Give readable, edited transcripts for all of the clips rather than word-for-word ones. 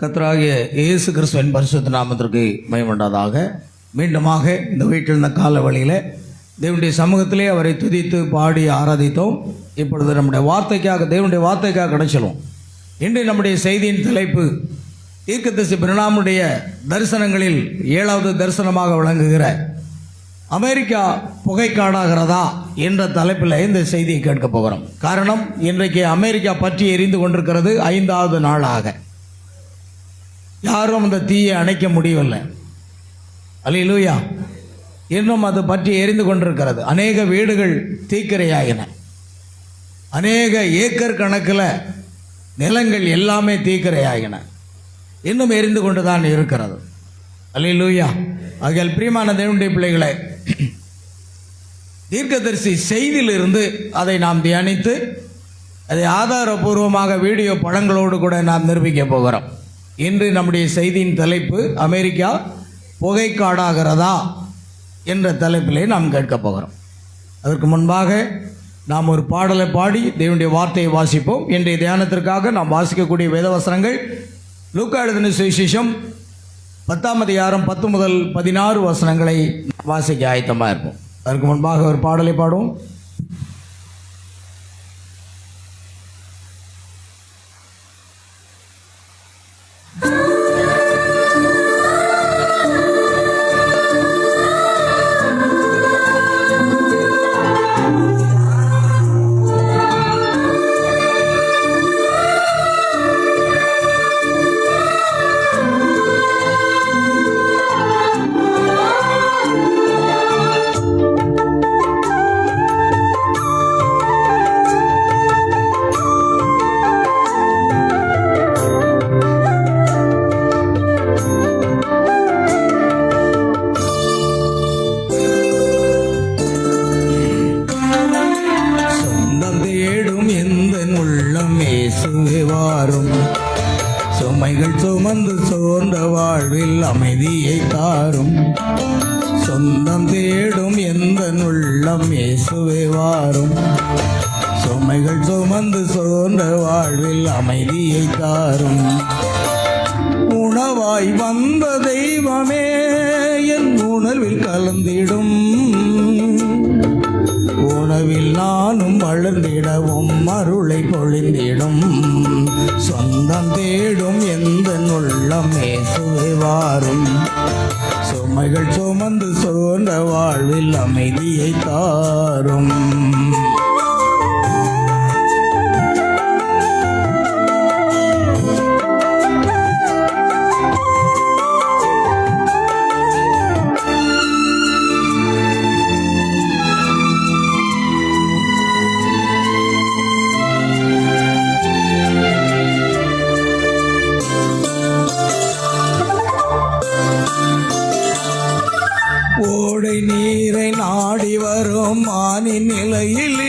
கர்த்தராகிய இயேசு கிறிஸ்துவின் பரிசுத்த நாமத்திற்கு மகிமையுண்டாதாக. மீண்டுமாக இந்த வீட்டில் இந்த கால வழியில் தேவனுடைய சமூகத்திலே அவரை துதித்து பாடி ஆராதித்தோம். இப்பொழுது நம்முடைய தேவனுடைய வார்த்தைக்காக கிடைச்சலும். இன்று நம்முடைய செய்தியின் தலைப்பு தீர்க்கதரிசி பிரணாமுடைய தரிசனங்களில் 7வது தரிசனமாக விளங்குகிற அமெரிக்கா புகைக்காடாகிறதா என்ற தலைப்பில் இந்த செய்தியை கேட்க போகிறோம். காரணம், இன்றைக்கு அமெரிக்கா பற்றி எரிந்து கொண்டிருக்கிறது 5வது நாளாக. யாரும் அந்த தீயை அணைக்க முடியவில்லை. அல்லேலூயா. இன்னும் அது பற்றி எரிந்து கொண்டிருக்கிறது. அநேக வீடுகள் தீக்கிரையாகின. அநேக ஏக்கர் கணக்கில் நிலங்கள் எல்லாமே தீக்கிரையாகின. இன்னும் எரிந்து கொண்டு தான் இருக்கிறது. அல்லேலூயா. ஆகையால் பிரியமான தேவனுடைய பிள்ளைகளை, தீர்க்கதரிசி செய்தியிலிருந்து அதை நாம் தியானித்து அதை ஆதாரபூர்வமாக வீடியோ படங்களோடு கூட நாம் நிரூபிக்க போகிறோம். இன்று நம்முடைய செய்தியின் தலைப்பு அமெரிக்கா புகைக்காடாகிறதா என்ற தலைப்பிலே நாம் கேட்க போகிறோம். அதற்கு முன்பாக நாம் ஒரு பாடலை பாடி தேவனுடைய வார்த்தையை வாசிப்போம். இன்றைய தியானத்திற்காக நாம் வாசிக்கக்கூடிய வேதவசனங்கள் லூக்கா எழுதின சுவிசேஷம் 10ஆம் அதிகாரம் 10 முதல் 16 வசனங்களை வாசிக்க ஆயத்தமாக இருப்போம். அதற்கு முன்பாக ஒரு பாடலை பாடுவோம். சுமைகள் சுமந்து சோர்ந்த வாழ்வில் அமைதியை தாரும். சொந்தம் தேடும் எந்த உள்ளம் இயேசுவே வாரும். சுமைகள் சுமந்து சோர்ந்த வாழ்வில் அமைதியை தாரும். உணவாய் வந்த தெய்வமே என் உணர்வில் கலந்திடும். உணவில் நானும் வளர்ந்திடவும் அருளை பொழிந்திடும். சொந்தம் தேடும் எந்த உள்ளம் இயேசுவே வாரும். சுமைகள் சுமந்து சோர்ந்த வாழ்வில் அமைதியை தாரும். ஓடை நீரை நாடி வரும் மானின் நிலையில்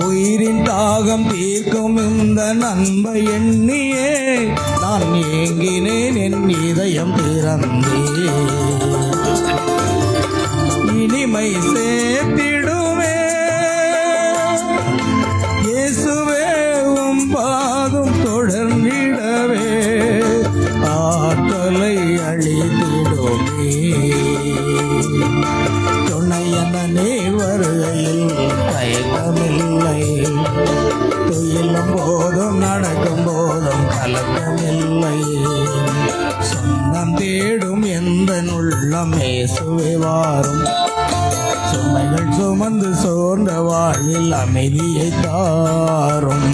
உயிரின் தாகம் தீர்க்கும் இந்த நன்மை எண்ணியே நான் ஏங்கினேன். என் இதயம் திறந்தே இனிமை சேர்த்திடுவே. இயேசுவே உம் பாதம் தொடர்ந்திடவே ஆற்றலை அளித்திடுமே. துணையன நீ வருகையில் தயக்கமில்லை. துயிலும் போதும் நடக்கும் போதும் கலக்கமில்லை. சொந்தம் தேடும் எந்த உள்ளம் இயேசுவே வாரும். சுமைகள் சுமந்து சோர்ந்த வாழ்வில் அமைதியை தாரும்.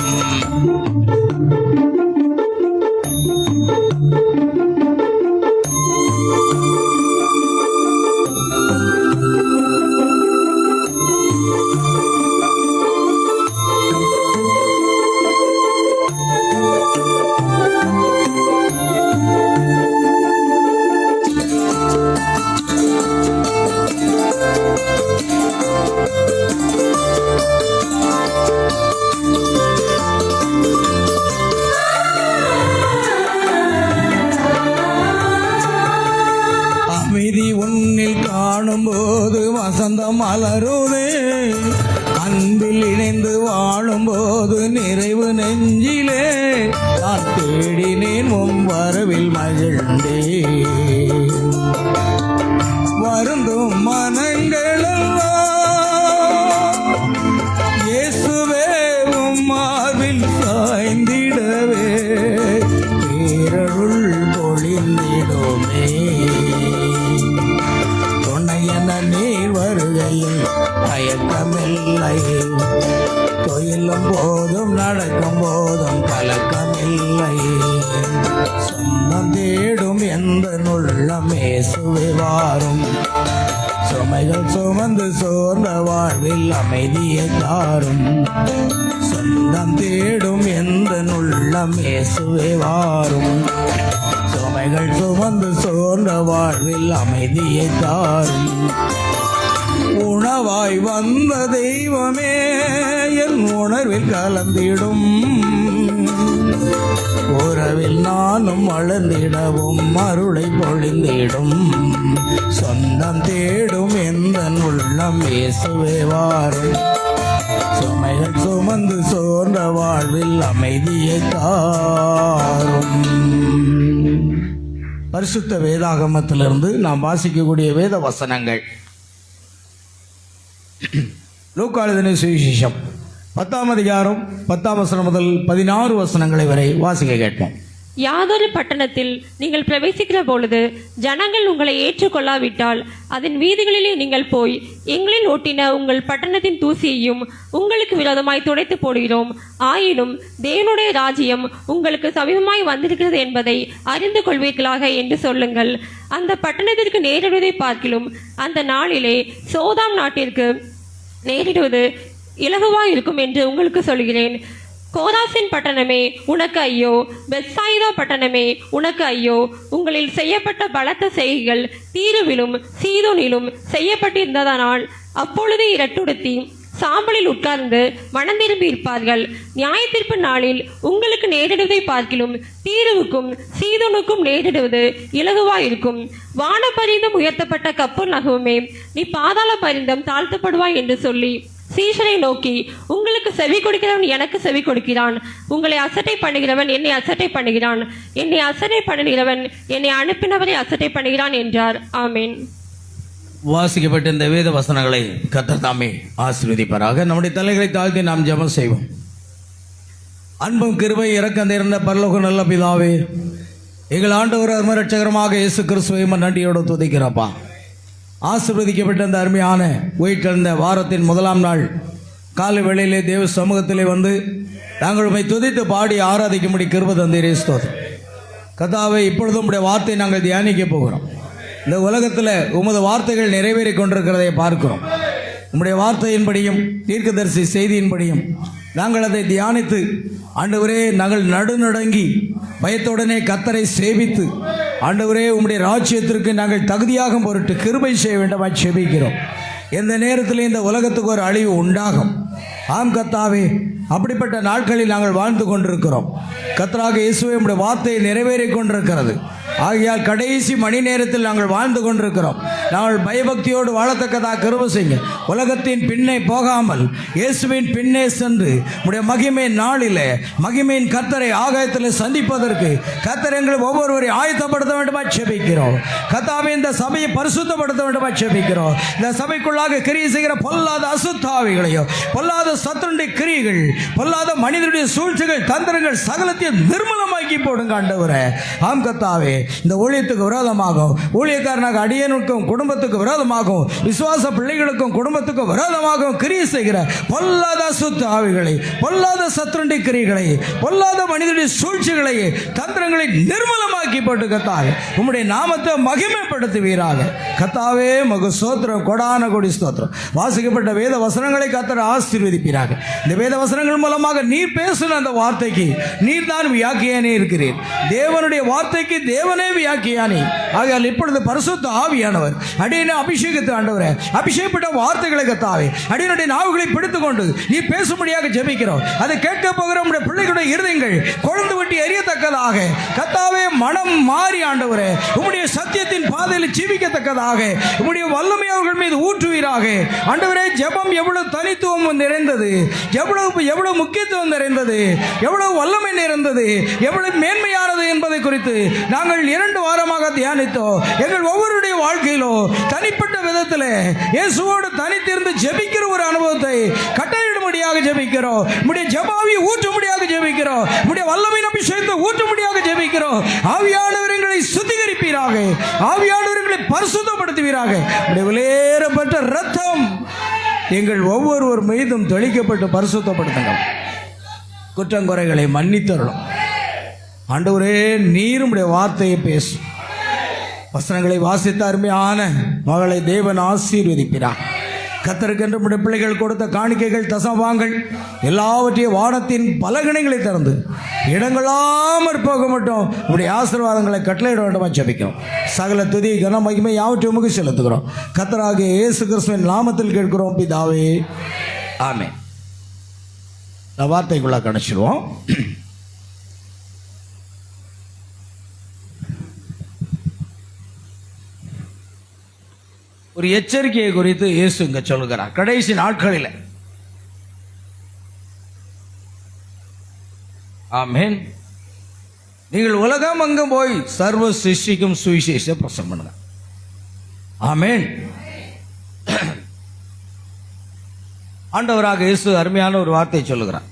அன்பில் இணைந்து வாழும்போது நிறைவு நெஞ்சிலே நான் தேடினேன் உம் வரவில் மகிழ்ந்தேன். வருந்தும் மனங்களெல்லாம் இயேசுவே உம் மார்பில் சாய்ந்திடவே பேரருள் பொழிந்திடுமே. துணையென நீர் வருகையில் தயக்கமில்லை, தொயிலும் போதும் நடக்கும் போதும் கலக்கமில்லை. சொந்தம் தேடும் எந்த உள்ளம் இயேசுவே வாரும். சுமைகள் சுமந்து சோர்ந்த வாழ்வில் அமைதியை தாரும். சொந்தம் தேடும் எந்த உள்ளம் இயேசுவே வாரும். சுமைகள் சுமந்து சோர்ந்த வாழ்வில் அமைதியை தாரும். உணவாய் வந்த தெய்வமே என் உணர்வில் கலந்திடும். உறவில் நானும் வளர்ந்திடவும் அருளை பொழிந்திடும். சொந்தம் தேடும் எந்த உள்ளம் இயேசுவே வாரும். சுமைகள் சுமந்து சோர்ந்த வாழ்வில் அமைதியை தாரும். பரிசுத்த வேதாகமத்திலிருந்து நாம் வாசிக்கக்கூடிய வேத வசனங்கள். லூக்கா எழுதின சுவிசேஷம் 10ஆம் அதிகாரம் 10ஆம் வசனம் முதல் 16 வசனங்களை வரை வாசிக்க கேட்போம். யாதொரு பட்டணத்தில் நீங்கள் பிரவேசிக்கிற பொழுது ஜனங்கள் உங்களை ஏற்றுக்கொள்ளாவிட்டால் அதன் வீதிகளிலே நீங்கள் போய் எங்களில் ஓட்டின உங்கள் பட்டணத்தின் தூசியையும் உங்களுக்கு விரோதமாய் துடைத்து போடுகிறோம். ஆயினும் தேவனுடைய ராஜ்யம் உங்களுக்கு சமீபமாய் வந்திருக்கிறது என்பதை அறிந்து கொள்வீர்களாக என்று சொல்லுங்கள். அந்த பட்டணத்திற்கு நேரிடுவதை பார்க்கிலும் அந்த நாளிலே சோதாம் நாட்டிற்கு நேரிடுவது இலகுவாய் இருக்கும் என்று உங்களுக்கு சொல்கிறேன். கோராசின் பட்டணமே உனக்கு ஐயோ, பெத்சாயிதா பட்டணமே உனக்கு ஐயோ. உங்களில் செய்யப்பட்ட பலத்த செய்கைகள் தீருவிலும் சீதோனிலும் செய்யப்பட்டிருந்ததனால் அப்பொழுது இரட்டுடுத்தி சாம்பலில் உட்கார்ந்து மனம் திரும்பி இருப்பார்கள். நியாயத்தீர்ப்பு நாளில் உங்களுக்கு நேரிடுவதை பார்க்கிலும் தீருவுக்கும் சீதோனுக்கும் நேரிடுவது இலகுவாயிருக்கும். வான பரிந்தம் உயர்த்தப்பட்ட கப்பல் நகுவுமே, நீ பாதாள பரிந்தம் தாழ்த்தப்படுவாய் என்று சொல்லி சீஷரை நோக்கி, உங்களுக்கு செவி கொடுக்கிறவன் எனக்கு செவி கொடுக்கிறான், உங்களை அசட்டை பண்ணுகிறவன் என்னை அசட்டை பண்ணுகிறான், என்னை அசட்டை பண்ணுகிறவன் என்னை அனுப்பினவரை அசட்டை பண்ணுகிறான் என்றார். ஆமேன். வாசிக்கப்பட்ட இந்த வேத வசனங்களை கர்த்தர் தாமே ஆசீர்வதிப்பாராக. நம்முடைய தலைகளை தாழ்த்தி நாம் ஜெபம் செய்வோம். அன்பும் கிருபை இரக்கம் நிறைந்த பரலோக நல்ல பிதாவே, எங்கள் ஆண்டவர் அருமரட்சகரமாக இயேசு கிறிஸ்துவை நன்றியோடு துதிக்கிறப்பா. ஆசீர்வதிக்கப்பட்ட இந்த அருமையான உயிர்த்தெழுந்த வாரத்தின் முதலாம் நாள் காலை வேளையிலே தேவ சமூகத்திலே வந்து நாங்கள் உம்மை துதித்து பாடி ஆராதிக்கும்படி கிருபை தந்தீரே ஸ்தோத்திரம். கர்த்தாவே, இப்பொழுதும் உம்முடைய வார்த்தை நாங்கள் தியானிக்க போகிறோம். இந்த உலகத்தில் உமது வார்த்தைகள் நிறைவேறி கொண்டிருக்கிறதை பார்க்கிறோம். உம்முடைய வார்த்தையின்படியும் தீர்க்கதரிசி செய்தியின்படியும் நாங்கள் அதை தியானித்து ஆண்டவரே நாங்கள் நடுநடுங்கி பயத்துடனே கர்த்தரை சேவித்து ஆண்டவரே உம்முடைய ராஜ்யத்திற்கு நாங்கள் தகுதியாகும் பொருட்டு கிருபை செய்ய வேண்டுமா செபிக்கிறோம். எந்த நேரத்தில் இந்த உலகத்துக்கு ஒரு அழிவு உண்டாகும். ஆம் கர்த்தாவே, அப்படிப்பட்ட நாட்களில் நாங்கள் வாழ்ந்து கொண்டிருக்கிறோம். கர்த்தராக இயேசுவே உம்முடைய வார்த்தை நிறைவேறி கொண்டிருக்கிறது. ஆகையால் கடைசி மணி நேரத்தில் நாங்கள் வாழ்ந்து கொண்டிருக்கிறோம். நாங்கள் பயபக்தியோடு வாழத்தக்கதாக கிருபை செய்யுங்க. உலகத்தின் பின்னே போகாமல் இயேசுவின் பின்னே சென்று உடைய மகிமை நாளில் மகிமையின் கர்த்தரை ஆகாயத்தில் சந்திப்பதற்கு கர்த்தர் எங்களை ஒவ்வொருவரையும் ஆயத்தப்படுத்த வேண்டுமா செபிக்கிறோம். கர்த்தாவே, இந்த சபையை பரிசுத்தப்படுத்த வேண்டுமா செபிக்கிறோம். இந்த சபைக்குள்ளாக கிரியை செய்கிற பொல்லாத அசுத்தாவிகளையோ பொல்லாத சத்துருடைய கிரியைகள் பொல்லாத மனிதனுடைய சூழ்ச்சிகள் தந்திரங்கள் சகலத்தையும் நிர்மலமாக்கி போடுங்க ஆண்டவரே. ஆம் கர்த்தாவே, இந்த ஊழியத்துக்கு விரோதமாகும் ஊழியக்காரனாக அடியனுக்கும் குடும்பத்துக்கு விரோதமாகும் விசுவாச பிள்ளைகளுக்கும் குடும்பத்துக்கும் விரோதமாகவும் கிரியை செய்கிற பொல்லாத அசுத்த ஆவிகளை பொல்லாத சத்துருண்டி கிரிகளை பொல்லாத மனிதனுடைய சூழ்ச்சிகளை தந்திரங்களை நிர்மலமாக்கி போட்டு கர்த்தாவே உம்முடைய நாமத்தை மகிமைப்படுத்துவீராக. கர்த்தாவே, மகு ஸ்தோத்திரம், கொடான கொடி ஸ்தோத்திரம். வாசிக்கப்பட்ட வேத வசனங்களை கர்த்தர் ஆசீர்வதிப்பீராக. இந்த வேத வசனங்கள் மூலமாக நீர் பேசுன அந்த வார்த்தைக்கு நீர் தான் வியாக்கியானே இருக்கிறீர். தேவனுடைய வார்த்தைக்கு தேவ தேவனே வியாக்கியானி. ஆகையால் இப்பொழுது பரிசுத்த ஆவியானவர் அடியனை அபிஷேகத்து ஆண்டவரே, அபிஷேகப்பட்ட வார்த்தைகளை கத்தாவே அடியனுடைய நாவுகளை பிடித்துக் கொண்டு நீ பேசும்படியாக ஜெபிக்கிறோம். அதை கேட்க போகிற உடைய பிள்ளைகளுடைய இருதயங்கள் கொழுந்து விட்டு எரியத்தக்கதாக கத்தாவே மனம் மாறி ஆண்டவரே உம்முடைய சத்தியத்தின் பாதையில் ஜீவிக்கத்தக்கதாக உம்முடைய வல்லமை அவர்கள் மீது ஊற்றுவீராக. ஆண்டவரே, ஜெபம் எவ்வளவு தனித்துவம் நிறைந்தது, எவ்வளவு முக்கியத்துவம் நிறைந்தது, எவ்வளவு வல்லமை நிறைந்தது, எவ்வளவு மேன்மையானது என்பதை குறித்து நாங்கள் 2 வாரமாக தியானித்தோம். எங்கள் ஒவ்வொருடைய வாழ்க்கையிலோ தனிப்பட்ட விதத்தில் இயேசுவோடு தனித்திருந்து ஜெபிக்கிற ஒரு அனுபவத்தை கட்டளையிடும்படியாக ஜெபிக்கிறோம். உம்முடைய ஜெபாவி ஊற்றும்படியாக ஜெபிக்கிறோம். உம்முடைய வல்லமை அபிஷேகத்தை ஊற்றும்படியாக ஜெபிக்கிறோம். ஆவியானவர் எங்களை சுத்திகரிப்பீராக, ஆவியானவர் எங்களை பரிசுத்தப்படுத்துவீராக. உம்முடைய விலையேறப்பட்ட இரத்தம் எங்கள் ஒவ்வொருவர் மீதும் தெளிக்கப்பட்டு பரிசுத்தப்படுத்துங்கள். குற்றங்குறைகளை மன்னித்தருளும். ஆண்டவரே, நீர் உம்முடைய வார்த்தையை பேசும். வசனங்களை வாசித்த அருமையான மகளை தேவன் ஆசீர்வதிக்கிறார். கர்த்தருக்கென்று நம்முடைய பிள்ளைகள் கொடுத்த காணிக்கைகள், தசமபாகங்கள் எல்லாவற்றையும் வானத்தின் பலகணிகளை திறந்து இடங்களாமற் போக மட்டும் உடைய ஆசீர்வாதங்களை கட்டளையிட வேண்டுமா ஜெபிக்கிறோம். சகல துதி கன மகிமை யாவற்றையும் உமக்கு செலுத்துகிறோம். கர்த்தராகிய இயேசு கிறிஸ்துவின் நாமத்தில் கேட்கிறோம் பிதாவே, ஆமென். வார்த்தைக்குள்ள கணிச்சிடுவோம். ஒரு எச்சரிக்கையை குறித்து இயேசு இங்க சொல்கிறார். கடைசி நாட்களில், ஆமென், நீங்கள் உலகம் அங்கும் போய் சர்வ சிருஷ்டிக்கும் சுவிசேஷ பிரசங்கம் பண்ணுங்க. ஆமென். ஆண்டவராக இயேசு அருமையான ஒரு வார்த்தை சொல்லுகிறார்.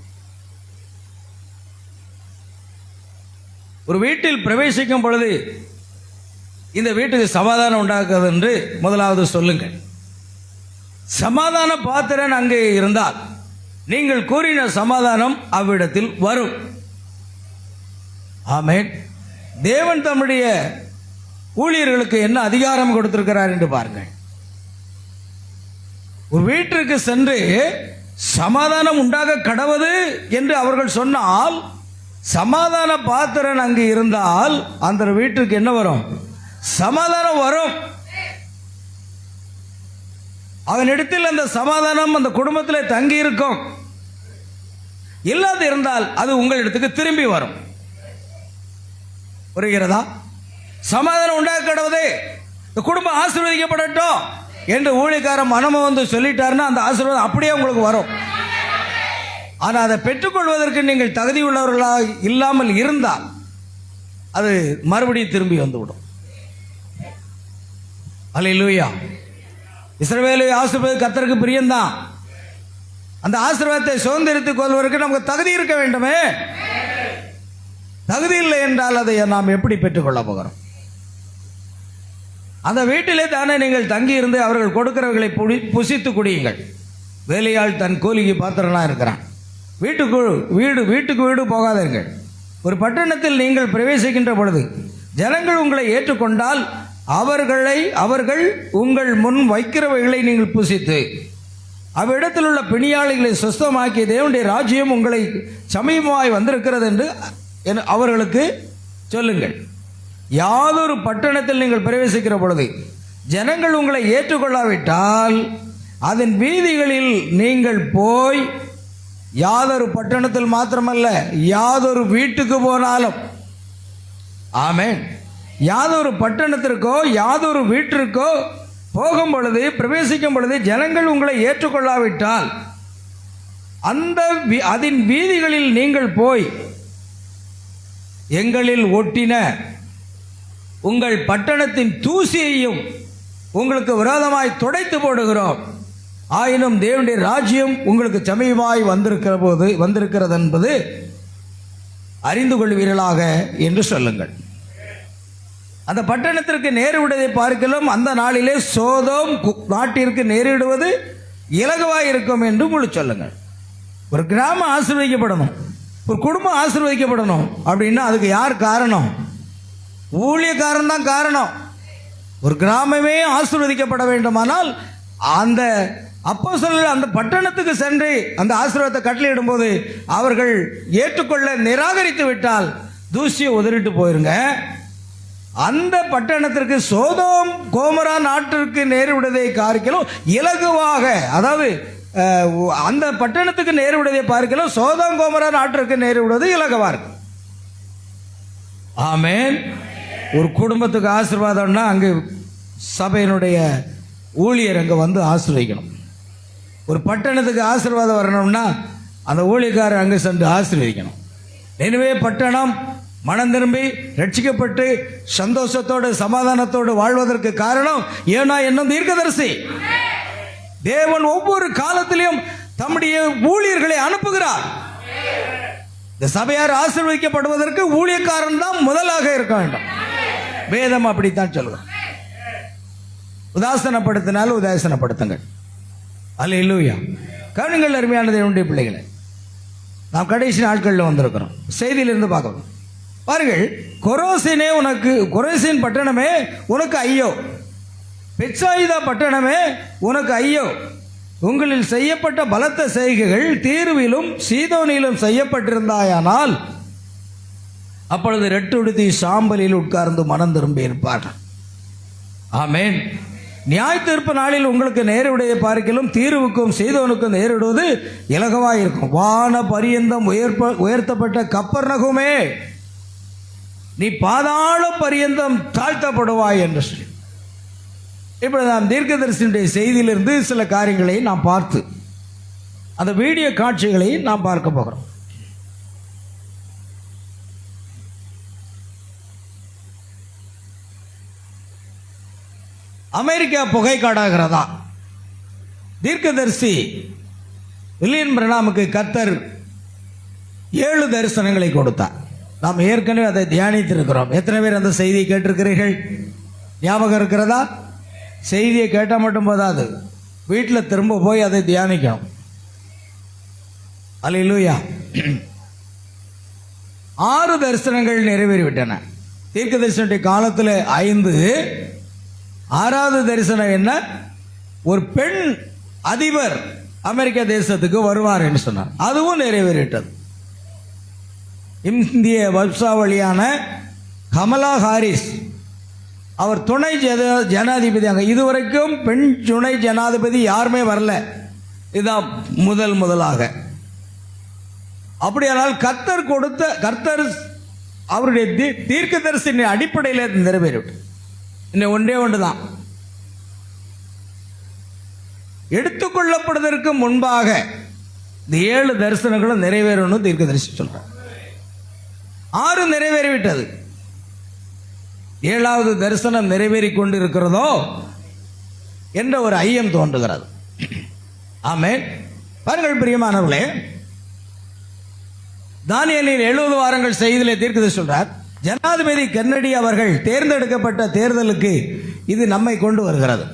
ஒரு வீட்டில் பிரவேசிக்கும் பொழுது இந்த வீட்டுக்கு சமாதானம் உண்டாக்குறது என்று முதலாவது சொல்லுங்கள். சமாதான பாத்திரன் அங்கே இருந்தால் நீங்கள் கூறின சமாதானம் அவ்விடத்தில் வரும். ஆமென். தேவன் தம்முடைய ஊழியர்களுக்கு என்ன அதிகாரம் கொடுத்திருக்கிறார் என்று பாருங்கள். ஒரு வீட்டிற்கு சென்று சமாதானம் உண்டாக கடவது என்று அவர்கள் சொன்னால், சமாதான பாத்திரன் அங்கு இருந்தால் அந்த வீட்டுக்கு என்ன வரும்? சமாதானம் வரும். அவனிடத்தில் அந்த சமாதானம் அந்த குடும்பத்தில் தங்கி இருக்கும். இல்லாது இருந்தால் அது உங்களிடத்துக்கு திரும்பி வரும். புரிகிறதா? சமாதானம் உண்டாக கடவுதே, இந்த குடும்பம் ஆசீர்வதிக்கப்படட்டும் என்று ஊழியக்காரன் மனம வந்து சொல்லிட்டாருன்னா அந்த ஆசீர்வாதம் அப்படியே உங்களுக்கு வரும். ஆனால் அதை பெற்றுக்கொள்வதற்கு நீங்கள் தகுதி உள்ளவர்களாக இல்லாமல் இருந்தால் அது மறுபடியும் திரும்பி வந்துவிடும். அல்லேலூயா. இஸ்ரவேலை ஆசீர்வாதம் கர்த்தருக்கு பிரியம்தான். அந்த ஆசீர்வாதத்தை சுதந்திரித்துக் கொள்வதற்கு நமக்கு தகுதி இருக்க வேண்டுமே. தகுதி இல்லை என்றால் அதை நாம் எப்படி பெற்றுக்கொள்ள போகிறோம்? அந்த வீட்டிலே தானே நீங்கள் தங்கி இருந்து அவர்கள் கொடுக்கிறவர்களை புசித்து குடியுங்கள். வேலையாள் தன் கூலிக்கு பாத்திரனாக இருக்கிறான். வீட்டுக்கு வீடு போகாதீர்கள். ஒரு பட்டணத்தில் நீங்கள் பிரவேசிக்கின்ற பொழுது ஜனங்கள் உங்களை ஏற்றுக்கொண்டால் அவர்கள் உங்கள் முன் வைக்கிறவைகளை நீங்கள் புசித்து அவ்விடத்தில் உள்ள பிணியாளிகளை சுஸ்தமாக்கி தேவனுடைய ராஜ்யம் உங்களை சமீபமாய் வந்திருக்கிறது என்று அவர்களுக்கு சொல்லுங்கள். யாதொரு பட்டணத்தில் நீங்கள் பிரவேசிக்கிற பொழுது ஜனங்கள் உங்களை ஏற்றுக்கொள்ளாவிட்டால் அதன் வீதிகளில் நீங்கள் போய், யாதொரு பட்டணத்தில் மாத்திரமல்ல யாதொரு வீட்டுக்கு போனாலும், ஆமென், யாதொரு பட்டணத்திற்கோ யாதொரு வீட்டிற்கோ போகும் பொழுது பிரவேசிக்கும் பொழுது ஜனங்கள் உங்களை ஏற்றுக்கொள்ளாவிட்டால் அதன் வீதிகளில் நீங்கள் போய், எங்களில் ஒட்டின உங்கள் பட்டணத்தின் தூசியையும் உங்களுக்கு விரோதமாய் துடைத்து போடுகிறோம், ஆயினும் தேவனுடைய ராஜ்யம் உங்களுக்கு சமீபமாய் வந்திருக்கிறது என்பது அறிந்து கொள்வீர்களாக என்று சொல்லுங்கள். அந்த பட்டணத்திற்கு நேரிடுவதை பார்க்கலாம் அந்த நாளிலே சோதோம் நாட்டிற்கு நேரிடுவது இலகுவாய் இருக்கும் என்று உங்களுக்கு சொல்லுங்கள். ஒரு கிராமம் ஆசீர்வதிக்கப்படணும், ஒரு குடும்பம் ஆசீர்வதிக்கப்படணும் அப்படின்னா அதுக்கு யார் காரணம்? ஊழியக்காரன் தான் காரணம். ஒரு கிராமமே ஆசீர்வதிக்கப்பட வேண்டுமானால் அந்த அப்போஸ்தலர்கள் அந்த பட்டணத்துக்கு சென்று அந்த ஆசீர்வாதத்தை கட்டளையிடும் போது அவர்கள் ஏற்றுக்கொள்ள நிராகரித்து விட்டால் தூசியை உதறிட்டு போயிருங்க. அந்த பட்டணத்திற்கு சோதோம் கோமரா நாட்டிற்கு நேரிடுவதை பார்க்கலாம் இலகுவாக, அதாவது அந்த பட்டணத்துக்கு நேரிடுவதை பார்க்கலாம் சோதோம் கோமரா நாட்டிற்கு நேரிடுவது இலகுவா இருக்கு. ஆமென். ஒரு குடும்பத்துக்கு ஆசீர்வாதம்னா அங்கு சபையினுடைய ஊழியர் அங்கே வந்து ஆசீர்வதிக்கணும். ஒரு பட்டணத்துக்கு ஆசீர்வாதம் வரணும்னா அந்த ஊழியக்காரர் அங்கே சென்று ஆசீர்வதிக்கணும். எனவே பட்டணம் மனம் திரும்பி ரட்சிக்கப்பட்டு சந்தோஷத்தோடு சமாதானத்தோடு வாழ்வதற்கு காரணம் ஏனா என்னும் தீர்க்கதரிசி. தேவன் ஒவ்வொரு காலத்திலும் தம்முடைய ஊழியர்களை அனுப்புகிறார். இந்த சபையார் ஆசீர்வதிக்கப்படுவதற்கு ஊழியக்காரன் தான் முதலாக இருக்க வேண்டும். வேதம் அப்படித்தான் சொல்லுங்க. உதாசனப்படுத்தினால் உதாசனப்படுத்துங்கள். அல்லேலூயா. கவனிங்கள் அருமையான தேவனுடைய பிள்ளைகளை, நாம் கடைசி நாட்களில் வந்திருக்கிறோம். செய்தியிலிருந்து பார்க்கணும் பாருங்கள். கொரோசின் பட்டணமே உனக்கு ஐயோ, பெத்சாயிதா பட்டணமே உனக்கு ஐயோ, உங்களில் செய்யப்பட்ட பலத்த செய்கைகள் தீருவிலும் சீதோனிலும் செய்யப்பட்டிருந்தாயானால் அப்பொழுது ரெட்டுடுத்தி சாம்பலில் உட்கார்ந்து மனம் திரும்பி இருப்பார்கள். ஆமென். நியாய தீர்ப்பு நாளில் உங்களுக்கு நேரிடுவதை பார்க்கிலும் தீருவுக்கும் சீதோனுக்கும் நேரிடுவது இலகுவாயிருக்கும். வான பரியந்தம் உயர்த்தப்பட்ட கப்பர்நகுமே, நீ பாதாள பரியந்தம் தாழ்த்தப்படுவாய் என்று சொல்லி. இப்பொழுது நாம் தீர்க்கதரிசியுடைய செய்தியிலிருந்து சில காரியங்களை நாம் பார்த்து அந்த வீடியோ காட்சிகளை நாம் பார்க்க போகிறோம். அமெரிக்கா புகைக்காடாகிறதா? தீர்க்கதரிசி வில்லியம் பிரணாமுக்கு கர்த்தர் 7 தரிசனங்களை கொடுத்தார். நாம் ஏற்கனவே அதை தியானித்திருக்கிறோம். எத்தனை பேர் அந்த செய்தியை கேட்டிருக்கிறீர்கள்? ஞாபகம் இருக்கிறதா? செய்தியை கேட்டால் மட்டும் போதாது, வீட்டில் திரும்ப போய் அதை தியானிக்கணும். அல்லேலூயா. 6 தரிசனங்கள் நிறைவேறிவிட்டன. தீர்க்கதரிசனுடைய காலத்தில் 5. 6வது தரிசனம் என்ன? ஒரு பெண் அதிபர் அமெரிக்க தேசத்துக்கு வருவார் என்று சொன்னார். அதுவும் நிறைவேறிட்டது. இந்திய வம்சாவளியான கமலா ஹாரிஸ், அவர் துணை ஜனாதிபதியாக, இதுவரைக்கும் பெண் துணை ஜனாதிபதி யாருமே வரல, இதுதான் முதலாக. அப்படியானால் கர்த்தர் அவருடைய தீர்க்கதரிசன அடிப்படையில் நிறைவேறிவிட்டது. இன்னும் ஒன்று தான், எடுத்துக்கொள்ளப்படுவதற்கு முன்பாக இந்த 7 தரிசனங்களும் நிறைவேறணும் தீர்க்கதரிசி சொல்றார். 6 நிறைவேறிவிட்டது. 7வது தரிசனம் நிறைவேறி கொண்டிருக்கிறதோ என்ற ஒரு ஐயம் தோன்றுகிறது. ஆமென். பாருங்கள் பிரியமானவர்களே, தானியேலின் 70 வாரங்கள் செய்தியிலே தீர்க்கதரிசி சொல்றார், ஜனாதிபதி கென்னடி அவர்கள் தேர்ந்தெடுக்கப்பட்ட தேர்தலுக்கு இது நம்மை கொண்டு வருகிறது.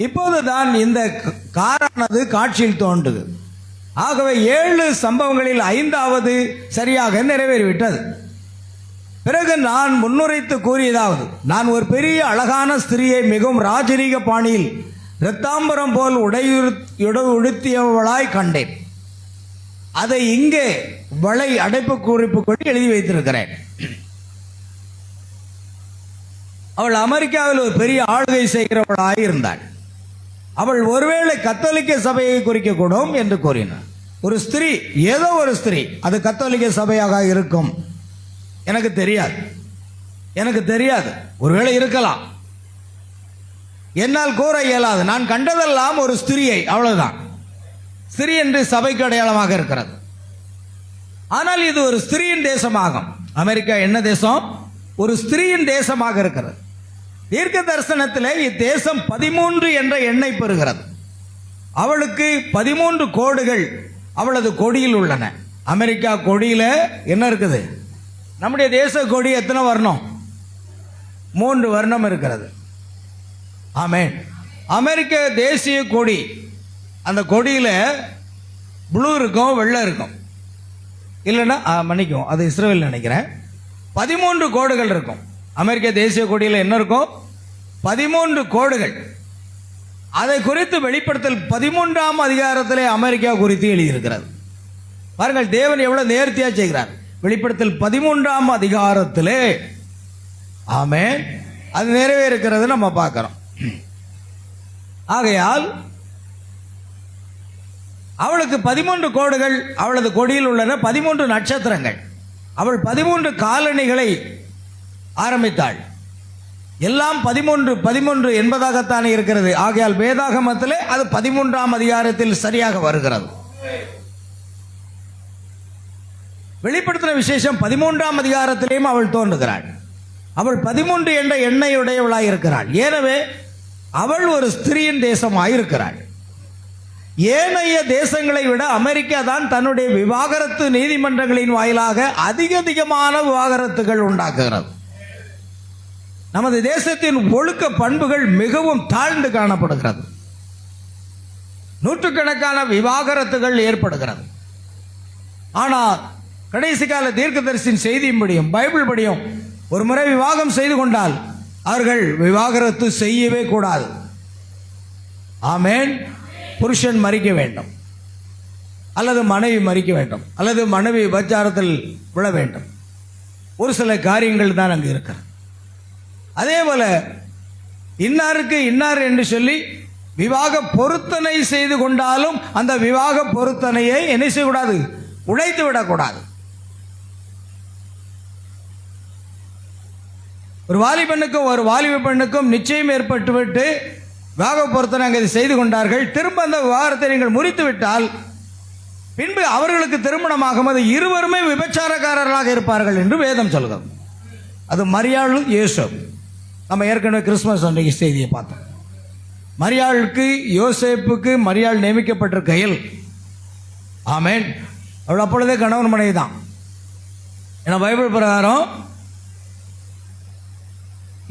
இப்போது தான் இந்த காரானது காட்சியில் தோன்றுது. ஆகவே 7 சம்பவங்களில் 5வது சரியாக நிறைவேறிவிட்டது. பிறகு நான் முன்னுரைத்து கூறியதாவது, நான் ஒரு பெரிய அழகான ஸ்திரியை மிகவும் ராஜரீக பாணியில் இரத்தாம்பரம் போல் உடுத்தியவளாய் கண்டேன். அதை இங்கே வளை அடைப்பு குறிப்பு கொண்டு எழுதி வைத்திருக்கிறேன். அவள் அமெரிக்காவில் ஒரு பெரிய ஆளுகை செய்கிறவளாக இருந்தாள். அவள் ஒருவேளை கத்தோலிக்க சபையை குறிக்கக்கூடும் என்று கூறினார். ஒரு ஸ்திரீ, ஏதோ ஒரு ஸ்திரீ, அது கத்தோலிக்க சபையாக இருக்கும், எனக்கு தெரியாது. ஒருவேளை இருக்கலாம், என்னால் கூற இயலாது. நான் கண்டதெல்லாம் ஒரு ஸ்திரியை, அவ்வளவுதான். ஸ்திரீ என்று சபைக்கு அடையாளமாக இருக்கிறது. ஆனால் இது ஒரு ஸ்திரீயின் தேசமாகும். அமெரிக்கா என்ன தேசம்? ஒரு ஸ்திரீயின் தேசமாக இருக்கிறது. தீர்க்க தரிசனத்திலே இத்தேசம் 13 என்ற எண்ணை பெறுகிறது. அவளுக்கு 13 கோடுகள் அவளது கொடியில் உள்ளன. அமெரிக்கா கொடியில் என்ன இருக்குது? நம்முடைய தேச கொடி எத்தனை வர்ணம்? 3 வர்ணம் இருக்கிறது. ஆமென். அமெரிக்க தேசிய கொடி, அந்த கொடியில் ப்ளூ இருக்கும், வெள்ளை இருக்கும். இல்லைன்னா மன்னிக்கும், அது இஸ்ரேல் நினைக்கிறேன். 13 கோடுகள் இருக்கும். அமெரிக்க தேசிய கொடியில் என்ன இருக்கும்? 13 கோடுகள். அதை குறித்து வெளிப்படுத்தல் 13ஆம் அதிகாரத்திலே அமெரிக்கா குறித்து எழுதியிருக்கிறது. பாருங்கள், தேவன் எவ்வளவு நேர்த்தியா செய்கிறார். வெளிப்படுத்தல் 13ஆம் அதிகாரத்திலே ஆமென். அது நிறைவேறுகிறது நம்ம பார்க்கிறோம். ஆகையால் அவளுக்கு 13 கோடுகள், அவளது கொடியில் உள்ளன 13 நட்சத்திரங்கள். அவள் 13 காலணிகளை ஆரம்பித்தாள். எல்லாம் 13 என்பதாகத்தானே இருக்கிறது. ஆகையால் வேதாகமத்திலே அது 13ஆம் அதிகாரத்தில் சரியாக வருகிறது. வெளிப்படுத்தின விசேஷம் 13ஆம் அதிகாரத்திலேயும் அவள் தோன்றுகிறாள். அவள் 13 என்ற எண்ணையுடையவளாய் இருக்கிறாள். எனவே அவள் ஒரு ஸ்திரீயின் தேசமாயிருக்கிறாள். ஏனைய தேசங்களை விட அமெரிக்கா தான் தன்னுடைய விவாகரத்து நீதிமன்றங்களின் வாயிலாக அதிகமான விவாகரத்துகள் உண்டாக்குகிறது. நமது தேசத்தின் ஒழுக்க பண்புகள் மிகவும் தாழ்ந்து காணப்படுகிறது. நூற்றுக்கணக்கான விவாகரத்துகள் ஏற்படுகிறது. ஆனால் கடைசி கால தீர்க்கதரிசியின் செய்தியின்படியும் பைபிள் படியும் ஒரு முறை விவாகம் செய்து கொண்டால் அவர்கள் விவாகரத்து செய்யவே கூடாது. ஆமென். புருஷன் மரிக்க வேண்டும், அல்லது மனைவி மரிக்க வேண்டும், அல்லது மனைவி விபச்சாரத்தில் விழ வேண்டும். ஒரு சில காரியங்கள் தான் அங்கு இருக்கிறது. அதே போல இன்னாருக்கு இன்னார் என்று சொல்லி விவாக பொருத்தனை செய்து கொண்டாலும் அந்த விவாக பொருத்தனையை என்ன செய்யக்கூடாது? உடைத்து விடக்கூடாது. ஒரு வாலிபனுக்கும் ஒரு வாலிப பெண்ணுக்கும் நிச்சயம் ஏற்பட்டுவிட்டு விவாக பொருத்தனை அங்கே செய்து கொண்டார்கள். திரும்ப அந்த விவாகரத்தை நீங்கள் முறித்து விட்டால் பின்பு அவர்களுக்கு திருமணமாகும் போது இருவருமே விபச்சாரக்காரர்களாக இருப்பார்கள் என்று வேதம் சொல்கிறது. அது மரியாள் யோசேப்பு. நம்ம ஏற்கனவே கிறிஸ்துமஸ் அன்றைக்கு செய்தியை பார்த்தோம். மரியாளுக்கு யோசேப்புக்கு மரியாள் நியமிக்கப்பட்டிருக்கையில் ஆமென் அவள் அப்பொழுதே கணவன் மனைவி தான். ஏன்னா பைபிள் பிரகாரம்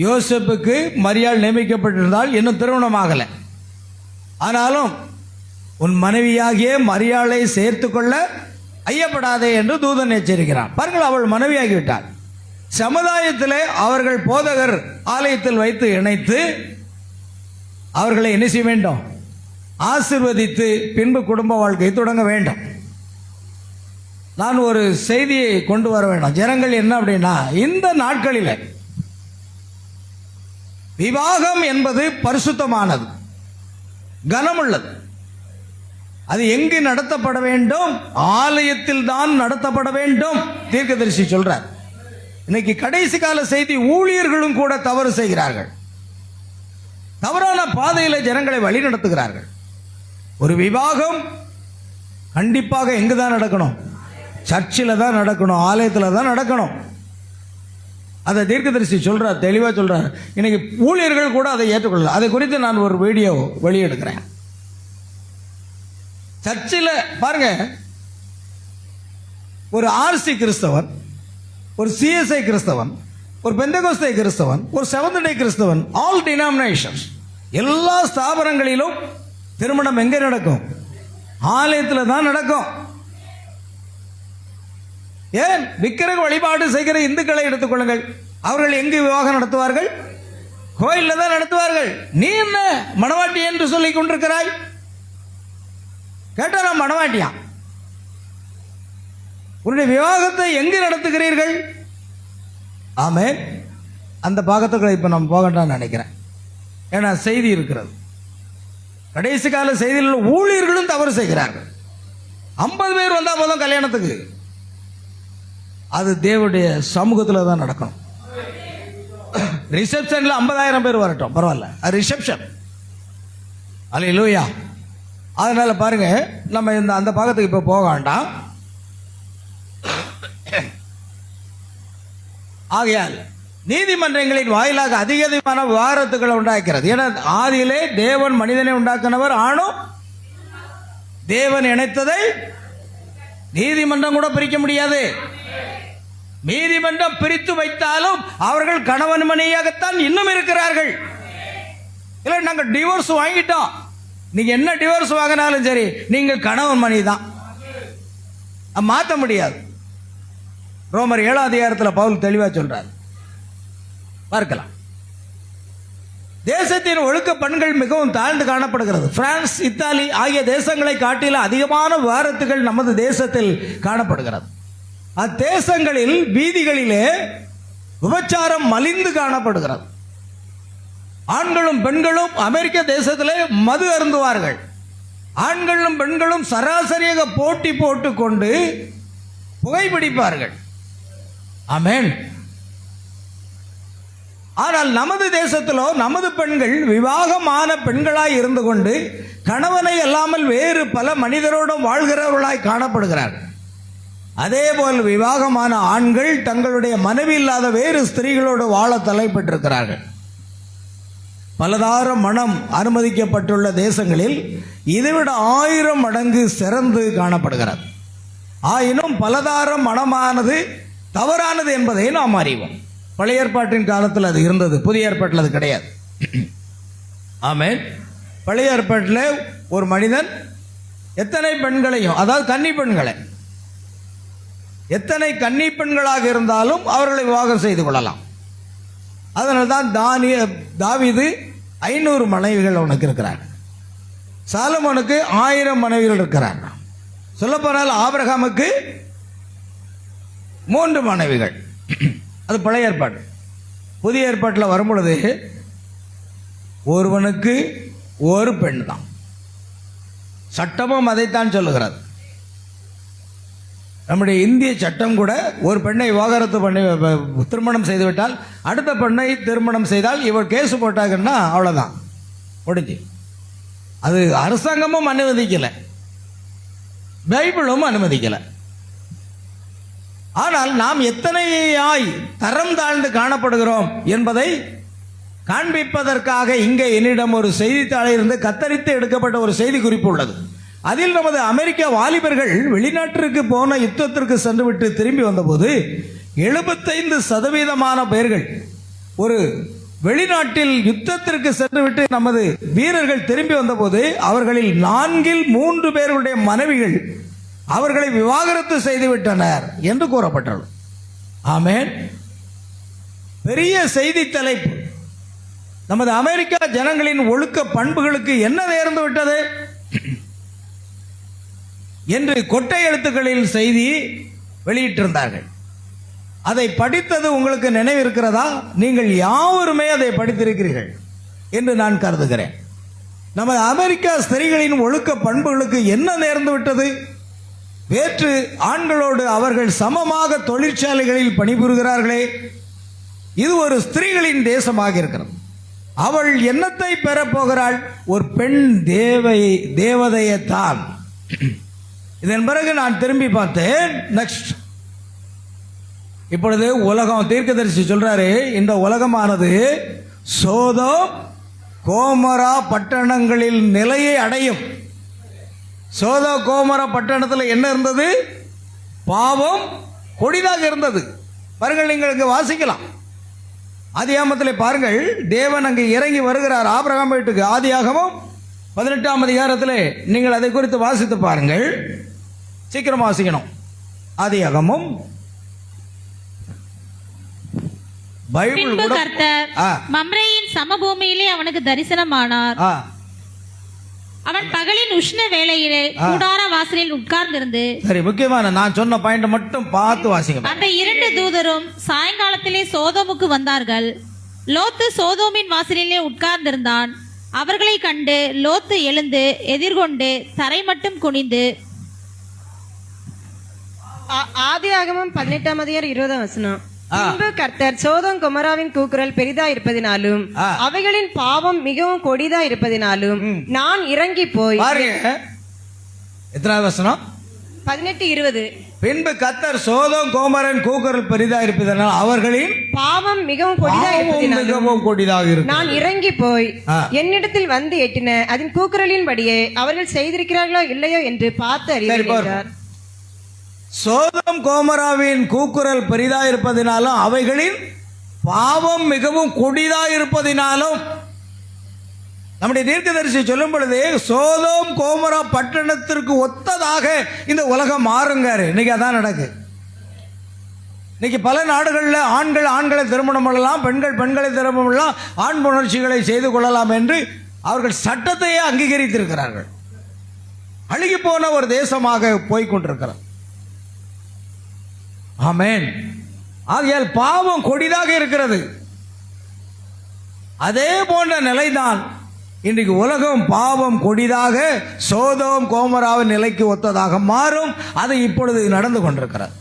யோசேப்புக்கு மரியாள் நியமிக்கப்பட்டிருந்தால் இன்னும் திருமணமாகலை. ஆனாலும் உன் மனைவியாகிய மரியாளை சேர்த்துக்கொள்ள ஐயப்படாதே என்று தூதன் எச்சரிக்கிறான். பாருங்கள், அவள் மனைவியாகிவிட்டாள். சமுதாயத்திலே அவர்கள் போதகர் ஆலயத்தில் வைத்து இணைத்து அவர்களை என்ன செய்ய வேண்டும்? ஆசீர்வதித்து பின்பு குடும்ப வாழ்க்கை தொடங்க வேண்டும். நான் ஒரு செய்தியை கொண்டு வர வேண்டும். ஜனங்கள் என்ன அப்படின்னா, இந்த நாட்களில் விவாகம் என்பது பரிசுத்தமானது, கனமுள்ளது. அது எங்கு நடத்தப்பட வேண்டும்? ஆலயத்தில் தான் நடத்தப்பட வேண்டும். தீர்க்கதரிசி சொல்றார். இன்னைக்கு கடைசி கால செய்தி ஊழியர்களும் கூட தவறு செய்கிறார்கள். தவறான பாதையில் ஜனங்களை வழி நடத்துகிறார்கள். ஒரு விவாகம் கண்டிப்பாக எங்கு தான் நடக்கணும்? சர்ச்சில் தான் நடக்கணும், ஆலயத்தில் தான் நடக்கணும். அதை தீர்க்கதரிசி சொல்றார், தெளிவாக சொல்றார். இன்னைக்கு ஊழியர்கள் கூட அதை ஏற்றுக்கொள்ளல. அதை குறித்து நான் ஒரு வீடியோ வெளியெடுக்கிறேன். சர்ச்சில் பாருங்க, ஒரு ஆர்சி கிறிஸ்தவன், ஒரு சிஎஸ்ஐ கிறிஸ்தவன், ஒரு பெந்தகோஸ்தே கிறிஸ்தவன், ஒரு செவன்த் டே கிறிஸ்தவன், ஆல் டினாமினேஷன்ஸ், எல்லா ஸ்தாபனங்களிலும் திருமணம் எங்கே நடக்கும்? ஆலயத்தில் தான் நடக்கும். ஏன்? விக்கிரக வழிபாடு செய்கிற இந்துக்களை எடுத்துக்கொள்ளுங்கள். அவர்கள் எங்கு விவாகம் நடத்துவார்கள்? கோயிலில் தான் நடத்துவார்கள். நீ என்ன மணவாட்டி என்று சொல்லிக் கொண்டிருக்கிறாய்? கேட்டா நான் மணவாட்டியா? உன்னுடைய விவாகத்தை எங்கு நடத்துகிறீர்கள்? ஆமென். அந்த பாகத்துக்குள்ள இப்ப நம்ம போகட்டான்னு நினைக்கிறேன். ஏன்னா செய்தி இருக்கிறது. கடைசி கால செய்தியில் ஊழியர்களும் தவறு செய்கிறார்கள். 50 பேர் வந்தா போதும் கல்யாணத்துக்கு. அது தேவனுடைய சமூகத்தில் தான் நடக்கணும். ரிசப்ஷன்ல 50,000 பேர் வரட்டும், பரவாயில்ல, அது ரிசப்ஷன். அல்லேலூயா. அதனால பாருங்க, நம்ம அந்த பாகத்துக்கு இப்ப போக வேண்டாம். ஆகையால் நீதிமன்றங்களின் வாயிலாக அதிகமான விவாகரத்துகளை உண்டாக்கிறது. ஏன்னா ஆதியிலே தேவன் மனிதனை உண்டாக்கினவர், ஆணும் தேவன் இணைத்ததை நீதிமன்றம் கூட பிரிக்க முடியாது. நீதிமன்றம் பிரித்து வைத்தாலும் அவர்கள் கணவன் மனைவியாகத்தான் இன்னும் இருக்கிறார்கள். இல்லை, நாங்கள் டிவோர்ஸ் வாங்கிட்டோம். நீங்க என்ன டிவோர்ஸ் வாங்கினாலும் சரி, நீங்கள் கணவன் மனைவி தான், மாற்ற முடியாது. ரோமர் 7ஆம் அதிகாரத்தில் பவுல் தெளிவா சொல்றார், பார்க்கலாம். தேசத்தின் ஒழுக்க பண்கள் மிகவும் தாழ்ந்து காணப்படுகிறது. பிரான்ஸ், இத்தாலி ஆகிய தேசங்களை காட்டிலும் அதிகமான விவாகரத்துகள் நமது தேசத்தில் காணப்படுகிறது. அத்தேசங்களில் வீதிகளிலே விபச்சாரம் மலிந்து காணப்படுகிறது. ஆண்களும் பெண்களும் அமெரிக்க தேசத்திலே மது அருந்துவார்கள். ஆண்களும் பெண்களும் சராசரியாக போட்டி போட்டுக்கொண்டு புகைப்பிடிப்பார்கள். ஆமென். ஆனால் நமது தேசத்திலோ நமது பெண்கள் விவாகமான பெண்களாய் இருந்து கொண்டு கணவனை அல்லாமல் வேறு பல மனிதரோடும் வாழ்கிறவர்களாய் காணப்படுகிறார்கள். அதேபோல் விவாகமான ஆண்கள் தங்களுடைய மனைவி இல்லாத வேறு ஸ்திரீகளோடு வாழ தலைப்பட்டிருக்கிறார்கள். பலதார மனம் அனுமதிக்கப்பட்டுள்ள தேசங்களில் இதைவிட 1000 மடங்கு சிறந்து காணப்படுகிறது. ஆயினும் பலதார மனமானது தவறானது என்பதை நாம் அறிவோம். பழைய ஏற்பாட்டின் காலத்தில் அது இருந்தது, புதிய ஏற்பாட்டில் அது கிடையாது. ஆமென். பழைய ஏற்பாட்டில் ஒரு மனிதன் எத்தனை பெண்களையும், அதாவது கன்னி பெண்களை, எத்தனை கன்னி பெண்களாக இருந்தாலும் அவர்களை விவாகம் செய்து கொள்ளலாம். அதனால தான் தாவீது 500 மனைவிகள் அவனுக்கு இருக்கிறார். சாலமோனுக்கு 1000 மனைவிகள் இருக்கிறார். சொல்லப்போனால் ஆபிரகாமுக்கு 3 மனைவிகள். அது பழைய ஏற்பாடு. புதிய ஏற்பாட்டில் வரும்பொழுது ஒருவனுக்கு ஒரு பெண் தான். சட்டமும் அதைத்தான் சொல்லுகிறது. நம்முடைய இந்திய சட்டம் கூட ஒரு பெண்ணை விவாகரத்து பண்ணி திருமணம் செய்துவிட்டால் அடுத்த பெண்ணை திருமணம் செய்தால் இவர் கேஸ் போட்டாங்கன்னா அவ்வளோதான், முடிஞ்சு. அது அரசாங்கமும் அனுமதிக்கலை, பைபிளும் அனுமதிக்கலை. ஆனால் நாம் எத்தனையாய் தரம் தாழ்ந்து காணப்படுகிறோம் என்பதை காண்பிப்பதற்காக இங்கே என்னிடம் ஒரு செய்தித்தாளில் இருந்து கத்தரித்து எடுக்கப்பட்ட ஒரு செய்தி குறிப்பு உள்ளது. அதில் நமது அமெரிக்க வாலிபர்கள் வெளிநாட்டிற்கு போன யுத்தத்திற்கு சென்றுவிட்டு திரும்பி வந்தபோது 75% பேர்கள் ஒரு வெளிநாட்டில் யுத்தத்திற்கு சென்றுவிட்டு நமது வீரர்கள் திரும்பி வந்தபோது அவர்களில் 4/3 பேர்களுடைய மனைவிகள் அவர்களை விவாகரத்து செய்துவிட்டனர் என்று கூறப்பட்டது. ஆமென். பெரிய செய்தி தலைப்பு. நமது அமெரிக்கா ஜனங்களின் ஒழுக்க பண்புகளுக்கு என்ன நேர்ந்து விட்டது என்று கொட்டை எழுத்துக்களில் செய்தி வெளியிட்டிருந்தார்கள். அதை படித்தது உங்களுக்கு நினைவிருக்கிறதா? நீங்கள் யாவருமே அதை படித்திருக்கிறீர்கள் என்று நான் கருதுகிறேன். நமது அமெரிக்கா ஸ்திரீகளின் ஒழுக்க பண்புகளுக்கு என்ன நேர்ந்து விட்டது? வேற்று ஆண்களோடு அவர்கள் சமமாக தொழிற்சாலைகளில் பணிபுரிகிறார்களே, இது ஒரு ஸ்திரீகளின் தேசமாக இருக்கிறது. அவள் என்னத்தை பெறப்போகிறாள்? ஒரு பெண் தேவதையைத்தான். இதன் பிறகு நான் திரும்பி பார்த்தேன். நெக்ஸ்ட், இப்பொழுது உலகம் தீர்க்கதரிசி சொல்றாரு, இந்த உலகமானது சோதோம் கோமரா பட்டணங்களில் நிலையை அடையும். சோதோ கோமரா பட்டணத்தில் என்ன இருந்தது? பாவம் கொடிதாக இருந்தது. பாருங்கள், நீங்கள் இங்கே வாசிக்கலாம். ஆதியாகமத்தில் பாருங்கள், தேவன் அங்கே இறங்கி வருகிறார் ஆபிரகாம் வீட்டுக்கு. ஆதியாகமம் 18ஆம் அதிகாரத்தில் நீங்கள் அதை குறித்து வாசித்து பாருங்கள். சீக்கிரம் வாசிக்கணும். ஆதியாகமம் பைபிள் கூட. கர்த்தர் மம்ரேயின் சமபூமியிலே அவனுக்கு தரிசனமானார். அவன் பகலின் உஷ்ண வேளையிலே கூடார வாசலில் உட்கார்ந்திருந்து. சரி, முக்கியமான நான் சொன்ன பாயிண்ட் மட்டும் பார்த்து வாசிங்க. அந்த 2 தூதரும் சாயங்காலத்திலே சோதோமுக்கு வந்தார்கள். லோத்து சோதோமின் வாசலிலே உட்கார்ந்திருந்தான். அவர்களை கண்டு லோத்து எழுந்து எதிர்கொண்டு தரை மட்டும் குனிந்து. ஆதியாகமம் 18ஆம் அதிகாரம் 20ஆம் வசனம். பின்பு கர்த்தர் சோதோம் கொமோராவின் கூக்குரல் பெரிதா இருப்பதினாலும் அவைகளின் பாவம் மிகவும் கொடிதா இருப்பதினாலும் நான் இறங்கி போய். பாருங்க, எத்தனாவது வசனம்? 18:20. பின்பு கர்த்தர் சோதோம் கோமரின் கூக்குரல் பெரிதா இருப்பதனால் அவர்களின் பாவம் மிகவும் கொடிதாக இருக்கு. நான் இறங்கி போய் என்னிடத்தில் வந்து எட்டின அதன் கூக்குரலின்படியே அவர்கள் செய்திருக்கிறார்களோ இல்லையோ என்று பார்த்து அறிந்தார். சோதோம் கோமராவின் கூக்குரல் பெரிதா இருப்பதினாலும் அவைகளின் பாவம் மிகவும் கொடிதா இருப்பதினாலும். நம்முடைய தீர்க்கதரிசி சொல்லும் பொழுது சோதோம் கோமரா பட்டணத்திற்கு ஒத்ததாக இந்த உலகம் மாறுங்காரு. இன்னைக்கு அதான் நடக்கு. இன்னைக்கு பல நாடுகளில் ஆண்களை திருமணம் பண்ணலாம், பெண்களை திருமணம் பண்ணலாம், ஆண் புணர்ச்சிகளை செய்து கொள்ளலாம் என்று அவர்கள் சட்டத்தையே அங்கீகரித்திருக்கிறார்கள். அழுகி போன ஒரு தேசமாக போய்கொண்டிருக்கிறார். ஆமென். ஆகையால் பாவம் கொடிதாக இருக்கிறது. அதே போன்ற நிலைதான் இன்றைக்கு உலகம் பாவம் கொடிதாக சோதோம் கோமராவின் நிலைக்கு ஒத்ததாக மாறும். அது இப்பொழுது நடந்து கொண்டிருக்கிறது.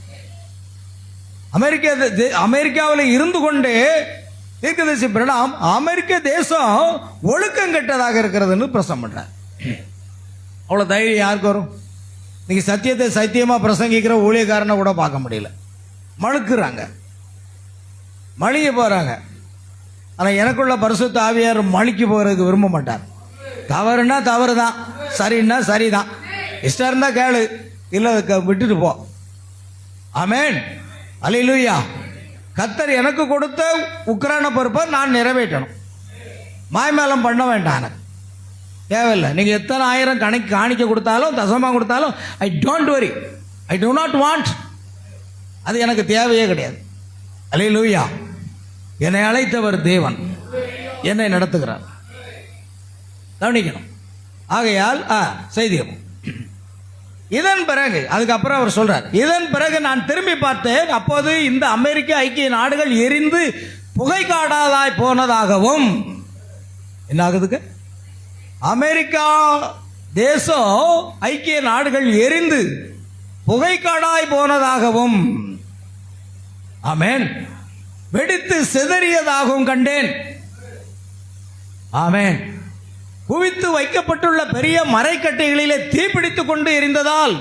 அமெரிக்காவில் இருந்து கொண்டே தீர்க்கதரிசி பிரணாம் அமெரிக்க தேசம் ஒழுக்கம் கெட்டதாக இருக்கிறதுன்னு பிரசங்கம் பண்றார். அவ்வளவு தைரியம் யாருக்கு வரும்? இன்னைக்கு சத்தியத்தை சத்தியமா பிரசங்கிக்கிற ஊழியக்காரனை கூட பார்க்க முடியல. மழுக்குறாங்க, மழிய போறாங்க. ஆனால் எனக்குள்ள பரிசுத்த ஆவியார் மழிக்கு போகிறதுக்கு விரும்ப மாட்டார். தவறுனா தவறு தான், சரின்னா சரிதான். இஷ்டம் இருந்தா கேளு, இல்லை விட்டுட்டு போ. ஆமென், அல்லேலூயா. கர்த்தர் எனக்கு கொடுத்த உக்கிரான பொறுப்பை நான் நிறைவேற்றணும். மாய்மேலம் பண்ண வேண்டாம், எனக்கு தேவையில்லை. நீங்கள் எத்தனை ஆயிரம் காணிக்க கொடுத்தாலும் தசமாக கொடுத்தாலும் I don't worry, I do not want. அது எனக்கு தேவையே கிடையாது. அல்லேலூயா. என்னை அழைத்தவர் தேவன், என்னை நடத்துகிறார். கவனிக்கணும். ஆகையால் செய்தியும் இதன் பிறகு அதுக்கப்புறம் அவர் சொல்றார், இதன் பிறகு நான் திரும்பி பார்த்தேன், அப்போது இந்த அமெரிக்க ஐக்கிய நாடுகள் எரிந்து புகை காடாதாய் போனதாகவும். என்ன ஆகுதுக்கு? அமெரிக்கா தேசம் ஐக்கிய நாடுகள் எரிந்து புகை காடாய் போனதாகவும், ஆமென், வெடித்து சிதறியதாகவும் கண்டேன். ஆமென். குவித்து வைக்கப்பட்டுள்ள பெரிய மரைக்கட்டைகளிலே தீப்பிடித்துக் கொண்டு எரிந்ததால்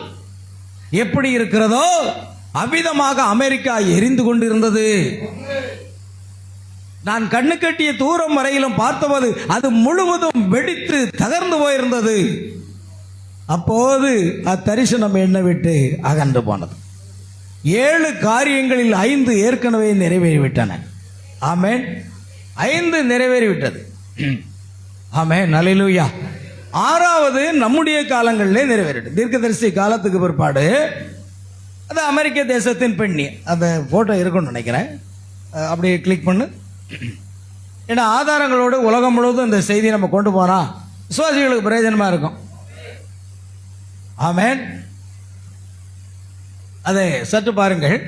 எப்படி இருக்கிறதோ அவ்விதமாக அமெரிக்கா எரிந்து கொண்டிருந்தது. நான் கண்ணு கட்டிய தூரம் வரையிலும் பார்த்தபோது அது முழுவதும் வெடித்து தகர்ந்து போயிருந்தது. அப்போது அத்தரிசனம் என்னை விட்டு அகன்று போனது. 7 காரியங்களில் 5 ஏற்கனவே நிறைவேறிவிட்டன. ஆமென். 5 நிறைவேறிவிட்டது. ஆமென், அல்லேலூயா. 6வது நம்முடைய காலங்களிலே நிறைவேறிட்டு. தீர்க்கதரிசி காலத்துக்கு பிற்பாடு அது அமெரிக்க தேசத்தின் பெண்ணி, அந்த போட்டோ இருக்குன்னு நினைக்கிறேன், அப்படியே கிளிக் பண்ணு. ஏன்னா ஆதாரங்களோடு உலகம் முழுவதும் இந்த செய்தியை நம்ம கொண்டு போனா விசுவாசிகளுக்கு பிரயோஜனமா இருக்கும். ஆமென். அதை சற்று பாருங்கள்.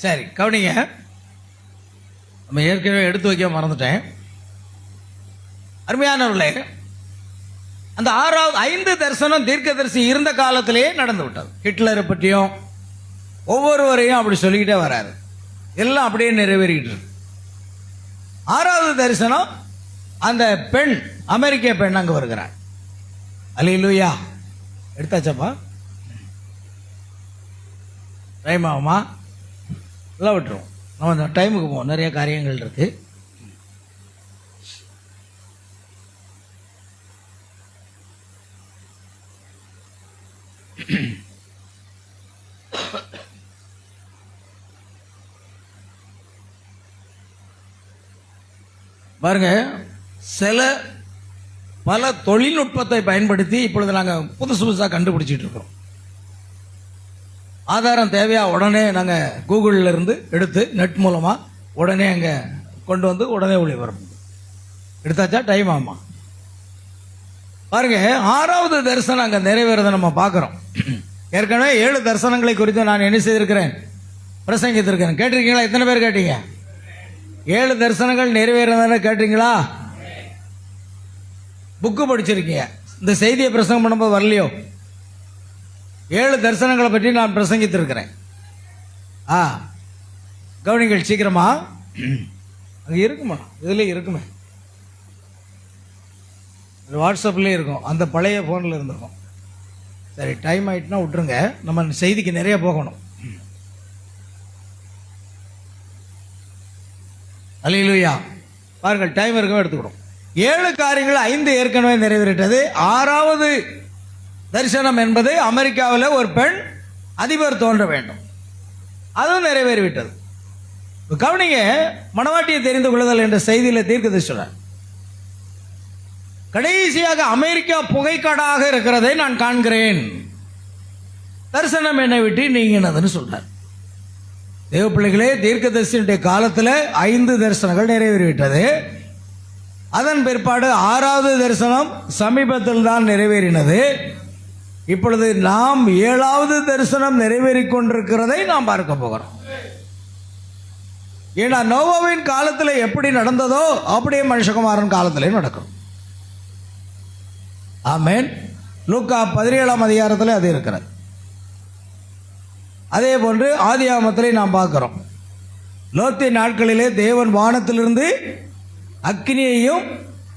சரி, கவனிங்க. நம்ம ஏற்கனவே எடுத்து வைக்க மறந்துட்டேன். அருமையானவர்களே, அந்த 5 தரிசனம் தீர்க்கதரிசி இருந்த காலத்திலேயே நடந்து விட்டது. ஹிட்லரை பற்றியும் ஒவ்வொருவரையும் அப்படி சொல்லிக்கிட்டே வராரு. எல்லாம் அப்படியே நிறைவேறிட்டு இருக்கு. 6வது தரிசனம் அந்த பெண், அமெரிக்க பெண் அங்கே வருகிறார். அல்லேலூயா. எடுத்தாச்சப்பா? டைம் ஆகுமா? எல்லாம் விட்டுருவோம். நம்ம அந்த டைமுக்கு போவோம், நிறைய காரியங்கள் இருக்கு. பாருங்க, பல தொழில்நுட்பத்தை பயன்படுத்தி இப்பொழுது நாங்கள் புதுசாக கண்டுபிடிச்சிட்டு இருக்கிறோம். ஆதாரம் தேவையா உடனே நாங்கள் கூகுளில் இருந்து எடுத்து நெட் மூலமாக உடனே அங்கே கொண்டு வந்து உடனே ஒளிபரப்பு. எடுத்தாச்சா? டைம் ஆகுமா? பாருங்க, 6வது தரிசனம் அங்கே நிறைவேறதை நம்ம பார்க்குறோம். ஏற்கனவே 7 தரிசனங்களை குறித்து நான் என்ன செய்திருக்கிறேன்? பிரசங்கித்திருக்கிறேன். கேட்டிருக்கீங்களா? எத்தனை பேர் கேட்டீங்க? 7 தரிசனங்கள் நிறைவேறதானே கேட்டீங்களா? புக்கு படிச்சிருக்கீங்க. இந்த செய்தியை பிரசங்கம் பண்ணும்போது வரலையோ? 7 தரிசனங்களை பற்றி நான் பிரசங்கித்திருக்கிறேன். கவனிங்கள் சீக்கிரமா. அங்கே இருக்குமா? இதுலேயே இருக்குமே, வாட்ஸ்அப்லேயே இருக்கும், அந்த பழைய ஃபோனில் இருந்திருக்கும். சரி, டைம் ஆயிட்டுனா விட்டுருங்க, நம்ம செய்திக்கு நிறைய போகணும். அல்லேலூயா. பாருங்கள், டைம் இருக்கவே எடுத்துக்கிடும். 7 காரியங்கள் 5 ஏற்கனவே நிறைவேறிட்டது. 6வது தரிசனம் என்பது அமெரிக்காவில் ஒரு பெண் அதிபர் தோன்ற வேண்டும், அதுவும் நிறைவேறிவிட்டது. கவனிங்க, மணவாட்டியை தெரிந்து கொள்ளுதல் என்ற செய்தியில் தீர்க்கதரிசி சொல்றார். கடைசியாக அமெரிக்கா புகைக்காடாக இருக்கிறதை நான் காண்கிறேன். தரிசனம் என்னை விட்டு நீங்கினதுன்னு சொல்றார். தேவ பிள்ளைகளே, தீர்க்கதரிசியுடைய காலத்தில் 5 தரிசனங்கள் நிறைவேறிவிட்டது. அதன் பிற்பாடு 6வது தரிசனம் சமீபத்தில் தான் நிறைவேறினது. இப்பொழுது நாம் 7வது தரிசனம் நிறைவேறிக் கொண்டிருக்கிறதை நாம் பார்க்க போகிறோம். ஏன்னா நோவாவின் காலத்தில் எப்படி நடந்ததோ அப்படியே மனுஷகுமாரன் காலத்திலே நடக்கும். ஆமென். லூக்கா 17ஆம் அதிகாரத்தில் அது இருக்கிறது. அதே போன்று ஆதியாகமத்திலே நாம் பார்க்கிறோம். லோத்தின் நாட்களிலே தேவன் வானத்திலிருந்து அக்கினியையும்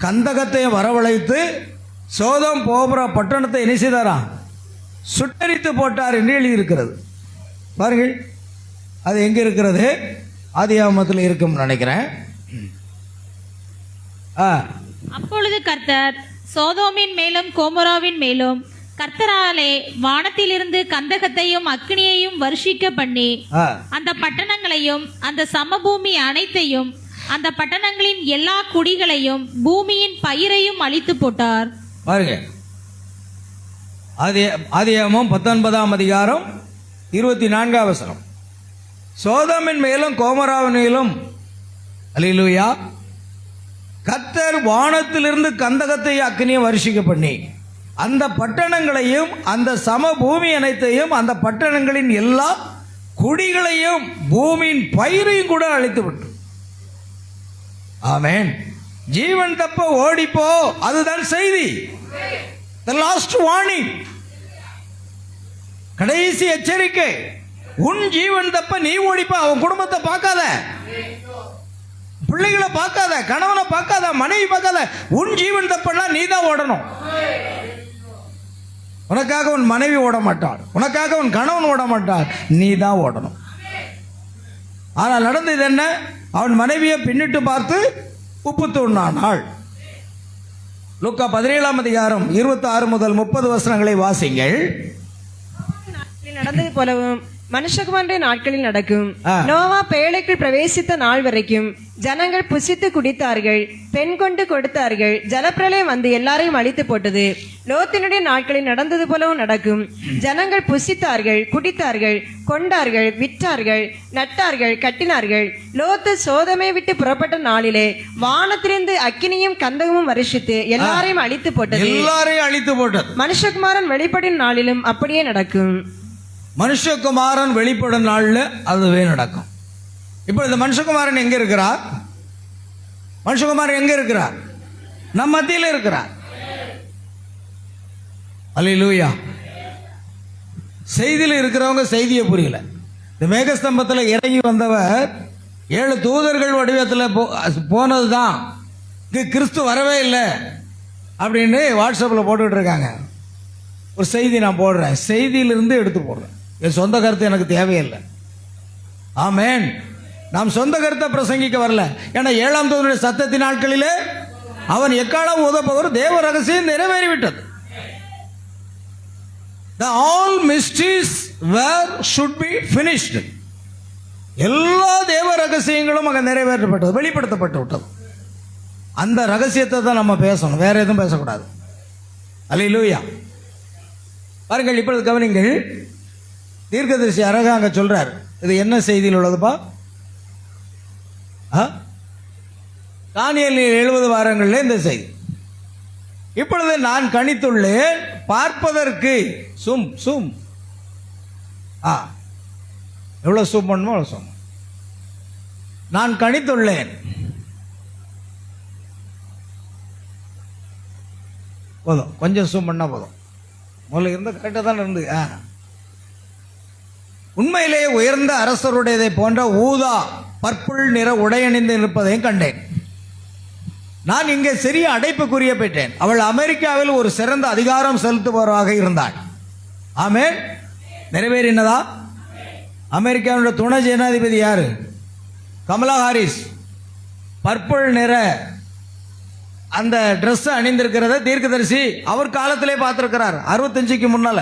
கந்தகத்தையும் வரவழைத்து சோதம் கோமோரா பட்டணத்தை என்ன செய்தாராம்? சுட்டரித்து போட்டார் என்று எழுதியிருக்கிறது. பாருங்கள், அது எங்க இருக்கிறது? ஆதியாகமத்தில் இருக்கும் நினைக்கிறேன். அப்பொழுது கர்த்தர் சோதோமின் மேலும் கோமோராவின் மேலும் கர்த்தராலே வானத்திலிருந்து கந்தகத்தையும் அக்னியையும் வருஷிக்க பண்ணி அந்த பட்டணங்களையும் அந்த சமபூமி அனைத்தையும் அந்த பட்டணங்களின் எல்லா குடிகளையும் பூமியின் பயிரையும் அழித்து போட்டார். பாருங்க, ஆதியாகமம் 19ஆம் அதிகாரம் 24ஆம் வசனம். சோதோமின் மேலும் கோமோராவின் மேலும் அல்லேலூயா கர்த்தர் வானத்திலிருந்து கந்தகத்தை அக்னியை வருஷிக்க பண்ணி அந்த பட்டணங்களையும் அந்த சமபூமி அனைத்தையும் அந்த பட்டணங்களின் எல்லா குடிகளையும் பூமியின் பயிரையும் கூட அழித்து விட்டு. ஆமென். ஜீவன் தப்ப ஓடிப்போ, அதுதான் செய்தி. The last warning, கடைசி எச்சரிக்கை. உன் ஜீவன் தப்ப நீ ஓடிப்போ. அவன் குடும்பத்தை பார்க்காத, பிள்ளைகளை பார்க்காத, கணவனை பார்க்காத, மனைவி பார்க்காத. உன் ஜீவன் தப்பனா நீ தான் ஓடணும். உனக்காக உன் மனைவி ஓட மாட்டாள், உனக்காக உன் கணவன் ஓட மாட்டாள், நீ தான் ஓடணும். ஆனால் நடந்தது என்ன? அவன் மனைவியை பின்னிட்டு பார்த்து உப்பு தூண்டானாள். லூக்கா 17ஆம் அதிகாரம் 26 முதல் 30 வசனங்களை வாசிங்கள். நடந்தது போலவும் மனுஷகுமாரனுடைய நாட்களில் நடக்கும். நோவா பேழைக்குள் பிரவேசித்த நாள் வரைக்கும் ஜனங்கள் புசித்து குடித்தார்கள், பெண் கொண்டு கொடுத்தார்கள். ஜலப்பிரளயம் வந்து எல்லாரையும் அழித்து போட்டது. லோத்தினுடைய நாட்களில் நடந்தது போலவும் நடக்கும். ஜனங்கள் புசித்தார்கள், குடித்தார்கள், கொண்டார்கள், விற்றார்கள், நட்டார்கள், கட்டினார்கள். லோத்து சோதமை விட்டு புறப்பட்ட நாளிலே வானத்திலிருந்து அக்கினியும் கந்தகமும் வருஷித்து எல்லாரையும் அழித்து போட்டது. மனுஷகுமாரன் வெளிப்படும் நாளிலும் அப்படியே நடக்கும். மனுஷகுமாரன் வெளிப்படும் நாள்ல அதுவே நடக்கும். இப்போ இந்த மனுஷகுமாரன் எங்க இருக்கிறார்? மனுஷகுமாரன் எங்க இருக்கிறார்? நம் மத்தியில் இருக்கிறார். அல்லேலூயா. செய்தியில் இருக்கிறவங்க செய்தியை புரியல. இந்த மேகஸ்தம்பத்தில் இறங்கி வந்தவர் 7 தூதர்கள் வடிவத்தில் போனது தான். இங்கே கிறிஸ்து வரவே இல்லை அப்படின்னு வாட்ஸ்அப்பில் போட்டுக்கிட்டு இருக்காங்க. ஒரு செய்தி நான் போடுறேன், செய்தியிலிருந்து எடுத்து போடுறேன். என் சொந்த கருத்து எனக்கு தேவையில்லை. ஆமென். நாம் சொந்த கருத்தை பிரசங்கிக்க வரல. ஏன்னா 7ஆம் தூதனுடைய சத்தத்தின் நாட்களிலே அவன் எக்காலம் உதப்பவர் தேவ ரகசியம் நிறைவேறிவிட்டது. The all mysteries were should be finished. எல்லா தேவ ரகசியங்களும் அங்கே நிறைவேற்றப்பட்டது, வெளிப்படுத்தப்பட்டு விட்டது. அந்த ரகசியத்தை தான் நம்ம பேசணும், வேற எதுவும் பேசக்கூடாது. அல்லேலூயா. பாருங்கள், இப்பொழுது கவனிங்கள். தீர்க்கதரிசி அழகா அங்க சொல்றார். இது என்ன செய்தியில் உள்ளதுப்பா? தானியேல் 70 வாரங்களில் இந்த செய்தி. இப்பொழுது நான் கணித்துள்ளேன், பார்ப்பதற்கு சும் சும் எவ்வளவு சூம் பண்ணுமோ அவ்வளவு சூம். நான் கணித்துள்ளேன், போதும், கொஞ்சம் சூம் பண்ணா போதும். முதல்ல இருந்த கரெக்டாக தான் இருந்து. உண்மையிலே உயர்ந்த அரசருடையதை போன்ற ஊதா பர்பிள் நிற உடையணிந்து இருப்பதையும் கண்டேன். நான் இங்கே சிறிய அடைப்புக்குரிய பெற்றேன். அவள் அமெரிக்காவில் ஒரு சிறந்த அதிகாரம் செலுத்துபவராக இருந்தாள். ஆமென். நிறைவேறினதா? அமெரிக்காவுடைய துணை ஜனாதிபதி யாரு? கமலா ஹாரிஸ். பர்பிள் நிற அந்த ட்ரெஸ் அணிந்திருக்கிறத தீர்க்கதரிசி அவர் காலத்திலே பார்த்திருக்கிறார். 65க்கு முன்னால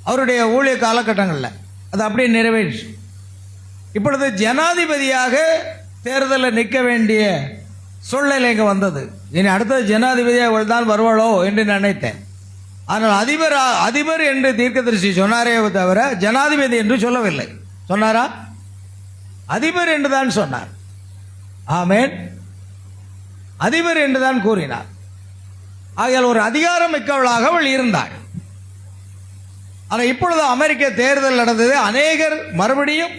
அவருடைய ஊழிய காலகட்டங்களில் அது அப்படியே நிறைவேறிச்சு. இப்பொழுது ஜனாதிபதியாக தேர்தலில் நிற்க வேண்டிய சூழ்நிலை இங்கே வந்தது. இனி அடுத்தது ஜனாதிபதியாக தான் வருவாளோ என்று நினைத்தேன். ஆனால் அதிபர் என்று தீர்க்கதரிசி சொன்னாரே தவிர ஜனாதிபதி என்று சொல்லவில்லை. சொன்னாரா? அதிபர் என்று தான் சொன்னார். ஆமென். அதிபர் என்று தான் கூறினார். ஆகையால் ஒரு அதிகாரம் மிக்கவளாக அவள் இருந்தாள். ஆனால் இப்பொழுது அமெரிக்க தேர்தல் நடந்தது. அநேகர் மறுபடியும்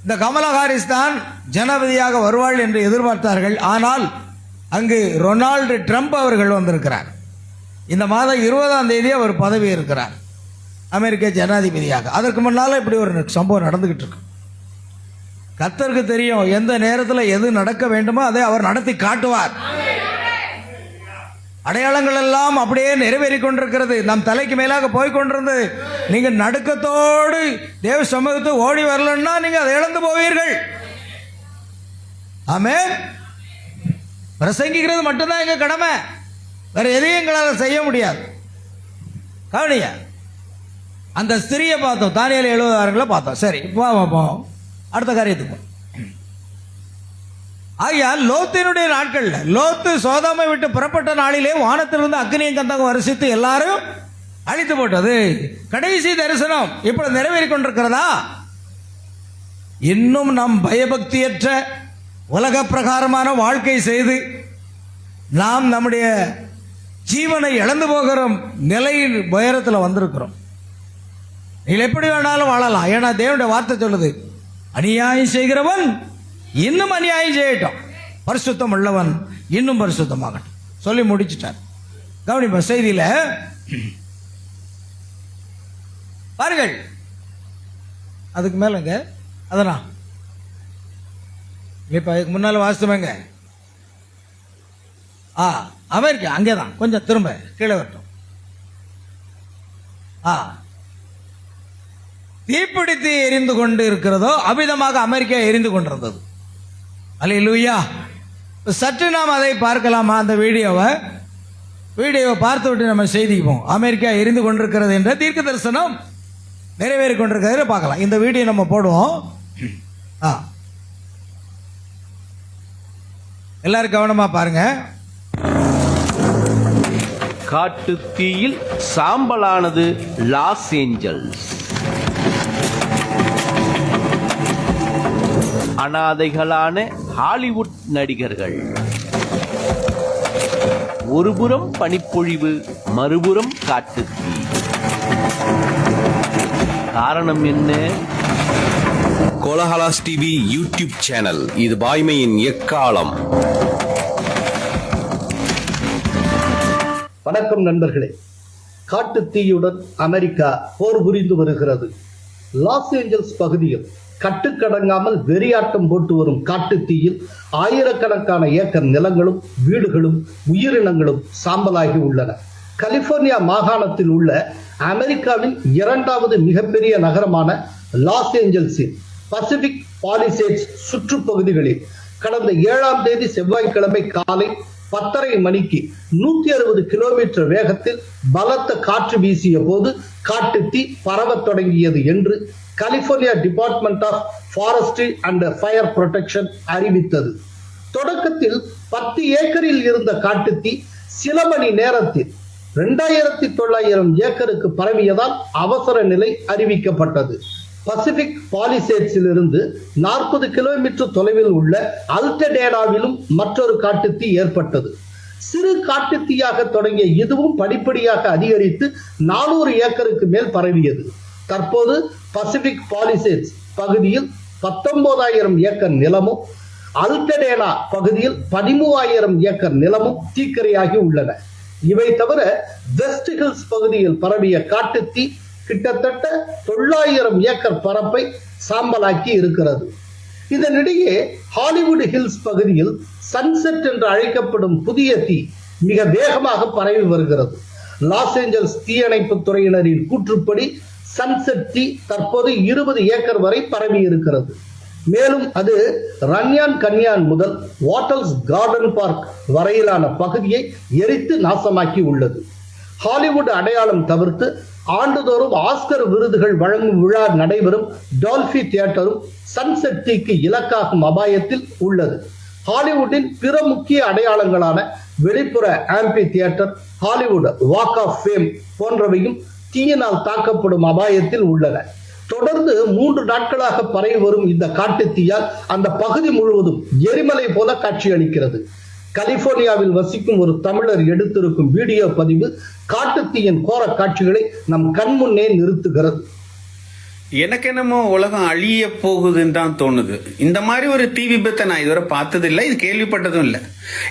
இந்த கமலா ஹாரிஸ் தான் ஜனாதிபதியாக வருவாள் என்று எதிர்பார்த்தார்கள். ஆனால் அங்கு ரொனால்டு ட்ரம்ப் அவர்கள் வந்திருக்கிறார். இந்த மாதம் 20ஆம் தேதி அவர் பதவி இருக்கிறார் அமெரிக்க ஜனாதிபதியாக. அதற்கு முன்னால் இப்படி ஒரு சம்பவம் நடந்துகிட்டு இருக்கு. கர்த்தருக்கு தெரியும் எந்த நேரத்தில் எது நடக்க வேண்டுமோ அதை அவர் நடத்தி காட்டுவார். அடையாளங்கள் எல்லாம் அப்படியே நிறைவேறி கொண்டிருக்கிறது. நம் தலைக்கு மேலாக போய் கொண்டிருந்தது. நீங்கள் நடுக்கத்தோடு தேவ சமூகத்தை ஓடி வரலன்னா நீங்க அதை இழந்து போவீர்கள். ஆமென். பிரசங்கிக்கிறது மட்டும்தான் எங்க கடமை. வேற எதையும் எங்களால் செய்ய முடியாது. கவனிய அந்த ஸ்திரியை பார்த்தோம். தானியேல் 70,000 பார்த்தோம். சரி, இப்போ அடுத்த காரியத்துக்கு. ஆகையால் லோத்தினுடைய நாட்கள்ல லோத்து சோதோமை விட்டு புறப்பட்ட நாளிலே வானத்திலிருந்து அக்னியும் கந்தகம் வருஷித்து எல்லாரும் அழித்து போட்டது. கடைசி தரிசனம் இப்பொழுது நிறைவேறி கொண்டிருக்கிறதா? இன்னும் நாம் பயபக்தியற்ற உலக பிரகாரமான வாழ்க்கை செய்து நாம் நம்முடைய ஜீவனை இழந்து போகிற நிலையின் உயரத்தில் வந்திருக்கிறோம். நீங்கள் எப்படி வேணாலும் வாழலாம். ஏன்னா தேவனுடைய வார்த்தை சொல்லுது, அநியாயம் செய்கிறவன் இன்னும் அநியாயம் செய்யட்டும், பரிசுத்தம் உள்ளவன் இன்னும் பரிசுத்தமாகட்டும் சொல்லி முடிச்சுட்டார். கவனிப்பா செய்தியில பாருங்கள். அதுக்கு மேலங்க அதனா இப்ப அதுக்கு முன்னால வாசித்தவங்க அமெரிக்கா அங்கேதான் கொஞ்சம் திரும்ப கீழே வரட்டும். தீப்பிடித்து எரிந்து கொண்டு இருக்கிறதோ அபிதமாக அமெரிக்கா எரிந்து கொண்டிருந்தது. அல்லேலூயா. சற்று நாம் அதை பார்க்கலாமா? அந்த வீடியோவை பார்த்து விட்டு நம்ம செய்திக்குவோம். அமெரிக்கா எரிந்து கொண்டிருக்கிறது என்ற தீர்க்க தரிசனம் நிறைவேறி கொண்டிருக்கிறத பார்க்கலாம். இந்த வீடியோ நம்ம போடுவோம். எல்லாரும் கவனமா பாருங்க. காட்டு தீயில் சாம்பலானது லாஸ் ஏஞ்சல்ஸ். அனாதைகளான ஹாலிவுட் நடிகர்கள். ஒருபுறம் பனிப்பொழிவு, மறுபுறம் காட்டு தீ. காரணம் என்ன? Kolahalas TV YouTube channel. இது வாய்மையின் எக்காலம். வணக்கம் நண்பர்களே. காட்டு தீயுடன் அமெரிக்கா போர் புரிந்து வருகிறது. லாஸ் ஏஞ்சல்ஸ் பகுதியில் கட்டுக்கடங்காமல் வெறியாட்டம் போட்டு வரும் காட்டு தீயில் ஆயிரக்கணக்கான ஏக்கர் நிலங்களும் வீடுகளும் உயிரினங்களும் சாம்பலாகி உள்ளன. கலிபோர்னியா மாகாணத்தில் உள்ள அமெரிக்காவின் 2வது மிகப்பெரிய நகரமான லாஸ் ஏஞ்சல்ஸின் பசிபிக் பாலிசேட்ஸ் சுற்றுப்பகுதிகளில் கடந்த 7ஆம் தேதி செவ்வாய்க்கிழமை காலை 10:30 மணிக்கு 160 கிலோமீட்டர் வேகத்தில் பலத்த காற்று வீசிய போது காட்டு தீ பரவத் தொடங்கியது என்று California department of forestry and fire protection அறிவித்தது. தொடக்கத்தில் 10 ஏக்கரில் இருந்த காட்டு தீ சில மணி நேரத்தில் 2900 ஏக்கருக்கு பரவியதால் அவசர நிலை அறிவிக்கப்பட்டது. பசிபிக் பாலிசேட்ஸில் இருந்து 40 கிலோமீட்டர் தொலைவில் உள்ள அல்டடேனாவிலும் மற்றொரு காட்டுத்தீ ஏற்பட்டது. சிறு காட்டுத்தீயாக தொடங்கிய இதுவும் படிப்படியாக அதிகரித்து 400 ஏக்கருக்கு மேல் பரவியது. தற்போது பசிபிக் பாலிசேட்ஸ் பகுதியில் 19,000 ஏக்கர் நிலமும் அல்டடேனா பகுதியில் 13,000 ஏக்கர் நிலமும் தீக்கிரையாகி உள்ளன. இவை தவிர வெஸ்ட் ஹில்ஸ் பகுதியில் பரவிய காட்டுத்தீ கிட்டத்தட்ட 900 ஏக்கர் பரப்பை சாம்பலாக்கி இருக்கிறது. இதனிடையே ஹாலிவுட் ஹில்ஸ் பகுதியில் சன்செட் என்று அழைக்கப்படும் புதிய தீ மிக வேகமாக பரவி வருகிறது. லாஸ் ஏஞ்சல்ஸ் தீயணைப்பு துறையினரின் கூற்றுப்படி சன்செட் தீ தற்போது 20 ஏக்கர் வரை பரவி இருக்கிறது. மேலும் அது ரன்யான் கன்யான் முதல் வாட்டல்ஸ் கார்டன் பார்க் வரையிலான பகுதியை எரித்து நாசமாக்கி உள்ளது. ஹாலிவுட் அடையாளம் தவிர்த்து ஆண்டுதோறும் ஆஸ்கர் விருதுகள் வழங்கும் விழா நடைபெறும் டால்பி தியேட்டரும் சன்செட் தீக்கு இலக்காகும் அபாயத்தில் உள்ளது. ஹாலிவுட்டின் பிற முக்கிய அடையாளங்களான வெளிப்புற amphitheatre, Hollywood Walk of Fame போன்றவையும் தீயினால் தாக்கப்படும் அபாயத்தில் உள்ளன. தொடர்ந்து 3 நாட்களாக பரவி வரும் இந்த காட்டுத்தீயால் அந்த பகுதி முழுவதும் எரிமலை போல காட்சியளிக்கிறது. கலிபோர்னியாவில் வசிக்கும் ஒரு தமிழர் எடுத்திருக்கும் வீடியோ பதிவு காட்டுத்தீயின் கோர காட்சிகளை நம் கண்முன்னே நிறுத்துகிறது. எனக்கு என்னமோ உலகம் அழிய போகுதுன்னு தான் தோணுது. இந்த மாதிரி ஒரு தீ விபத்தை நான் இதுவரை பார்த்தது இல்லை, இது கேள்விப்பட்டதும் இல்லை.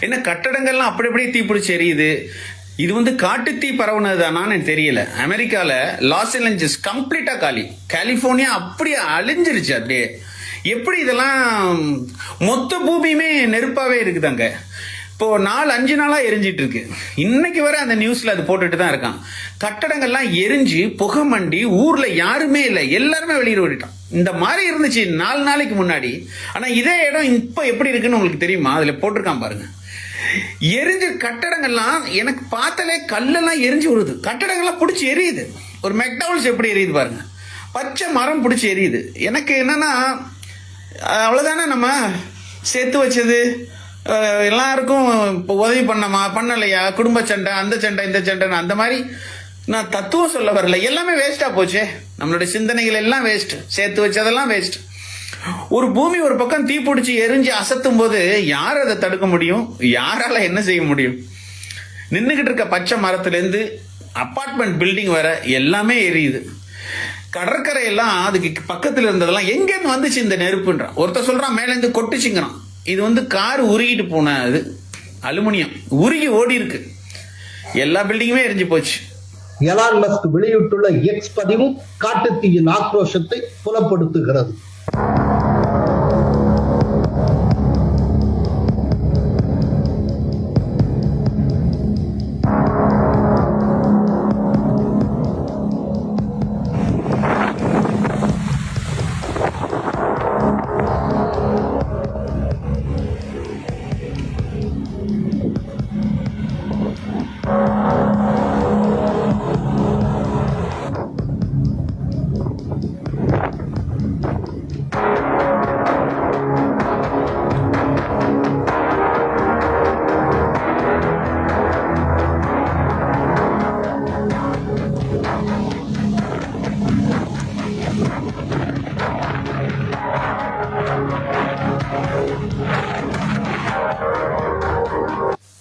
ஏன்னா கட்டடங்கள்லாம் அப்படி அப்படியே தீப்பிடிச்சு எரியுது. இது வந்து காட்டு தீ பரவுனது தானான்னு எனக்கு தெரியல. அமெரிக்கால லாஸ் ஏஞ்சல்ஸ் கம்ப்ளீட்டா காலி, கலிபோர்னியா அப்படியே அழிஞ்சிருச்சு. அப்படியே எப்படி இதெல்லாம் மொத்த பூமியுமே நெருப்பாவே இருக்குதாங்க. இப்போ 4-5 நாளா எரிஞ்சிட்டு இருக்கு. இன்னைக்கு வரை அந்த நியூஸ்ல அது போட்டுட்டு தான் இருக்கான். கட்டடங்கள்லாம் எரிஞ்சு புகை மண்டி ஊர்ல யாருமே இல்லை, எல்லாருமே வெளியே ஓடிட்டான். இந்த மாதிரி இருந்துச்சு 4 நாளைக்கு முன்னாடி. ஆனா இதே இடம் இப்ப எப்படி இருக்குன்னு உங்களுக்கு தெரியுமா? அதுல போட்டிருக்கான் பாருங்க. எரிஞ்ச கட்டடங்கள்லாம் எனக்கு பார்த்தாலே கல்லெல்லாம் எரிஞ்சு விடுது. கட்டடங்கள்லாம் பிடிச்சி எரியுது. ஒரு மெக்டானல்ட்ஸ் எப்படி எரியுது பாருங்க, பச்சை மரம் பிடிச்சி எரியுது. எனக்கு என்னன்னா அவ்வளவுதானே, நம்ம சேர்த்து வச்சது எல்லாருக்கும் உதவி பண்ணலையா, குடும்ப சண்டை, அந்த சண்டை இந்த சண்டைன்னு அந்த மாதிரி நான் தத்துவம் சொல்ல வரல. எல்லாமே வேஸ்டா போச்சே, நம்மளுடைய சிந்தனைகள் எல்லாம் வேஸ்ட், சேர்த்து வச்சதெல்லாம் வேஸ்ட். ஒரு பூமி ஒரு பக்கம் தீப்பிடிச்சு எரிஞ்சு அசத்தும் போது யார் அதை தடுக்க முடியும்? யாரால என்ன செய்ய முடியும்? நின்றுகிட்டு இருக்க பச்சை மரத்துல அபார்ட்மெண்ட் பில்டிங் வர எல்லாமே எரியுது. கடற்கரையெல்லாம் அதுக்கு பக்கத்துல இருந்ததெல்லாம் எங்கேருந்து வந்துச்சு இந்த நெருப்புன்றான். ஒருத்தர் சொல்றான் மேல இருந்து கொட்டுச்சுங்கிறான். இது வந்து கார் உருகிட்டு போன அது அலுமினியம் உருகி ஓடி இருக்கு. எல்லா பில்டிங்குமே எரிஞ்சு போச்சு. எலான் மஸ்க் வெளியிட்டுள்ள எக்ஸ் பதிவும் காட்டுத்தீயின் ஆக்ரோஷத்தை புலப்படுத்துகிறது.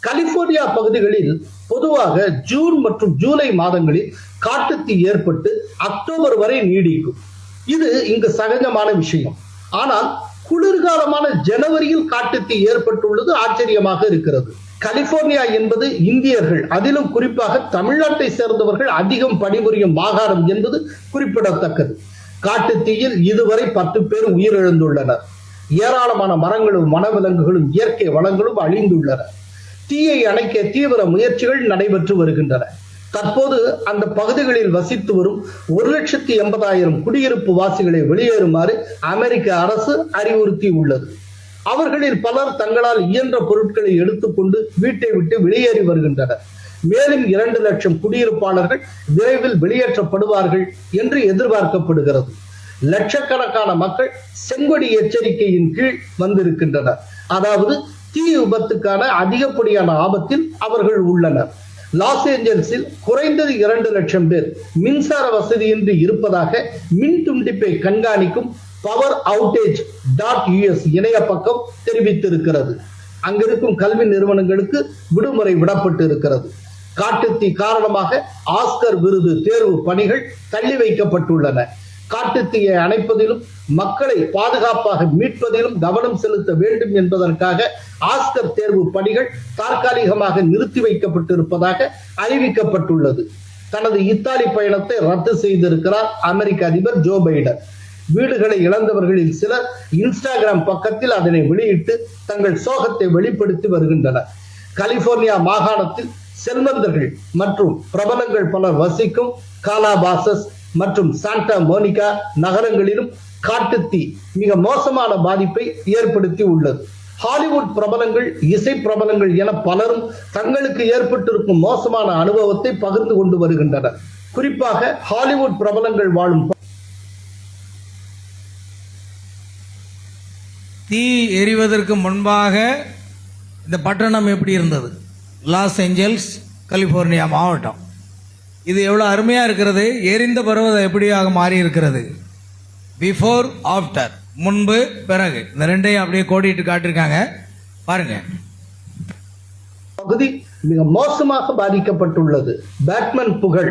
கலிபோர்னியா பகுதிகளில் பொதுவாக ஜூன் மற்றும் ஜூலை மாதங்களில் காட்டுத்தீ ஏற்பட்டு அக்டோபர் வரை நீடிக்கும். இது இங்கு சகஜமான விஷயம். ஆனால் குளிர்காலமான ஜனவரியில் காட்டுத்தீ ஏற்பட்டுள்ளது ஆச்சரியமாக இருக்கிறது. கலிபோர்னியா என்பது இந்தியர்கள், அதிலும் குறிப்பாக தமிழ்நாட்டை சேர்ந்தவர்கள் அதிகம் பணிபுரியும் மாகாணம் என்பது குறிப்பிடத்தக்கது. காட்டுத்தீயில் இதுவரை 10 பேர் உயிரிழந்துள்ளனர். ஏராளமான மரங்களும் வனவிலங்குகளும் இயற்கை வளங்களும் அழிந்துள்ளன. தீயை அணைக்க தீவிர முயற்சிகள் நடைபெற்று வருகின்றன. தற்போது அந்த பகுதிகளில் வசித்து வரும் 1,80,000 குடியிருப்பு வாசிகளை வெளியேறுமாறு அமெரிக்க அரசு அறிவுறுத்தி உள்ளது. அவர்களில் பலர் தங்களால் இயன்ற பொருட்களை எடுத்துக்கொண்டு வீட்டை விட்டு வெளியேறி வருகின்றனர். மேலும் 2 லட்சம் குடியிருப்பாளர்கள் விரைவில் வெளியேற்றப்படுவார்கள் என்று எதிர்பார்க்கப்படுகிறது. லட்சக்கணக்கான மக்கள் செங்கொடி எச்சரிக்கையின் கீழ் வந்திருக்கின்றனர். அதாவது தீ விபத்துக்கான அதிகப்படியான ஆபத்தில் அவர்கள் உள்ளனர். லாஸ் ஏஞ்சல்ஸில் குறைந்தது 2 லட்சம் பேர் மின்சார வசதியின்றி இருப்பதாக மின் துண்டிப்பை கண்காணிக்கும் poweroutage.us இணைய பக்கம் தெரிவித்திருக்கிறது. அங்கிருக்கும் கல்வி நிறுவனங்களுக்கு விடுமுறை விடப்பட்டு இருக்கிறது. காட்டுத்தீ காரணமாக ஆஸ்கர் விருது தேர்வு பணிகள் தள்ளி வைக்கப்பட்டுள்ளன. காட்டுத்தீயை அணைப்பதிலும் மக்களை பாதுகாப்பாக மீட்பதிலும் கவனம் செலுத்த வேண்டும் என்பதற்காக ஆஸ்கர் தேர்வு பணிகள் தற்காலிகமாக நிறுத்தி வைக்கப்பட்டிருப்பதாக அறிவிக்கப்பட்டுள்ளது. தனது இத்தாலி பயணத்தை ரத்து செய்திருக்கிறார் அமெரிக்க அதிபர் ஜோ பைடன். வீடுகளை இழந்தவர்களில் சிலர் இன்ஸ்டாகிராம் பக்கத்தில் அதனை வெளியிட்டு தங்கள் சோகத்தை வெளிப்படுத்தி வருகின்றனர். கலிபோர்னியா மாகாணத்தில் செல்வந்தர்கள் மற்றும் பிரபலங்கள் பலர் வசிக்கும் காலாபாசஸ் மற்றும் சாண்டா மோனிகா நகரங்களிலும் காட்டுத்தீ மிக மோசமான பாதிப்பை ஏற்படுத்தி உள்ளது. ஹாலிவுட் பிரபலங்கள், இசை பிரபலங்கள் என பலரும் தங்களுக்கு ஏற்பட்டிருக்கும் மோசமான அனுபவத்தை பகிர்ந்து கொண்டு வருகின்றனர். குறிப்பாக ஹாலிவுட் பிரபலங்கள் வாழும் தீ எரிவதற்கு முன்பாக இந்த பட்டணம் எப்படி இருந்தது? லாஸ் ஏஞ்சல்ஸ், கலிஃபோர்னியா மாவட்டம். இது எவ்வளோ அருமையாக இருக்கிறது. எரிந்த பிறகு அது எப்படியாக மாறி இருக்கிறது? பிஃபோர், ஆஃப்டர், முன்பு பிறகு, இந்த ரெண்டையும் அப்படியே கோடிட்டு காட்டியிருக்காங்க பாருங்க. பகுதி மிக மோசமாக பாதிக்கப்பட்டுள்ளது. பேட்மேன் புகழ்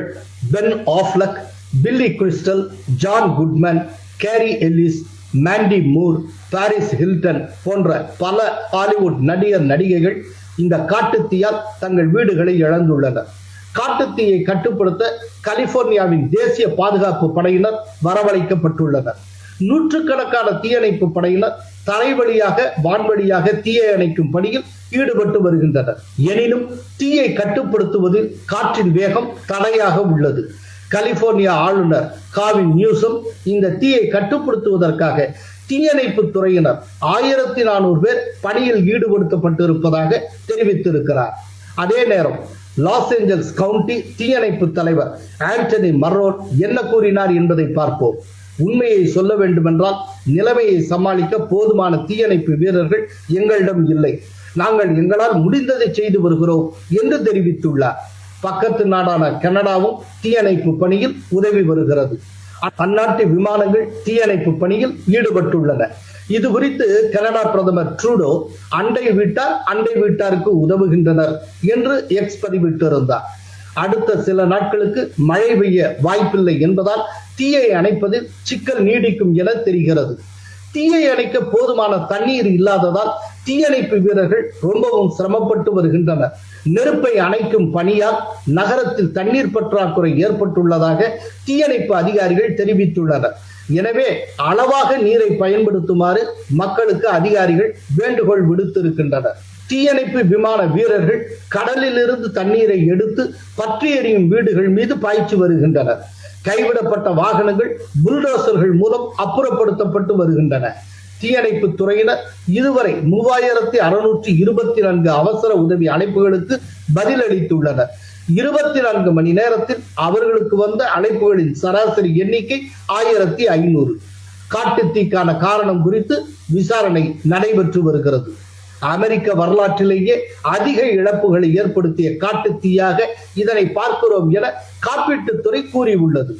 Ben Affleck, Billy Crystal, John Goodman, Cary Elwes, Mandy Moore, Paris Hilton போன்ற பல ஹாலிவுட் நடிகர் நடிகைகள் இந்த காட்டுத்தீயால் தங்கள் வீடுகளை இழந்துள்ளனர். காட்டுத்தீயை கட்டுப்படுத்த கலிபோர்னியாவின் தேசிய பாதுகாப்பு படையினர் வரவழைக்கப்பட்டுள்ளனர். நூற்றுக்கணக்கான தீயணைப்பு படையினர் தரைவழியாக வான்வழியாக தீயை அணைக்கும் பணியில் ஈடுபட்டு வருகின்றனர். எனினும் தீயை கட்டுப்படுத்துவதில் காற்றின் வேகம் தடையாக உள்ளது. கலிபோர்னியா ஆளுநர் காவின் நியூசம் இந்த தீயை கட்டுப்படுத்துவதற்காக தீயணைப்பு துறையினர் 1400 பேர் பணியில் ஈடுபடுத்தப்பட்டிருப்பதாக தெரிவித்திருக்கிறார். அதே நேரம் லாஸ் ஏஞ்சல்ஸ் கவுண்டி தீயணைப்பு தலைவர் ஆண்டனி மர்ரோன் என்ன கூறினார் என்பதை பார்ப்போம். உண்மையை சொல்ல வேண்டுமென்றால் நிலைமையை சமாளிக்க போதுமான தீயணைப்பு வீரர்கள் எங்களிடம் இல்லை. நாங்கள் எங்களால் முடிந்ததை செய்து வருகிறோம் என்று தெரிவித்துள்ளார். பக்கத்து நாடான கனடாவும் தீயணைப்பு பணியில் உதவி வருகிறது. அந்நாட்டு விமானங்கள் தீயணைப்பு பணியில் ஈடுபட்டுள்ளன. இது குறித்து கனடா பிரதமர் ட்ரூடோ அண்டை வீட்டாருக்கு உதவுகின்றனர் என்று எக்ஸ் பதிவிட்டிருந்தார். அடுத்த சில நாட்களுக்கு மழை பெய்ய வாய்ப்பில்லை என்பதால் தீயை அணைப்பதில் சிக்கல் நீடிக்கும் என தெரிகிறது. தீயை அணைக்க போதுமான தண்ணீர் இல்லாததால் தீயணைப்பு வீரர்கள் ரொம்பவும் சிரமப்பட்டு வருகின்றனர். நெருப்பை அணைக்கும் பணியால் நகரத்தில் தண்ணீர் பற்றாக்குறை ஏற்பட்டுள்ளதாக தீயணைப்பு அதிகாரிகள் தெரிவித்துள்ளனர். எனவே அளவாக நீரை பயன்படுத்துமாறு மக்களுக்கு அதிகாரிகள் வேண்டுகோள் விடுத்திருக்கின்றனர். தீயணைப்பு விமான வீரர்கள் கடலில் இருந்து தண்ணீரை எடுத்து பற்றி எரியும் வீடுகள் மீது பாய்ச்சி வருகின்றனர். கைவிடப்பட்ட வாகனங்கள் புல்டோசர்கள் மூலம் அப்புறப்படுத்தப்பட்டு வருகின்றன. தீயணைப்பு துறையினர் இதுவரை 3624 அவசர உதவி அழைப்புகளுக்கு பதிலளித்துள்ளனர். 24 மணி நேரத்தில் அவர்களுக்கு வந்த அழைப்புகளின் சராசரி எண்ணிக்கை 1500. காட்டுத்தீக்கான காரணம் குறித்து விசாரணை நடைபெற்று வருகிறது. அமெரிக்க வரலாற்றிலேயே அதிக இழப்புகளை ஏற்படுத்திய காட்டுத்தீயாக இதனை பார்க்கிறோம் என காப்பீட்டுத்துறை கூறியுள்ளது.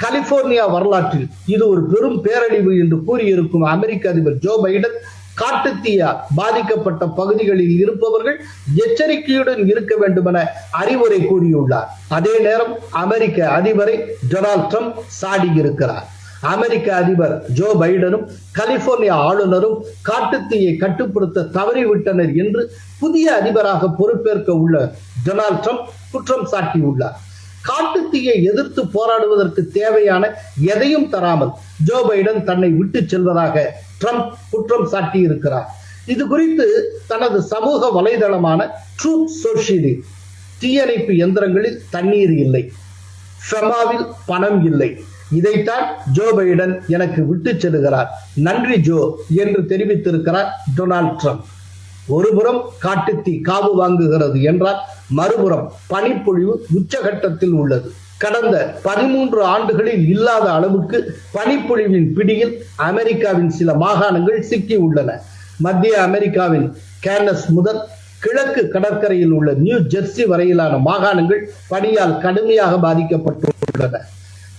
கலிபோர்னியா வரலாற்றில் இது ஒரு பெரும் பேரழிவு என்று கூறியிருக்கும் அமெரிக்க அதிபர் ஜோ பைடன் காட்டுத்தீயால் பாதிக்கப்பட்ட பகுதிகளில் இருப்பவர்கள் எச்சரிக்கையுடன் இருக்க வேண்டும் என அறிவுரை கூறியுள்ளார். அதே நேரம் அமெரிக்க அதிபரை டொனால்ட் ட்ரம்ப் சாடியிருக்கிறார். அமெரிக்க அதிபர் ஜோ பைடனும் கலிபோர்னியா ஆளுநரும் காட்டுத்தீயை கட்டுப்படுத்த தவறிவிட்டனர் என்று புதிய அதிபராக பொறுப்பேற்க உள்ள டொனால்ட் ட்ரம்ப் குற்றம் சாட்டியுள்ளார். காட்டுத்தீயை எதிர்த்து போராடுவதற்கு தேவையான எதையும் தராமல் ஜோ பைடன் தன்னை விட்டு செல்வதாக ட்ரம்ப் குற்றம் சாட்டியிருக்கிறார். இது குறித்து தனது சமூக வலைதளமான ட்ரூத் சோஷியலில் தீயணைப்பு எந்திரங்களில் தண்ணீர் இல்லை, ஃபெமாவில் பணம் இல்லை, இதைத்தான் ஜோ பைடன் எனக்கு விட்டு செல்கிறார், நன்றி ஜோ என்று தெரிவித்திருக்கிறார் டொனால்ட் ட்ரம்ப். ஒருபுறம் காட்டுத்தீ காவு வாங்குகிறது என்றால் மறுபுறம் பனிப்பொழிவு உச்சகட்டத்தில் உள்ளது. கடந்த 13 ஆண்டுகளில் இல்லாத அளவுக்கு பனிப்பொழிவின் பிடியில் அமெரிக்காவின் சில மாகாணங்கள் சிக்கி உள்ளன. மத்திய அமெரிக்காவின் கேனஸ் முதல் கிழக்கு கடற்கரையில் உள்ள நியூ ஜெர்சி வரையிலான மாகாணங்கள் பனியால் கடுமையாக பாதிக்கப்பட்டுள்ளன.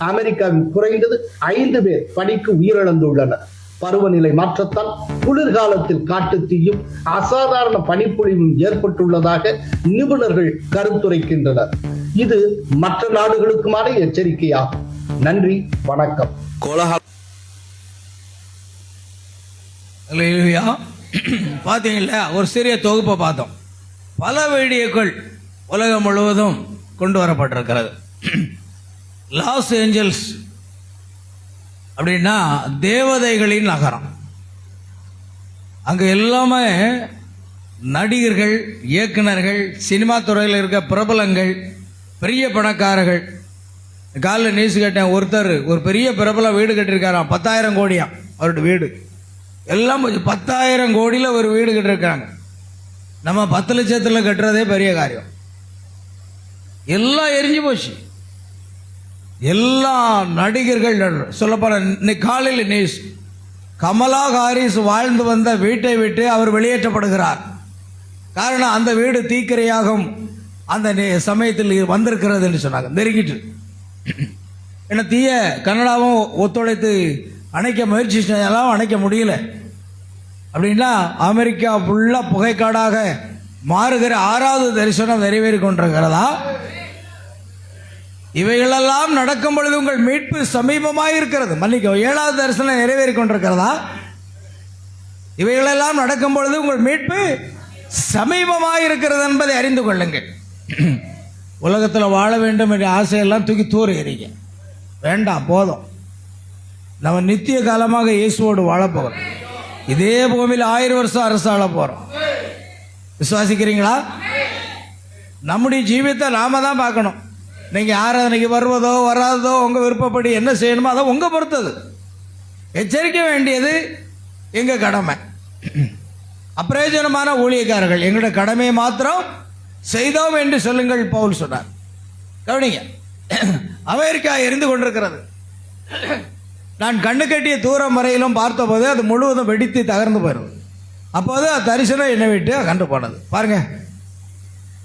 அமெரிக்காவில் குறைந்தது 5 பேர் பனிக்கு உயிரிழந்துள்ளனர். பருவநிலை மாற்றத்தால் குளிர்காலத்தில் காட்டுத்தீயும் அசாதாரண பனிப்பொழிவும் ஏற்பட்டுள்ளதாக நிபுணர்கள் கருத்துரைக்கின்றனர். இது மற்ற நாடுகளுக்குமான எச்சரிக்கையாகும். நன்றி, வணக்கம். பார்த்தீங்களா, ஒரு சிறிய தொகுப்பை பார்த்தோம். பல வீடியோக்கள் உலகம் முழுவதும் கொண்டு வரப்பட்டிருக்கிறது. லாஸ் ஏஞ்சல்ஸ் அப்படின்னா தேவதைகளின் நகரம். அங்கே எல்லாமே நடிகர்கள், இயக்குனர்கள், சினிமா துறையில் இருக்க பிரபலங்கள், பெரிய பணக்காரர்கள். காலையில் நியூஸ் கேட்டேன், ஒருத்தர் ஒரு பெரிய பிரபல வீடு கட்டியிருக்காராம், 10,000 கோடியா அவருடைய வீடு. எல்லாம் 10,000 கோடியில் ஒரு வீடு கட்டிருக்காங்க. நம்ம 10 லட்சத்தில் கட்டுறதே பெரிய காரியம். எல்லாம் எரிஞ்சு போச்சு. எல்லா நடிகர்கள் சொல்லப்போற இன்னைக்கு காலையில் நியூஸ் கமலா ஹாரிஸ் வாழ்ந்து வந்த வீட்டை விட்டு அவர் வெளியேற்றப்படுகிறார். காரணம், அந்த வீடு தீக்கிரையாகும் அந்த சமயத்தில் வந்திருக்கிறது என்று சொன்னாங்க. நெருங்கிட்டு ஏன்னா தீய கனடாவும் ஒத்துழைத்து அணைக்க முயற்சி செஞ்சாலும் அணைக்க முடியல. அப்படின்னா அமெரிக்கா ஃபுல்லாக புகைக்காடாக மாறுகிற 6வது தரிசனம் நிறைவேறி கொண்டிருக்கிறதா? இவைகளெல்லாம் நடக்கும் பொழுது உங்கள் மீட்பு சமீபமாக இருக்கிறது. மன்னிக்க, 7வது தரிசனம் நிறைவேறி கொண்டிருக்கிறதா? இவைகளெல்லாம் நடக்கும் பொழுது உங்கள் மீட்பு சமீபமாக இருக்கிறது என்பதை அறிந்து கொள்ளுங்கள். உலகத்தில் வாழ வேண்டும் என்ற ஆசையெல்லாம் தூக்கி தூர எறிங்க. வேண்டாம், போதும். நம்ம நித்திய காலமாக இயேசுவோடு வாழப்போகிறோம். இதே பூமியில் 1000 வருஷம் அரசாள போகிறோம். விசுவாசிக்கிறீங்களா? நம்முடைய ஜீவியத்தை நாம தான் பார்க்கணும். நீங்கள் ஆராதனைக்கு வருவதோ வராததோ உங்கள் விருப்பப்படி என்ன செய்யணுமோ அதை உங்கள் பொறுத்தது. எச்சரிக்க வேண்டியது எங்கள் கடமை. அப்பிரயோஜனமான ஊழியக்காரர்கள் எங்களுடைய கடமையை மாத்திரம் செய்தோம் என்று சொல்லுங்கள் பவுல் சொன்னார். கவனிங்க, அமெரிக்கா எரிந்து கொண்டிருக்கிறது. நான் கண்ணு கட்டிய தூரம் வரையிலும் பார்த்தபோது அது முழுவதும் வெடித்து தகர்ந்து போயிடும். அப்போது தரிசனம் என்னை விட்டு அகன்று போனது. பாருங்க,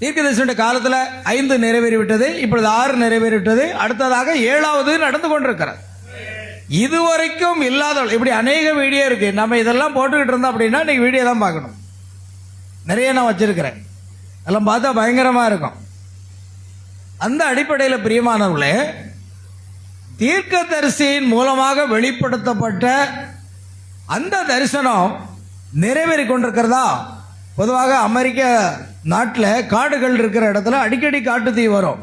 தீர்க்கதரிசனுடைய காலத்தில் 5 நிறைவேறிவிட்டது, இப்பொழுது 6 நிறைவேறிவிட்டது, அடுத்ததாக 7வது நடந்து கொண்டிருக்கிறது. இதுவரைக்கும் இல்லாத இப்படி அநேக வீடியோ இருக்கு. நம்ம இதெல்லாம் போட்டுக்கிட்டு இருந்தோம் அப்படின்னா இன்னைக்கு வீடியோ தான் பார்க்கணும். நிறைய நான் வச்சிருக்கிறேன், அதெல்லாம் பார்த்தா பயங்கரமா இருக்கும். அந்த அடிப்படையில் பிரியமானவர்களே, தீர்க்கதரிசியின் மூலமாக வெளிப்படுத்தப்பட்ட அந்த தரிசனம் நிறைவேறி கொண்டிருக்கிறதா? பொதுவாக அமெரிக்க நாட்டில் காடுகள் இருக்கிற இடத்துல அடிக்கடி காட்டு தீ வரும்.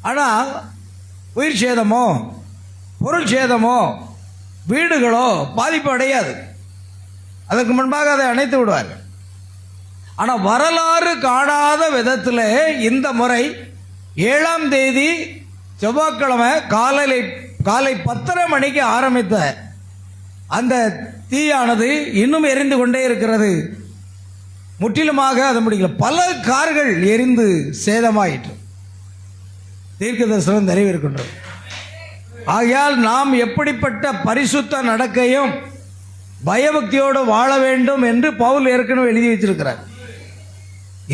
ஆனால் உயிர் சேதமோ பொருள் சேதமோ வீடுகளோ பாதிப்பு அடையாது. அதற்கு முன்பாக அதை அணைத்து விடுவார்கள். ஆனால் வரலாறு காணாத விதத்தில் இந்த முறை 7ஆம் தேதி செவ்வாய்க்கிழமை காலை 10:30 மணிக்கு ஆரம்பித்த அந்த தீயானது இன்னும் எரிந்து கொண்டே இருக்கிறது. முற்றிலுமாக அது முடியல. பல கார்கள் எரிந்து சேதமாயிற்று. தீர்க்க தரிசனம் நிறைவேறுகின்றது. ஆகையால் நாம் எப்படிப்பட்ட பரிசுத்த நடக்கையும் பயபக்தியோடு வாழ வேண்டும் என்று பவுல் ஏற்கனவே எழுதி வச்சிருக்கிறார்.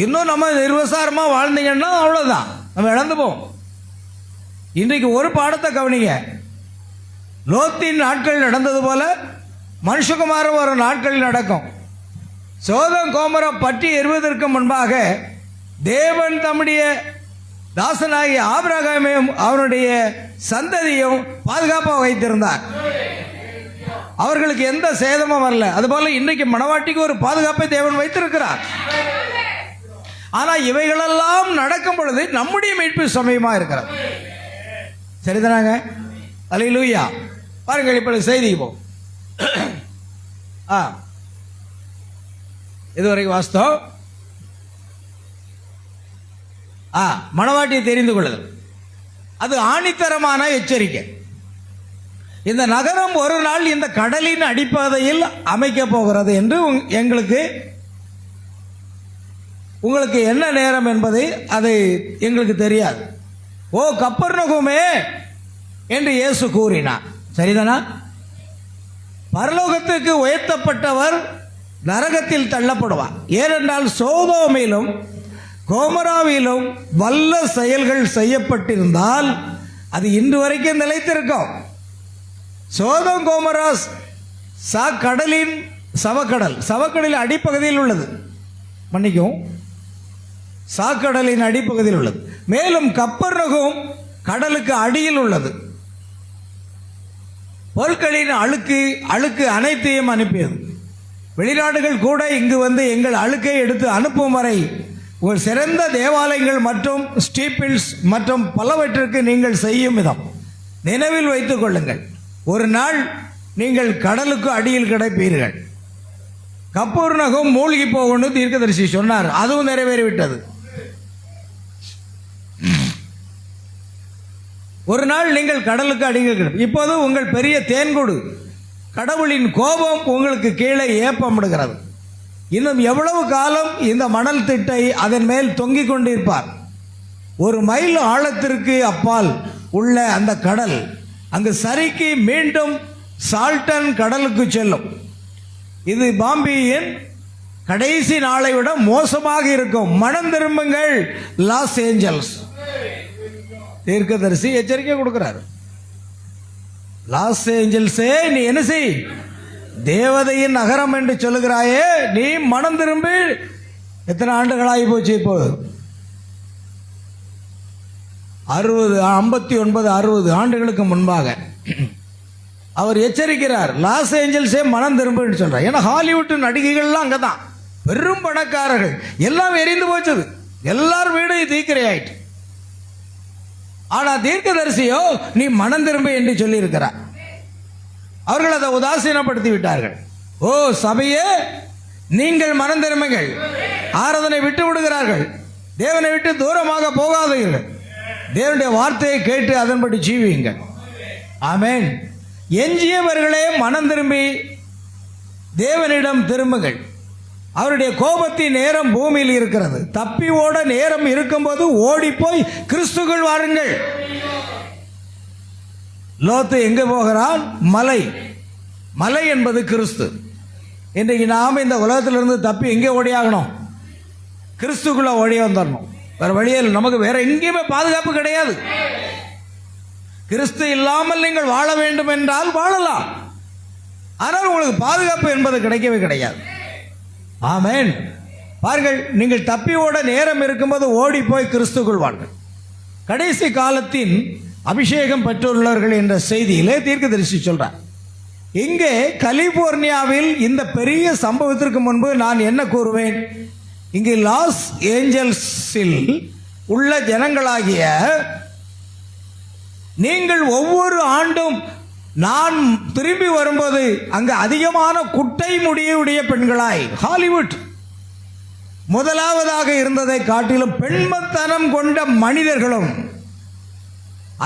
இன்னும் நம்ம நிர்வசாரமா வாழ்ந்தீங்கன்னா அவ்வளவுதான், நம்ம இழந்து போவோம். இன்றைக்கு ஒரு பாடத்தை கவனிங்க. லோத்தின் நாட்கள் நடந்தது போல மனுஷகுமாரம் ஒரு நாட்களில் நடக்கும். சோதம் கோமரம் பற்றி எறிவதற்கு முன்பாக தேவன் தம்முடைய தாசனாகிய ஆபிரகாமையும் அவனுடைய சந்ததியும் பாதுகாப்பாக வைத்திருந்தார். அவர்களுக்கு எந்த சேதமும் வரல. அதுபோல இன்றைக்கு மணவாட்டிக்கு ஒரு பாதுகாப்பை தேவன் வைத்திருக்கிறார். ஆனால் இவைகளெல்லாம் நடக்கும் பொழுது நம்முடைய மீட்பு சமயமாக இருக்கிறது. சரிதானாங்க? அல்லேலூயா. பாருங்கள், இப்ப செய்திக்கு போ. இதுவரைக்கும் வாஸ்தவம். மணவாட்டியை தெரிந்து கொள்ளுதல், அது ஆணித்தரமான எச்சரிக்கை. இந்த நகரம் ஒரு நாள் இந்த கடலின் அடிப்பகுதியில் அமைக்க போகிறது என்று உங்களுக்கு என்ன நேரம் என்பது அது எங்களுக்கு தெரியாது. ஓ கப்பர்நகூமே என்று இயேசு கூறினார். சரிதானா? பரலோகத்துக்கு உயர்த்தப்பட்டவர் நரகத்தில் தள்ளப்படுவார். ஏனென்றால் சோதோமிலும் கோமராவிலும் வல்ல செயல்கள் செய்யப்பட்டிருந்தால் அது இன்று வரைக்கும் நிலைத்திருக்கும். சோதம் கோமரா கடலின் சவக்கடலின் அடிப்பகுதியில் உள்ளது. மன்னிக்கும், சாக்கடலின் அடிப்பகுதியில் உள்ளது. மேலும் கப்பர்நகூம் கடலுக்கு அடியில் உள்ளது. பொருட்களின் அழுக்கு அனைத்தையும் அனுப்பியது. வெளிநாடுகள் கூட இங்கு வந்து எங்கள் அழுக்கை எடுத்து அனுப்பும் வரை உங்கள் சிறந்த தேவாலயங்கள் மற்றும் ஸ்டீப்பிள்ஸ் மற்றும் பலவற்றிற்கு நீங்கள் செய்யும் விதம் நினைவில் வைத்துக் கொள்ளுங்கள். ஒரு நாள் நீங்கள் கடலுக்கு அடியில் கிடைப்பீர்கள். கப்பர்நகூம் மூழ்கி போகணும்னு தீர்க்கதரிசி சொன்னார். அதுவும் நிறைவேறிவிட்டது. ஒரு நாள் நீங்கள் கடலுக்கு அடியில் கிடைப்பீர்கள். இப்போது உங்கள் பெரிய தேன்கூடு கடவுளின் கோபம் உங்களுக்கு கீழே ஏப்பமிடுகிறது. இன்னும் எவ்வளவு காலம் இந்த மணல் திட்டை அதன் மேல் தொங்கிக் கொண்டிருப்பார்? 1 மைல் ஆழத்திற்கு அப்பால் உள்ள அந்த கடல் அங்கு சறுக்கி மீண்டும் சால்டன் கடலுக்கு செல்லும். இது பாம்பியின் கடைசி நாளை விட மோசமாக இருக்கும். மனம் திரும்புங்கள் லாஸ் ஏஞ்சல்ஸ். தீர்க்கதரிசி எச்சரிக்கை கொடுக்கிறார். லாஸ் ஏஞ்சல்ஸே, நீ என்ன செய்? தேவதையின் நகரம் என்று சொல்லுகிறாயே, நீ மனம் திரும்பி. எத்தனை ஆண்டுகளாகி போச்சு? இப்போ 59-60 ஆண்டுகளுக்கு முன்பாக அவர் எச்சரிக்கிறார். லாஸ் ஏஞ்சல்ஸே மனம் திரும்புன்னு சொல்றார். ஏன்னா ஹாலிவுட் நடிகைகள்லாம் அங்கதான், பெரும் பணக்காரர்கள், எல்லாம் எரிந்து போச்சது, எல்லார் வீடும் தீக்கிரையாயிட்டு. ஆனா தீர்க்கதரிசியோ நீ மனம் திரும்ப என்று சொல்லி இருக்கிறார். அவர்கள் அதை உதாசீனப்படுத்தி விட்டார்கள். ஓ சபையே, நீங்கள் மனம் திரும்புங்கள். ஆராதனை விட்டு விடுகிறார்கள். தேவனை விட்டு தூரமாக போகாதீர்கள். தேவனுடைய வார்த்தையை கேட்டு அதன்படி ஜீவியுங்கள். ஆமென். எஞ்சியவர்களே மனம் திரும்பி தேவனிடம் திரும்புங்கள். அவருடைய கோபத்தின் நேரம் பூமியில் இருக்கிறது. தப்பி ஓட நேரம் இருக்கும்போது ஓடி போய் கிறிஸ்துக்குள் வாருங்கள். லோத்து எங்கே போகிறான்? மலை. மலை என்பது கிறிஸ்து. இன்றைக்கு நாம் இந்த உலகத்திலிருந்து தப்பி எங்கே ஓடியாகணும்? கிறிஸ்துக்குள்ள ஓடி வந்துடணும். வேற வழியில் நமக்கு வேற எங்கேயுமே பாதுகாப்பு கிடையாது. கிறிஸ்து இல்லாமல் நீங்கள் வாழ வேண்டும் என்றால் வாழலாம், ஆனால் உங்களுக்கு பாதுகாப்பு என்பது கிடைக்கவே கிடையாது. ஆமென். பாருங்கள், நீங்கள் தப்பி ஓட நேரம் இருக்கும்போது ஓடி போய் கிறிஸ்துக்குள் வாருங்கள். கடைசி காலத்தின் அபிஷேகம் பெற்றுள்ளவர்கள் என்ற செய்தியிலே தீர்க்கதரிசி சொல்றார். இங்கே கலிபோர்னியாவில் இந்த பெரிய சம்பவத்திற்கு முன்பு நான் என்ன கூறுவேன்? இங்கு லாஸ் ஏஞ்சல்ஸில் உள்ள ஜனங்களாகிய நீங்கள் ஒவ்வொரு ஆண்டும் நான் திரும்பி வரும்போது அங்கு அதிகமான குட்டை முடியுடைய பெண்களாய், ஹாலிவுட் முதலாவதாக இருந்ததை காட்டிலும் பெண்மத்தனம் கொண்ட மனிதர்களும்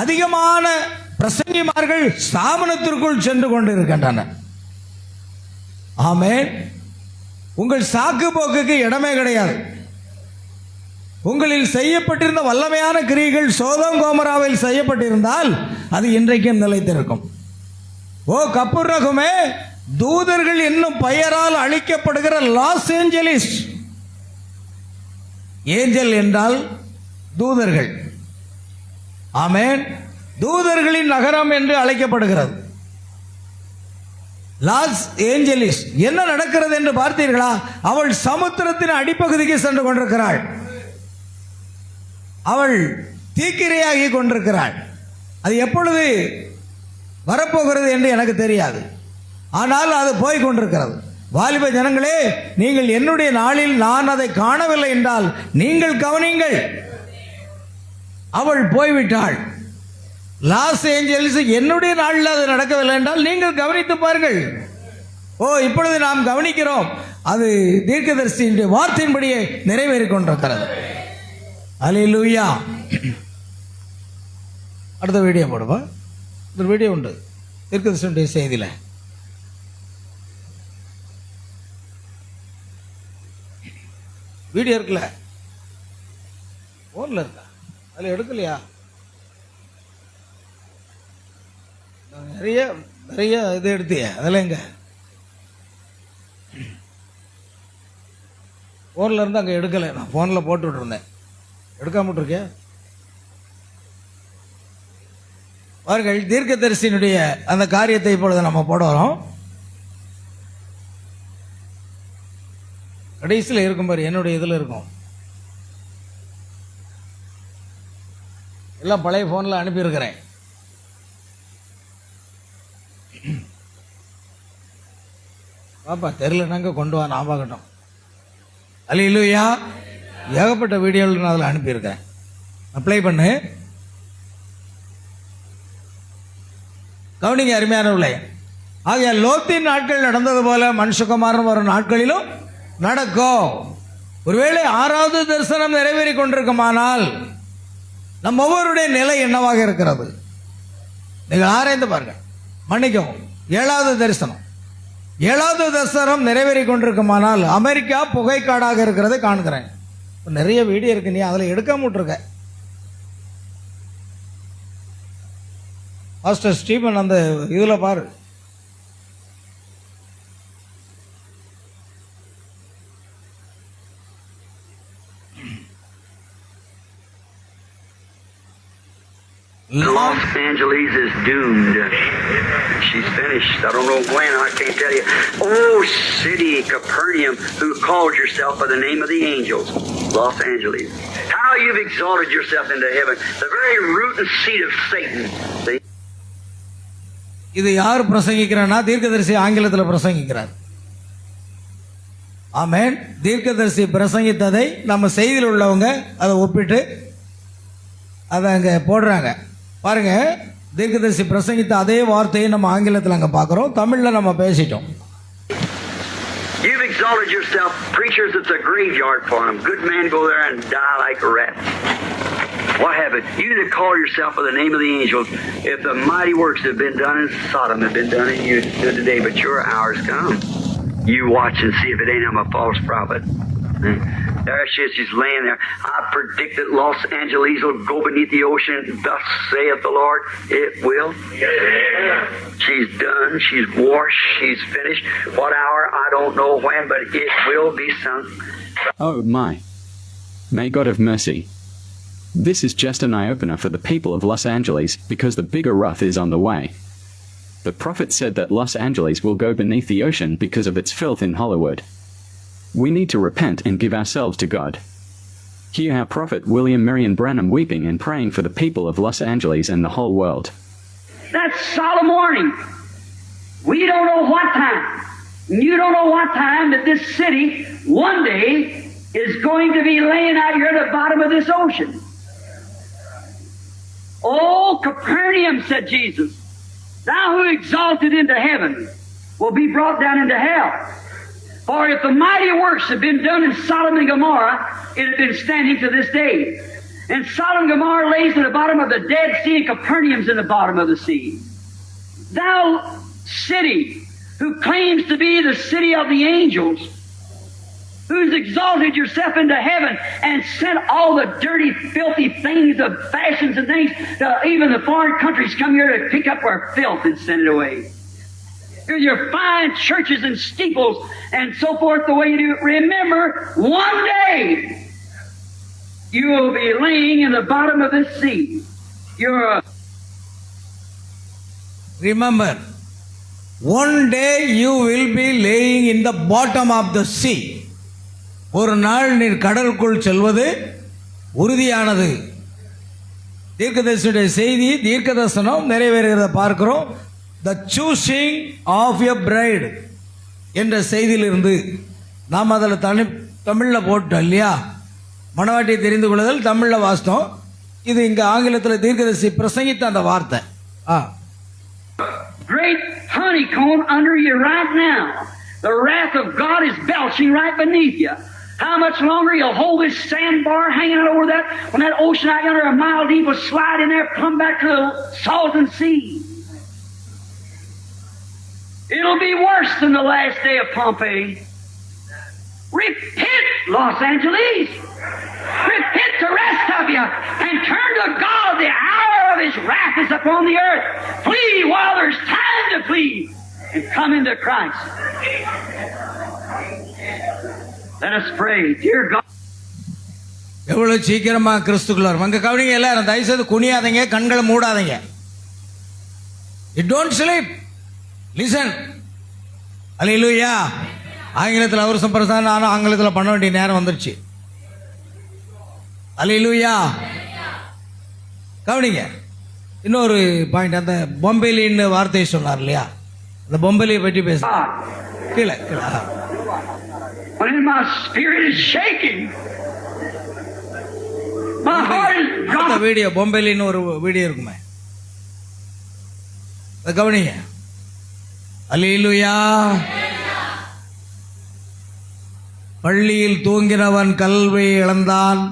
அதிகமான பிரசங்கிமார்கள் ஸ்தாபனத்திற்குள் சென்று கொண்டிருக்கின்றனர். ஆமென். உங்கள் சாக்கு போக்குக்கு இடமே கிடையாது. உங்களில் செய்யப்பட்டிருந்த வல்லமையான கிரியைகள் சோதோம் கோமராவில் செய்யப்பட்டிருந்தால் அது இன்றைக்கும் நிலைத்திருக்கும். ஓ கப்புரகுமே, தூதர்கள் என்னும் பெயரால் அழைக்கப்படுகிற லாஸ் ஏஞ்சலிஸ். ஏஞ்சல் என்றால் தூதர்கள். ஆமென். தூதர்களின் நகரம் என்று அழைக்கப்படுகிறது லாஸ் ஏஞ்சலிஸ். என்ன நடக்கிறது என்று பார்த்தீர்களா? அவள் சமுத்திரத்தின் அடிப்பகுதிக்கு சென்று கொண்டிருக்கிறாள். அவள் தீக்கிரையாகி கொண்டிருக்கிறாள். அது எப்பொழுது வரப்போகிறது என்று எனக்கு தெரியாது, ஆனால் அது போய் கொண்டிருக்கிறது. வாலிப ஜனங்களே, நீங்கள் என்னுடைய நாளில் நான் அதை காணவில்லை என்றால் நீங்கள் கவனியுங்கள். அவள் போய்விட்டாள். லாஸ் ஏஞ்சல்ஸ் என்னுடைய நாளில் அது நடக்கவில்லை என்றால் நீங்கள் கவனித்து பாருங்கள். ஓ, இப்பொழுது நாம் கவனிக்கிறோம். அது தீர்க்கதரிசியின் வார்த்தையின்படியே நிறைவேறிக் கொண்டிருக்கிறது. அல்லேலூயா. அடுத்த வீடியோ போடுவா. ஒரு வீடியோ உண்டு தீர்க்கதரிசியுடைய செய்தியில். வீடியோ இருக்குல்ல, போன்ல இருக்கா? அதில் எடுக்கலையா? நிறைய நிறைய இது எடுத்திய, அதெல்லாம் எங்க போன்ல இருந்து அங்கே எடுக்கலை. நான் போனில் போட்டு விட்டுருந்தேன், எடுக்காம விட்டுருக்கேன். அவர்கள் தீர்க்கதரிசியினுடைய அந்த காரியத்தை இப்பொழுது நம்ம போட வரோம். கடைசியில் இருக்கும் பாரு, என்னுடைய இதில் இருக்கும். எல்லாம் பழைய ஃபோனில் அனுப்பியிருக்கிறேன். பாப்பா தெரியலனாங்க கொண்டு வா, நான் பார்க்கட்டும். அல்லேலூயா. ஏகப்பட்ட வீடியோவில் நான் அதில் அனுப்பியிருக்கேன். அப்ளை பண்ணு. கவனிங்க அருமையானவர்களே. ஆகிய லோத்தின் நாட்கள் நடந்தது போல மனுஷகுமாரன் வரும் நாட்களிலும் நடக்கும். ஒருவேளை 6வது தரிசனம் நிறைவேறி கொண்டிருக்குமானால் நம் ஒவ்வொருடைய நிலை என்னவாக இருக்கிறது? நீங்கள் ஆராய்ந்து பாருங்கள். மன்னிக்கவும், 7வது தரிசனம் 7வது தரிசனம் நிறைவேறி கொண்டிருக்குமானால் அமெரிக்கா புகைக்காடாக இருக்கிறதை காண்கிறேன். நிறைய வீடியோ இருக்கு, நீ அதில் எடுக்காம விட்டுருக்க. பாஸ்டர் ஸ்டீபன் அந்த இதில் பாரு. Los Angeles is doomed. She's finished. I don't know when. I can't tell you. Oh, city, Capernaum, who called yourself by the name of the angels. Los Angeles. How you've exalted yourself into heaven. The very root and seat of Satan. See? இது யார் பிரசங்கிக்கிறான்னா தீர்க்கதரிசி ஆங்கிலத்தில் பிரசங்கிக்கிறார். ஆமென். தீர்க்கதரிசி பிரசங்கித்ததை நம்ம செய்தியில் உள்ளவங்க அதை ஒப்பிட்டு அதை அங்கே போடுறாங்க. பாருங்க, தீர்க்கதரிசி பிரசங்கித்த அதே வார்த்தையை நம்ம ஆங்கிலத்தில் அங்கே பார்க்குறோம், தமிழில் நம்ம பேசிட்டோம். You've exalted yourself, preachers. It's a graveyard for them. Good men go there and die like rats. What happened? You need to call yourself by the name of the angels. If the mighty works that have been done in Sodom have been done in you today, but your hour's come. You watch and see if it ain't I'm a false prophet. There she is. She's laying there. I predict that Los Angeles will go beneath the ocean. Thus saith the Lord. It will. Yeah. She's done. She's washed. She's finished. What hour? I don't know when, but it will be sunk. Oh my. May God have mercy. This is just an eye-opener for the people of Los Angeles, because the bigger wrath is on the way. The prophet said that Los Angeles will go beneath the ocean because of its filth in Hollywood. We need to repent and give ourselves to God. Hear our prophet William Marion Branham weeping and praying for the people of Los Angeles and the whole world. That's solemn warning. We don't know what time. You don't know what time that this city one day is going to be laying out here at the bottom of this ocean. Oh, Capernaum, said Jesus, thou who exalted into heaven will be brought down into hell. For if the mighty works had been done in Sodom and Gomorrah, it had been standing to this day. And Sodom and Gomorrah lays at the bottom of the Dead Sea, and Capernaum's in the bottom of the sea. Thou city, who claims to be the city of the angels, who's exalted yourself into heaven and sent all the dirty, filthy things of fashions and things to even the foreign countries come here to pick up our filth and send it away. Your fine churches and steeples and so forth the way you do. Remember, one day you will be laying in the bottom of this sea. Remember, one day you will be laying in the bottom of the sea. ஒரு நாள் நீர் கடலுக்குள் செல்வது உறுதியானது. தீர்க்கதரிசியுடைய செய்தி, தீர்க்கதரிசனம் நிறைவேறுகிறத பார்க்கிறோம். The choosing of a bride என்ற செய்தியிலிருந்து நாம் அதில் தமிழில் போட்டோம் இல்லையா? மணவாட்டியை தெரிந்து கொள்ளுதல் தமிழில் வாசித்தோம். இது இங்கே ஆங்கிலத்தில் தீர்க்கதரிசி பிரசங்கித்த அந்த வார்த்தை. Great honeycomb under you right now. The wrath of God is belching right beneath you. How much longer you'll hold this sandbar hanging out over that when that ocean out yonder a mile deep will slide in there, plumb back to the salton sea. It'll be worse than the last day of Pompeii. Repent, Los Angeles. Repent, the rest of you, and turn to God. The hour of His wrath is upon the earth. Flee while there's time to flee, and come into Christ. Let us pray. Dear God. எவ்வளவு சீக்கிரமா கிறிஸ்துக்குள்ளார் அங்க கவனிங்க. எல்லாரும் தயவு செய்து குனியாதீங்க, கண்களை மூடாதீங்க. You don't sleep. Listen. அல்லேலூயா. ஆங்கிலத்தில் அவர் சம்பிரதாயம், நானும் ஆங்கிலத்தில் பண்ண வேண்டிய நேரம் வந்துருச்சு. அல்லேலூயா. கவனிங்க. இன்னொரு பாயிண்ட், அந்த பொம்பேலின்னு வார்த்தையை சொன்னார் இல்லையா? அந்த பொம்பேலியை பற்றி பேச கீழே When my spirit is shaking, my heart is அந்த வீடியோ, பொம்பேலின்னு ஒரு வீடியோ இருக்குமே, அதை கவனிங்க. அல்லேலூயா. பள்ளியில் தூங்கினவன் கல்வியை இழந்தான்,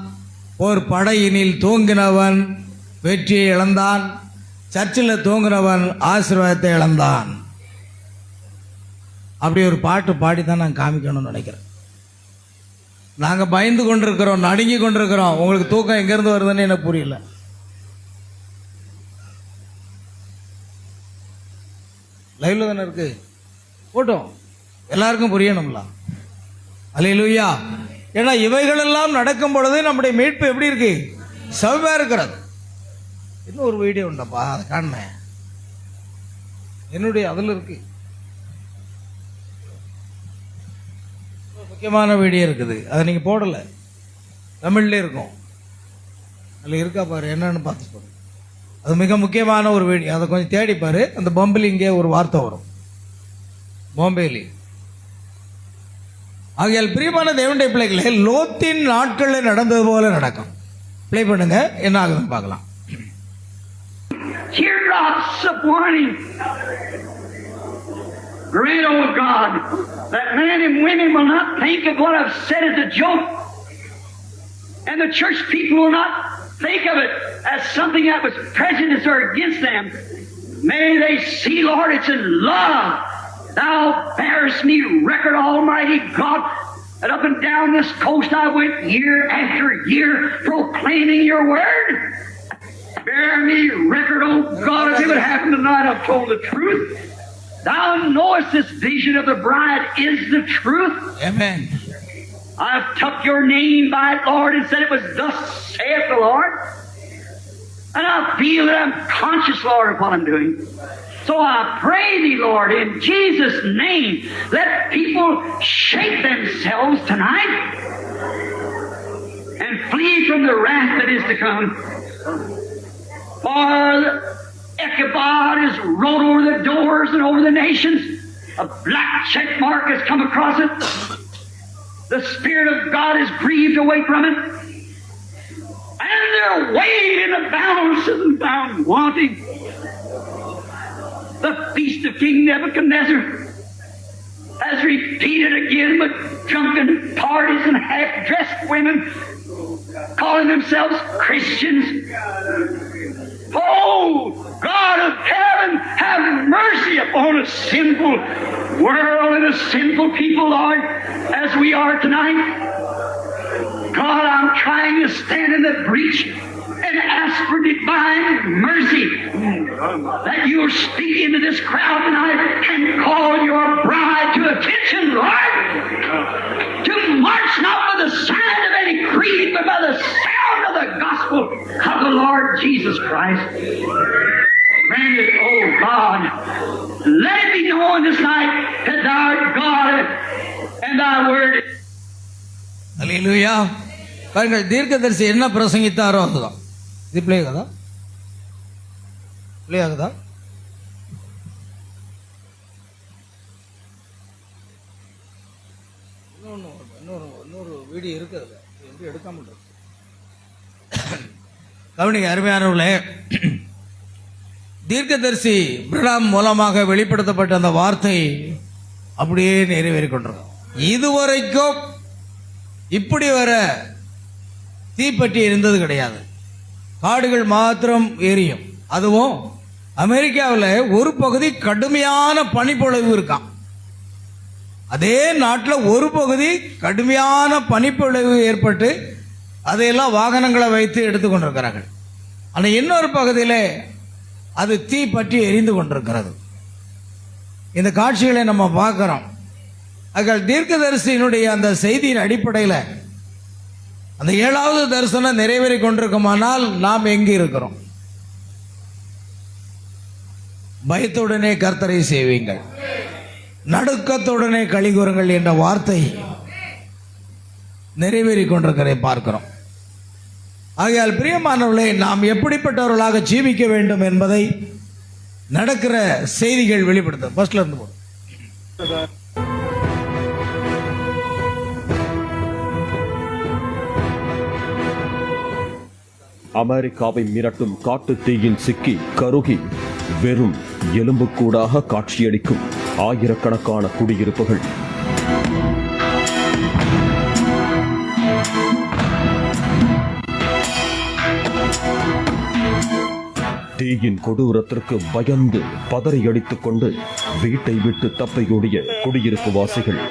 ஒரு படையினில் தூங்கினவன் வெற்றியை இழந்தான், சர்ச்சில் தூங்கினவன் ஆசீர்வாதத்தை இழந்தான். அப்படி ஒரு பாட்டு பாடி தான் நான் காமிக்கணும்னு நினைக்கிறேன். நாங்கள் பயந்து கொண்டிருக்கிறோம், நடுங்கி கொண்டிருக்கிறோம். உங்களுக்கு தூக்கம் எங்கேருந்து வருதுன்னு எனக்கு புரியல. லைவ்ல தானே இருக்கு, போட்டோம், எல்லாருக்கும் புரியணும்ல. அல்லேலூயா. ஏன்னா இவைகளெல்லாம் நடக்கும் பொழுது நம்முடைய மீட்பு எப்படி இருக்கு? செவ்வாய் இருக்கிறது. இன்னும் ஒரு வீடியோ உண்டப்பா, அதை காணேன். என்னுடைய அதில் இருக்கு முக்கியமான வீடியோ இருக்குது, அதை நீங்கள் போடலை, தமிழ்ல இருக்கும். அதில் இருக்கா பாரு, என்னன்னு பார்த்து சொல்லு. அது மிக முக்கியமான ஒரு வீடியோ, அதை கொஞ்சம் தேடிப்பாரு. அந்த பொம்பலிங்கே ஒரு வார்த்தை வரும், பொம்பேலி. ஆகையால் பிரியமான தேவனுடைய பிள்ளைகளே, லோத்தின் நாட்களில் நடந்தது போல நடக்கும். ப்ளே பண்ணுங்க, என்ன ஆகுதுன்னு பார்க்கலாம். Teardrops of warning. Great old God, that men and women will not think of what I've said as a joke, and the church people will not think of it as something that was prejudice or against them. May they see, Lord, it's in love. Thou bearest me record, Almighty God, that up and down this coast I went year after year proclaiming your word. Bear me record, oh God, if it would happen tonight, I've told the truth. Thou knowest this vision of the bride is the truth. Amen. I've took your name by it, Lord, and said it was thus saith the Lord. And I feel that I'm conscious, Lord, of what I'm doing. So I pray thee, Lord, in Jesus' name, let people shake themselves tonight and flee from the wrath that is to come. For Ichabod is wrote over the doors and over the nations. A black check mark has come across it. The Spirit of God is grieved away from it. And they're weighed in the balances and found wanting. The feast of King Nebuchadnezzar has repeated again with drunken parties and half-dressed women calling themselves Christians. Oh, God of heaven, have mercy upon a sinful world and a sinful people, Lord, as we are tonight. God, I'm trying to stand in the breach and ask for divine mercy that you'll speak into this crowd tonight and call your bride to attention, Lord, to march not by the sign of any creed, but by the sound of the gospel of the Lord Jesus Christ. Grant it, oh God, let it be known this night that thou art God and thy word. அல்லேலூயா. பாருங்கள், தீர்க்கதரிசி என்ன பிரசங்கித்தாரோ அதுதான். இது play ஆகுதா? Play ஆகுதா? இன்னொரு video இருக்குது, எப்படி எடுக்காமல் இருக்கு. கவனிங்க அருமையானவர்களே, தீர்க்கதரிசி பிரணாம் மூலமாக வெளிப்படுத்தப்பட்ட அந்த வார்த்தை அப்படியே நிறைவேறிக் கொண்டிருக்கும். இதுவரைக்கும் இப்படி வர தீப்பற்றி இருந்தது கிடையாது. காடுகள் மாத்திரம் எரியும். அதுவும் அமெரிக்காவில் ஒரு பகுதி கடுமையான பனிப்பொழிவு இருக்கான். அதே நாட்டில் ஒரு பகுதி கடுமையான பனிப்பொழிவு ஏற்பட்டு அதையெல்லாம் வாகனங்களை வைத்து எடுத்துக்கொண்டிருக்கிறார்கள். ஆனால் இன்னொரு பகுதியில் அது தீ பற்றி எரிந்து கொண்டிருக்கிறது. இந்த காட்சிகளை நம்ம பார்க்கிறோம். ஆகையால் தீர்க்கதரிசியினுடைய அந்த செய்தியின் அடிப்படையில் அந்த 7வது தரிசனம் நிறைவேறி கொண்டிருக்குமானால் நாம் எங்கே இருக்கிறோம்? பயத்துடனே கர்த்தரை சேவியுங்கள், நடுக்கத்துடனே கலிகூறுங்கள் என்ற வார்த்தை நிறைவேறி கொண்டிருக்கிறதை பார்க்கிறோம். ஆகையால் பிரியமானவர்களே, நாம் எப்படிப்பட்டவர்களாக ஜீவிக்க வேண்டும் என்பதை நடக்கிற செய்திகள் வெளிப்படுத்தும். ஃபர்ஸ்ட்ல இருந்து போடும். அமெரிக்காவை மிரட்டும் காட்டு தீயில் சிக்கி கருகி வெறும் எலும்புக்கூடாக காட்சியளிக்கும் ஆயிரக்கணக்கான குடியிருப்புகள். தீயின் கொடூரத்திற்கு பயந்து பதறியடித்துக் கொண்டு வீட்டை விட்டு தப்பியோடிய குடியிருப்பு வாசிகள்.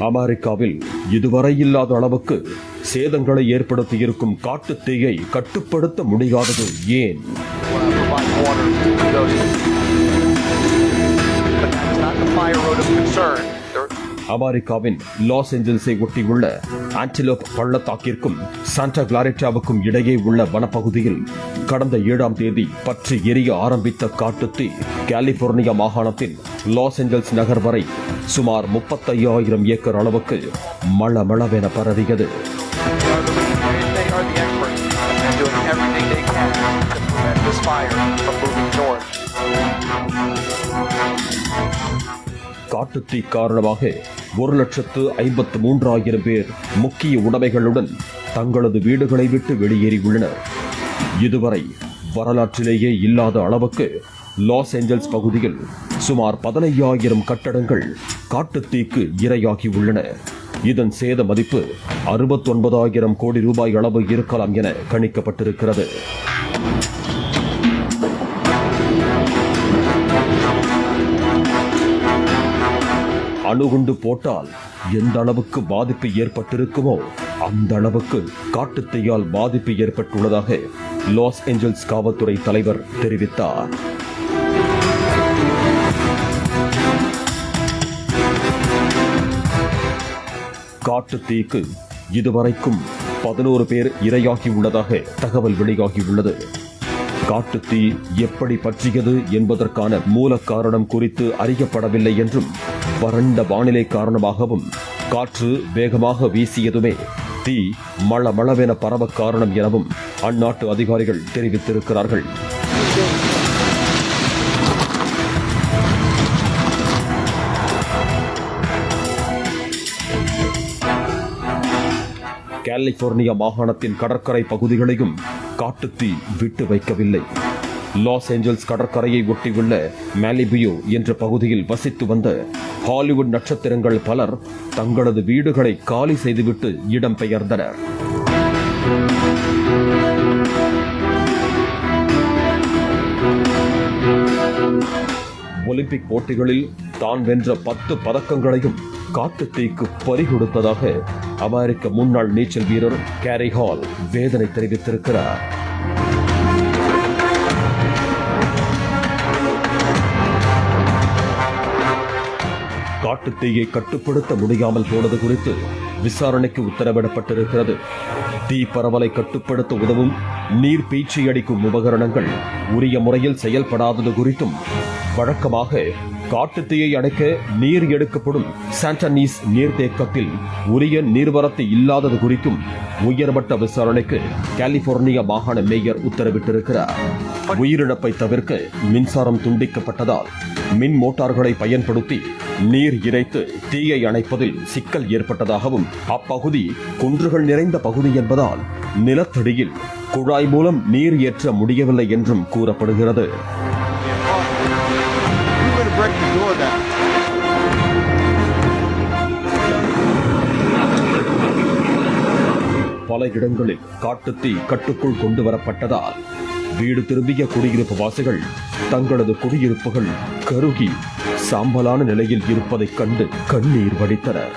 அமெரிக்காவில் இதுவரை இல்லாத அளவுக்கு சேதங்களை ஏற்படுத்தியிருக்கும் காட்டு தீயை கட்டுப்படுத்த முடியாதது ஏன்? அமெரிக்காவின் லாஸ் ஏஞ்சல்ஸை ஒட்டியுள்ள ஆன்டிலோப் பள்ளத்தாக்கிற்கும் சாண்டா கிளாரிட்டாவுக்கும் இடையே உள்ள வனப்பகுதியில் கடந்த 7ஆம் தேதி பற்றி எரிய ஆரம்பித்த காட்டுத்தீ கலிபோர்னியா மாகாணத்தின் லாஸ் ஏஞ்சல்ஸ் நகர் வரை சுமார் 35,000 ஏக்கர் அளவுக்கு மளமளவென பரவியது. காட்டுத்தீ காரணமாக 1,53,000 பேர் முக்கிய உடைமைகளுடன் தங்களது வீடுகளை விட்டு வெளியேறியுள்ளனர். இதுவரை வரலாற்றிலேயே இல்லாத அளவுக்கு லாஸ் ஏஞ்சல்ஸ் பகுதியில் சுமார் 15,000 கட்டடங்கள் காட்டுத்தீக்கு இரையாகியுள்ளன. இதன் சேத மதிப்பு 69,000 கோடி ரூபாய் அளவு இருக்கலாம் என கணிக்கப்பட்டிருக்கிறது. அணுகுண்டு போட்டால் எந்த அளவுக்கு பாதிப்பு ஏற்பட்டிருக்குமோ அந்த அளவுக்கு காட்டுத்தீயால் பாதிப்பு ஏற்பட்டுள்ளதாக லாஸ் ஏஞ்சல்ஸ் காவல்துறை தலைவர் தெரிவித்தார். காட்டுத்தீக்கு இதுவரைக்கும் 11 பேர் இரையாகியுள்ளதாக தகவல் வெளியாகியுள்ளது. காட்டுத்தீ எப்படி பற்றியது என்பதற்கான மூல காரணம் குறித்து அறியப்படவில்லை என்றும், வறண்ட வானிலை காரணமாகவும் காற்று வேகமாக வீசியதுமே தீ மளமளவென பரவ காரணம் எனவும் அந்நாட்டு அதிகாரிகள் தெரிவித்திருக்கிறார்கள். கலிபோர்னியா மாகாணத்தின் கடற்கரை பகுதிகளையும் காட்டுத்தீ விட்டு வைக்கவில்லை. லாஸ் ஏஞ்சல்ஸ் கடற்கரையை ஒட்டியுள்ள மாலிபியோ என்ற பகுதியில் வசித்து வந்த ஹாலிவுட் நட்சத்திரங்கள் பலர் தங்களது வீடுகளை காலி செய்துவிட்டு இடம்பெயர்ந்தனர். ஒலிம்பிக் போட்டிகளில் தான் வென்ற 10 பதக்கங்களையும் காட்டுத்தீக்கு பறிகொடுத்ததாக அமெரிக்க முன்னாள் நீச்சல் வீரர் கேரி ஹால் வேதனை தெரிவித்திருக்கிறார். காட்டுத்தீயை கட்டுப்படுத்த முடியாமல் போனது குறித்து விசாரணைக்கு உத்தரவிடப்பட்டிருக்கிறது. தீ பரவலை கட்டுப்படுத்த உதவும் நீர் பீச்சி அடிக்கும் உபகரணங்கள் உரிய முறையில் செயல்படாதது குறித்தும், வழக்கமாக காட்டுத்தீயை அணைக்க நீர் எடுக்கப்படும் சாண்டனீஸ் நீர்த்தேக்கத்தில் உரிய நீர்வரத்து இல்லாதது குறித்தும் உயர்மட்ட விசாரணைக்கு கலிபோர்னியா மாகாண மேயர் உத்தரவிட்டிருக்கிறார். உயிரிழப்பை தவிர்க்க மின்சாரம் துண்டிக்கப்பட்டதால் மின் மோட்டார்களை பயன்படுத்தி நீர் இறைத்து தீயை அணைப்பதில் சிக்கல் ஏற்பட்டதாகவும், அப்பகுதி குன்றுகள் நிறைந்த பகுதி என்பதால் நிலத்தடியில் குழாய் மூலம் நீர் ஏற்ற முடியவில்லை என்றும் கூறப்படுகிறது. பல இடங்களில் காட்டுத்தீ கட்டுக்குள் கொண்டு வரப்பட்டதால் வீடு திரும்பிய குடியிருப்பு வாசிகள் தங்களது குடியிருப்புகள் கருகி சாம்பலான நிலையில் இருப்பதைக் கண்டு கண்ணீர் வடித்தனர்.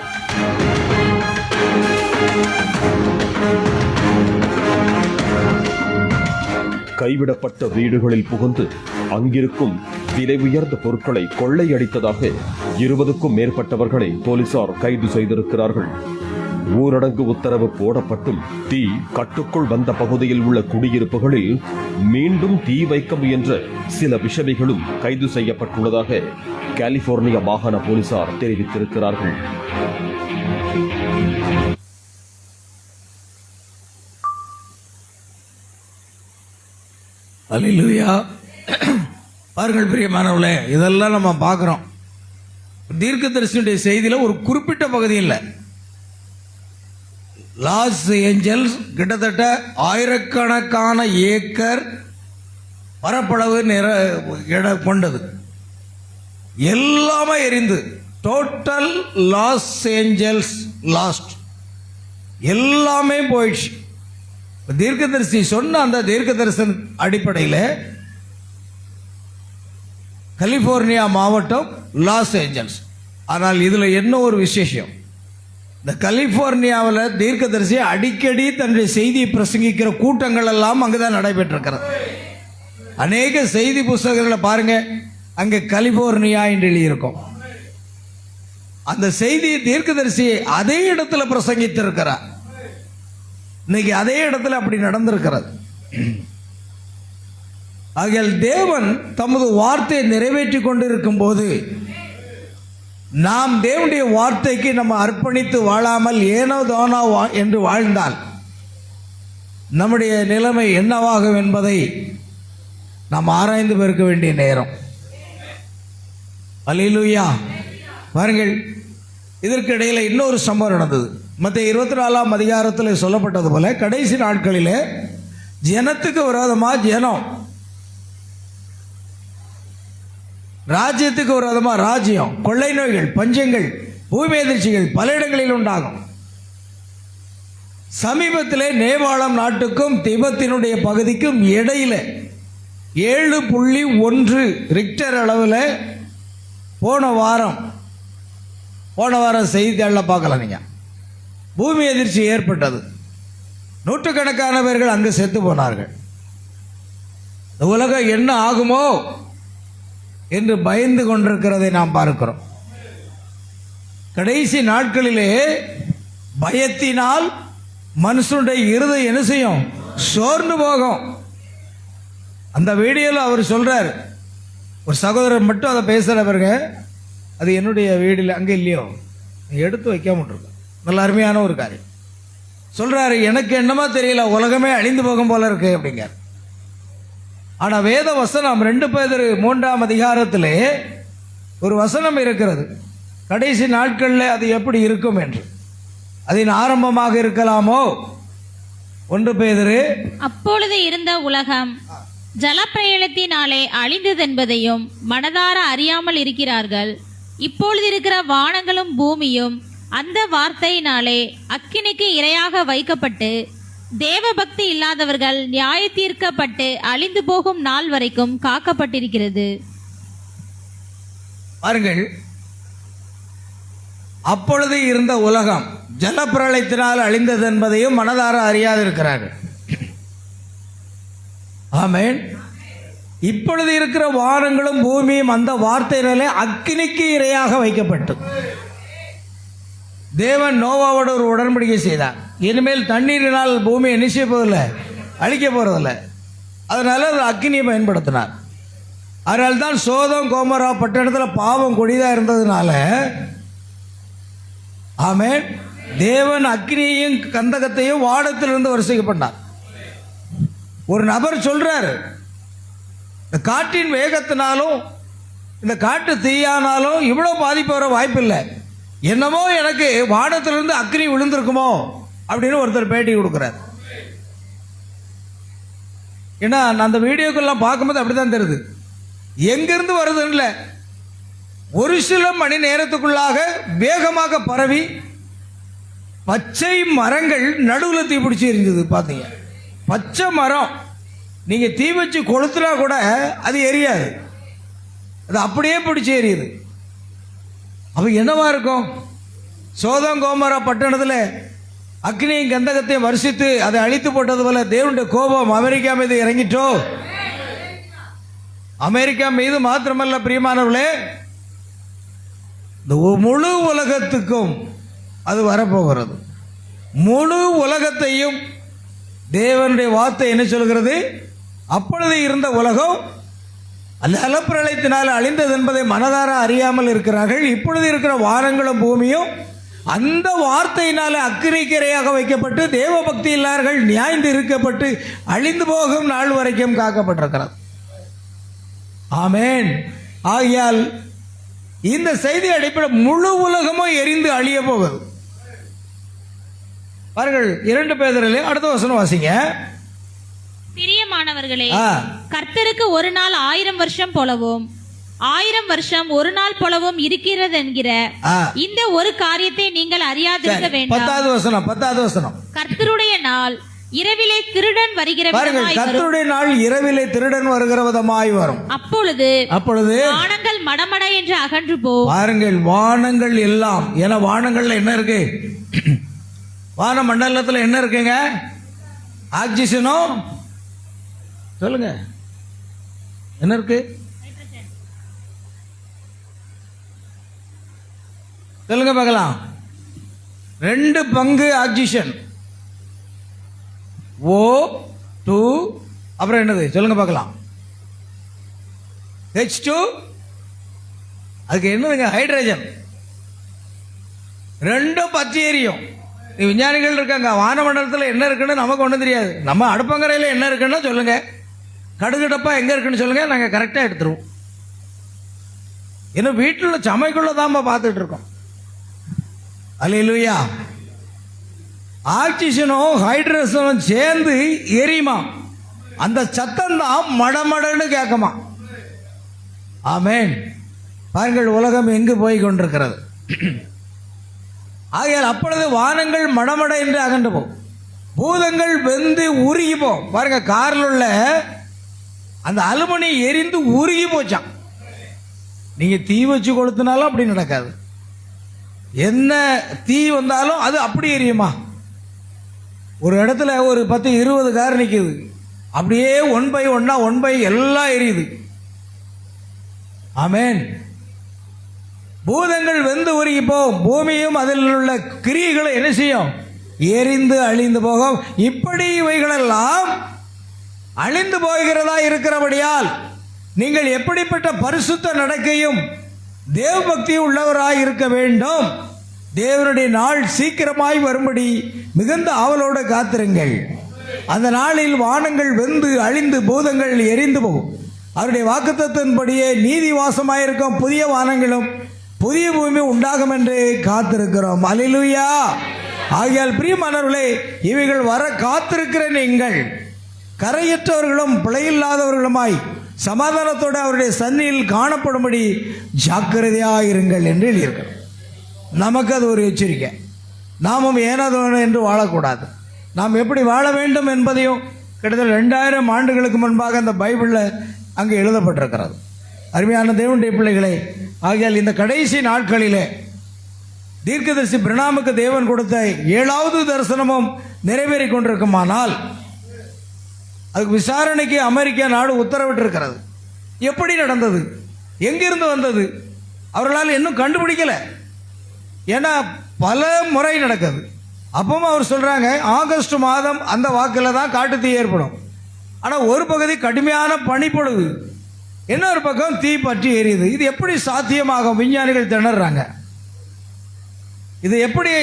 கைவிடப்பட்ட வீடுகளில் புகுந்து அங்கிருக்கும் விலை உயர்ந்த பொருட்களை கொள்ளையடித்ததாக 20க்கும் மேற்பட்டவர்களை போலீசார் கைது செய்திருக்கிறார்கள். ஊரடங்கு உத்தரவு போடப்பட்டும் தீ கட்டுக்குள் வந்த பகுதியில் உள்ள குடியிருப்புகளில் மீண்டும் தீ வைக்க முயன்ற சில விஷமிகளும் கைது செய்யப்பட்டுள்ளதாக கலிபோர்னியா மாகாண போலீசார் தெரிவித்திருக்கிறார்கள். அல்லேலூயா. பாருங்கள் பிரியமானவர்களே, இதெல்லாம் நம்ம பார்க்கிறோம். தீர்க்கதரிசியுடைய செய்தியில ஒரு குறிப்பிட்ட பகுதி இல்லை. லாஸ் ஏஞ்சல்ஸ் கிட்டத்தட்ட ஆயிரக்கணக்கான ஏக்கர் பரப்பளவு கொண்டது. எல்லாமே எரிந்து டோட்டல் லாஸ் ஏஞ்சல்ஸ் லாஸ்ட், எல்லாமே போயிடுச்சு. தீர்க்கதரிசி சொன்ன அந்த தீர்க்க தரிசன அடிப்படையில் கலிபோர்னியா மாவட்டம் லாஸ் ஏஞ்சல்ஸ். ஆனால் இதில் என்ன ஒரு விசேஷம், இந்த கலிபோர்னியாவில் தீர்க்கதரிசி அடிக்கடி தன்னுடைய செய்தியை பிரசங்கிக்கிற கூட்டங்கள் எல்லாம் அங்குதான் நடைபெற்றிருக்கிறது. அநேக செய்தி புஸ்தகங்களை பாருங்க, அங்கே கலிபோர்னியா என்று எழுதியிருக்கும். அந்த செய்தியை தீர்க்கதரிசி அதே இடத்துல பிரசங்கித்திருக்கிறார். இன்னைக்கு அதே இடத்துல அப்படி நடந்திருக்கிறது. ஆகையால் தேவன் தமது வார்த்தையை நிறைவேற்றி கொண்டிருக்கும் போது நாம் தேவனுடைய வார்த்தைக்கு நம்ம அர்ப்பணித்து வாழாமல் ஏனோ தானோ என்று வாழ்ந்தால் நம்முடைய நிலைமை என்னவாகும் என்பதை நாம் ஆராய்ந்து பார்க்க வேண்டிய நேரம். அல்லேலூயா. பாருங்கள், இதற்கு இடையில இன்னொரு சம்பவம் நடந்தது. மத்திய 24ஆம் அதிகாரத்தில் சொல்லப்பட்டது போல கடைசி நாட்களிலே ஜனத்துக்கு விரோதமாக ஜனம், ராஜ்யத்துக்கு விரோதமாக ராஜ்யம், கொள்ளை நோய்கள், பஞ்சங்கள், பூமி அதிர்ச்சிகள் பல இடங்களில் உண்டாகும். சமீபத்திலே நேபாளம் நாட்டுக்கும் திபெத்தினுடைய பகுதிக்கும் இடையில 7.1 ரிக்டர் அளவில் போன வாரம் செய்தித்தாளில் பார்க்கலாம் நீங்க, பூமி அதிர்ச்சி ஏற்பட்டது. நூற்றுக்கணக்கானவர்கள் அங்கு செத்து போனார்கள். இந்த உலகம் என்ன ஆகுமோ என்று பயந்து கொண்டிருக்கிறதை நாம் பார்க்கிறோம். கடைசி நாட்களிலே பயத்தினால் மனுஷனுடைய இருதயம் என்ன செய்யும்? சோர்ந்து போகும். அந்த வீடியோவில் அவர் சொல்றார், ஒரு சகோதரர் மட்டும் அதை பேசுறவருங்க, அது என்னுடைய வீடில் அங்கே இல்லையோ எடுத்து வைக்காம இருக்கு. நல்ல அருமையான ஒரு காரியம் சொல்றாரு. எனக்கு என்னமா தெரியல, உலகமே அழிந்து போகும் போல இருக்கு அப்படிங்க. ஆனா வேத வசனம் 2 பேதுரு 3ஆம் அதிகாரத்திலே ஒரு வசனம் இருக்கிறது. கடைசி நாட்களில் அது எப்படி இருக்கும் என்று, அதன் ஆரம்பமாக இருக்கலாமோ. 1 பேதுரு, அப்பொழுது இருந்த உலகம் ஜலப்பிரளயத்தினாலே அழிந்ததென்பதையும் மனதார அறியாமல் இருக்கிறார்கள். இப்பொழுது இருக்கிற வானங்களும் பூமியும் அந்த வார்த்தையினாலே அக்கினிக்கு இரையாக வைக்கப்பட்டு தேவ பக்தி இல்லாதவர்கள் நியாய தீர்க்கப்பட்டு அழிந்து போகும் நாள் வரைக்கும் காக்கப்பட்டிருக்கிறது. பாருங்கள், அப்பொழுது இருந்த உலகம் ஜலப்பிரளயத்தினால் அழிந்தது என்பதையும் மனதார அறியாதிருக்கிறார்கள். ஆமென். இப்பொழுது இருக்கிற வானங்களும் பூமியும் அந்த வார்த்தையினாலே அக்கினிக்கு இரையாக வைக்கப்பட்டு, தேவன் நோவாவோட ஒரு உடன்படிக்கை செய்தார். இனிமேல் தண்ணீரினால் பூமியை என்ன செய்ய போவதில்லை, அழிக்க போறதில்லை. அதனால ஒரு அக்கினியை பயன்படுத்தினார். அதனால தான் சோதம் கோமரா பட்டணத்தில் பாவம் கொடிதா இருந்ததுனால, ஆமென், தேவன் அக்கினியையும் கந்தகத்தையும் வானத்திலிருந்து வருஷிக்கப்பட்டார். ஒரு நபர் சொல்றாரு, இந்த காற்றின் வேகத்தினாலும் இந்த காட்டு தீயானாலும் இவ்வளோ பாதிப்பு வர வாய்ப்பில்லை, என்னமோ எனக்கு வானத்திலிருந்து அக்னி விழுந்திருக்குமோ அப்படின்னு ஒருத்தர் பேட்டி கொடுக்குறார். ஏன்னா அந்த வீடியோக்கெல்லாம் பார்க்கும்போது அப்படிதான் தெரியுது, எங்கிருந்து வருதுன்னு இல்லை, ஒரு சில மணி நேரத்துக்குள்ளாக வேகமாக பரவி பச்சை மரங்கள் நடுவில் தீப்பிடிச்சு எரிஞ்சது. பார்த்தீங்க, பச்சை மரம் நீங்க தீ வச்சு கொளுத்துனா கூட அது எரியாது, அது அப்படியே பிடிச்சி எரியுது. அப்ப என்னவா இருக்கும்? சோதம் கோமரா பட்டணத்தில் அக்னியும் கந்தகத்தையும் வருஷித்து அதை அழித்து போட்டது போல தேவனுடைய கோபம் அமெரிக்கா மீது இறங்கிட்டோ. அமெரிக்கா மீது மாத்திரமல்ல பிரியமானவர்களே, இந்த முழு உலகத்துக்கும் அது வரப்போகிறது. முழு உலகத்தையும் தேவனுடைய வார்த்தை என்ன சொல்கிறது? அப்பொழுது இருந்த உலகம் ஜலப்பிரளயத்தினால் அழிந்தது என்பதை மனதார அறியாமல் இருக்கிறார்கள். இப்பொழுது இருக்கிற வானங்களும் பூமியும் அந்த வார்த்தையினால அக்கினிக்கிரையாக வைக்கப்பட்டு தேவ பக்தி இல்லார்கள் நியாய்ந்து இருக்கப்பட்டு அழிந்து போகும் நாள் வரைக்கும் காக்கப்பட்டிருக்கிறது. ஆமென். ஆகையால் இந்த செய்தி அடிப்படை முழு உலகமும் எரிந்து அழிய போகுது. பாருங்கள், 2 பேதுருவிலே அடுத்த வசனம் வாசிங்க. பிரியமானவர்களே, கர்த்தருக்கு ஒரு நாள் 1000 வருஷம் போலவும் 1000 வருஷம் ஒரு நாள் போலவும் இருக்கிறது என்கிற இந்த ஒரு காரியத்தை நீங்கள் அறியாதிருக்க வேண்டாம். 10வது வசனம். கர்த்தருடைய நாள் இரவிலே திருடன் வருகிற விதமாய் வரும். கர்த்தருடைய நாள் இரவிலே திருடன் வருகிற விதமாய் வரும். அப்பொழுது வானங்கள் மடமட என்று அகன்று போ. பாருங்கள், வானங்கள் எல்லாம், ஏன்னா வானங்கள்ல என்ன இருக்கு? வான மண்டலத்தில் என்ன இருக்குங்க? ஆக்சிஜனோ சொல்லுங்க, என்ன இருக்கு? சொல்லுங்க பார்க்கலாம். 2 பங்கு ஆக்சிஜன் O2, அப்புறம் என்னது சொல்லுங்க பார்க்கலாம், H2, அதுக்கு என்னதுங்க ஹைட்ரஜன். 2 பச்சை எரியும். விஞ்ஞானிகள் இருக்காங்க, வானமண்டலத்தில் என்ன இருக்குன்னு நமக்கு ஒன்றும் தெரியாது. நம்ம அடுப்பங்கரையில் என்ன இருக்குன்னு சொல்லுங்க, கடுகு டப்பா எங்க இருக்குன்னு சொல்லுங்க, நாங்கள் கரெக்டாக எடுத்துருவோம். இன்னும் வீட்டில் சமைக்குள்ள தான் பார்த்துட்டு இருக்கோம். அல்லேலூயா. ஆக்சிஜனும் ஹைட்ரஜனும் சேர்ந்து எரியுமா, அந்த சத்தம் தான் மடமடன்னு கேட்குமா. ஆமென். பாருங்கள், உலகம் எங்கு போய் கொண்டிருக்கிறது. ஆகையால் அப்பொழுது வானங்கள் மடமட என்று அகன்று போகும், பூதங்கள் வெந்து உருகி போகும். பாருங்க, காரில் உள்ள அந்த அலுமினி எரிந்து உருகி போச்சான். நீங்க தீ வச்சு கொளுத்தினாலும் அப்படி நடக்காது. என்ன தீ வந்தாலும் அது அப்படி எரியுமா? ஒரு இடத்துல ஒரு 10-20 கார் நிற்குது, அப்படியே 1 by 1 எல்லாம் எரியுது. ஆமென். பூதங்கள் வெந்து உருகி போகும், பூமியும் அதில் உள்ள கிரியைகளை என்ன செய்யும், எரிந்து அழிந்து போகும். இப்படி இவைகளெல்லாம் அழிந்து போகிறதா இருக்கிறபடியால் நீங்கள் எப்படிப்பட்ட பரிசுத்த நடக்கையும் தேவபக்தியும் உள்ளவராய் இருக்க வேண்டும். தேவனுடைய நாள் சீக்கிரமாய் வரும்படி மிகுந்த ஆவலோடு காத்திருங்கள். அந்த நாளில் வானங்கள் வெந்து அழிந்து பூதங்கள் எரிந்து போகும். அவருடைய வாக்குத்தத்தின்படியே நீதி வாசமாயிருக்கும் புதிய வானங்களும் புதிய பூமி உண்டாகும் என்று காத்திருக்கிறோம். அல்லேலூயா. ஆகையால் பிரியமானவர்களே, இவைகள் வர காத்திருக்கிற நீங்கள் கரையற்றவர்களும் பிழையில்லாதவர்களுமாய் சமாதானத்தோடு அவருடைய சன்னியில் காணப்படும்படி ஜாக்கிரதையாயிருங்கள் என்று எழுதியிருக்கிறோம். நமக்கு அது ஒரு எச்சரிக்கை. நாமும் ஏனாதவன் என்று வாழக்கூடாது. நாம் எப்படி வாழ வேண்டும் என்பதையும் கிட்டத்தட்ட 2000 ஆண்டுகளுக்கு முன்பாக அந்த பைபிளில் அங்கே எழுதப்பட்டிருக்கிறது. அருமையான தேவனுடைய பிள்ளைகளே, ஆகையால் இந்த கடைசி நாட்களிலே தீர்க்கதரிசி பிரணாமுக்கு தேவன் கொடுத்த 7வது தரிசனமும் நிறைவேறி கொண்டிருக்குமானால் அதுக்கு விசாரணைக்கு அமெரிக்கா நாடு உத்தரவிட்டிருக்கிறது. எப்படி நடந்தது, எங்கிருந்து வந்தது, அவர்களால் இன்னும் கண்டுபிடிக்கல. ஏன்னா பல முறை நடக்குது. அப்பவும் அவர் சொல்றாங்க, ஆகஸ்ட் மாதம் அந்த வாக்கில் தான் காட்டுத்தீ ஏற்படும். ஆனால் ஒரு பகுதி கடுமையான பனிப்பொழுது, இன்னொரு பக்கம் தீ பற்றி எரியுது. இது எப்படி சாத்தியமாகும்? விஞ்ஞானிகள் திணறாங்க. இது எப்படி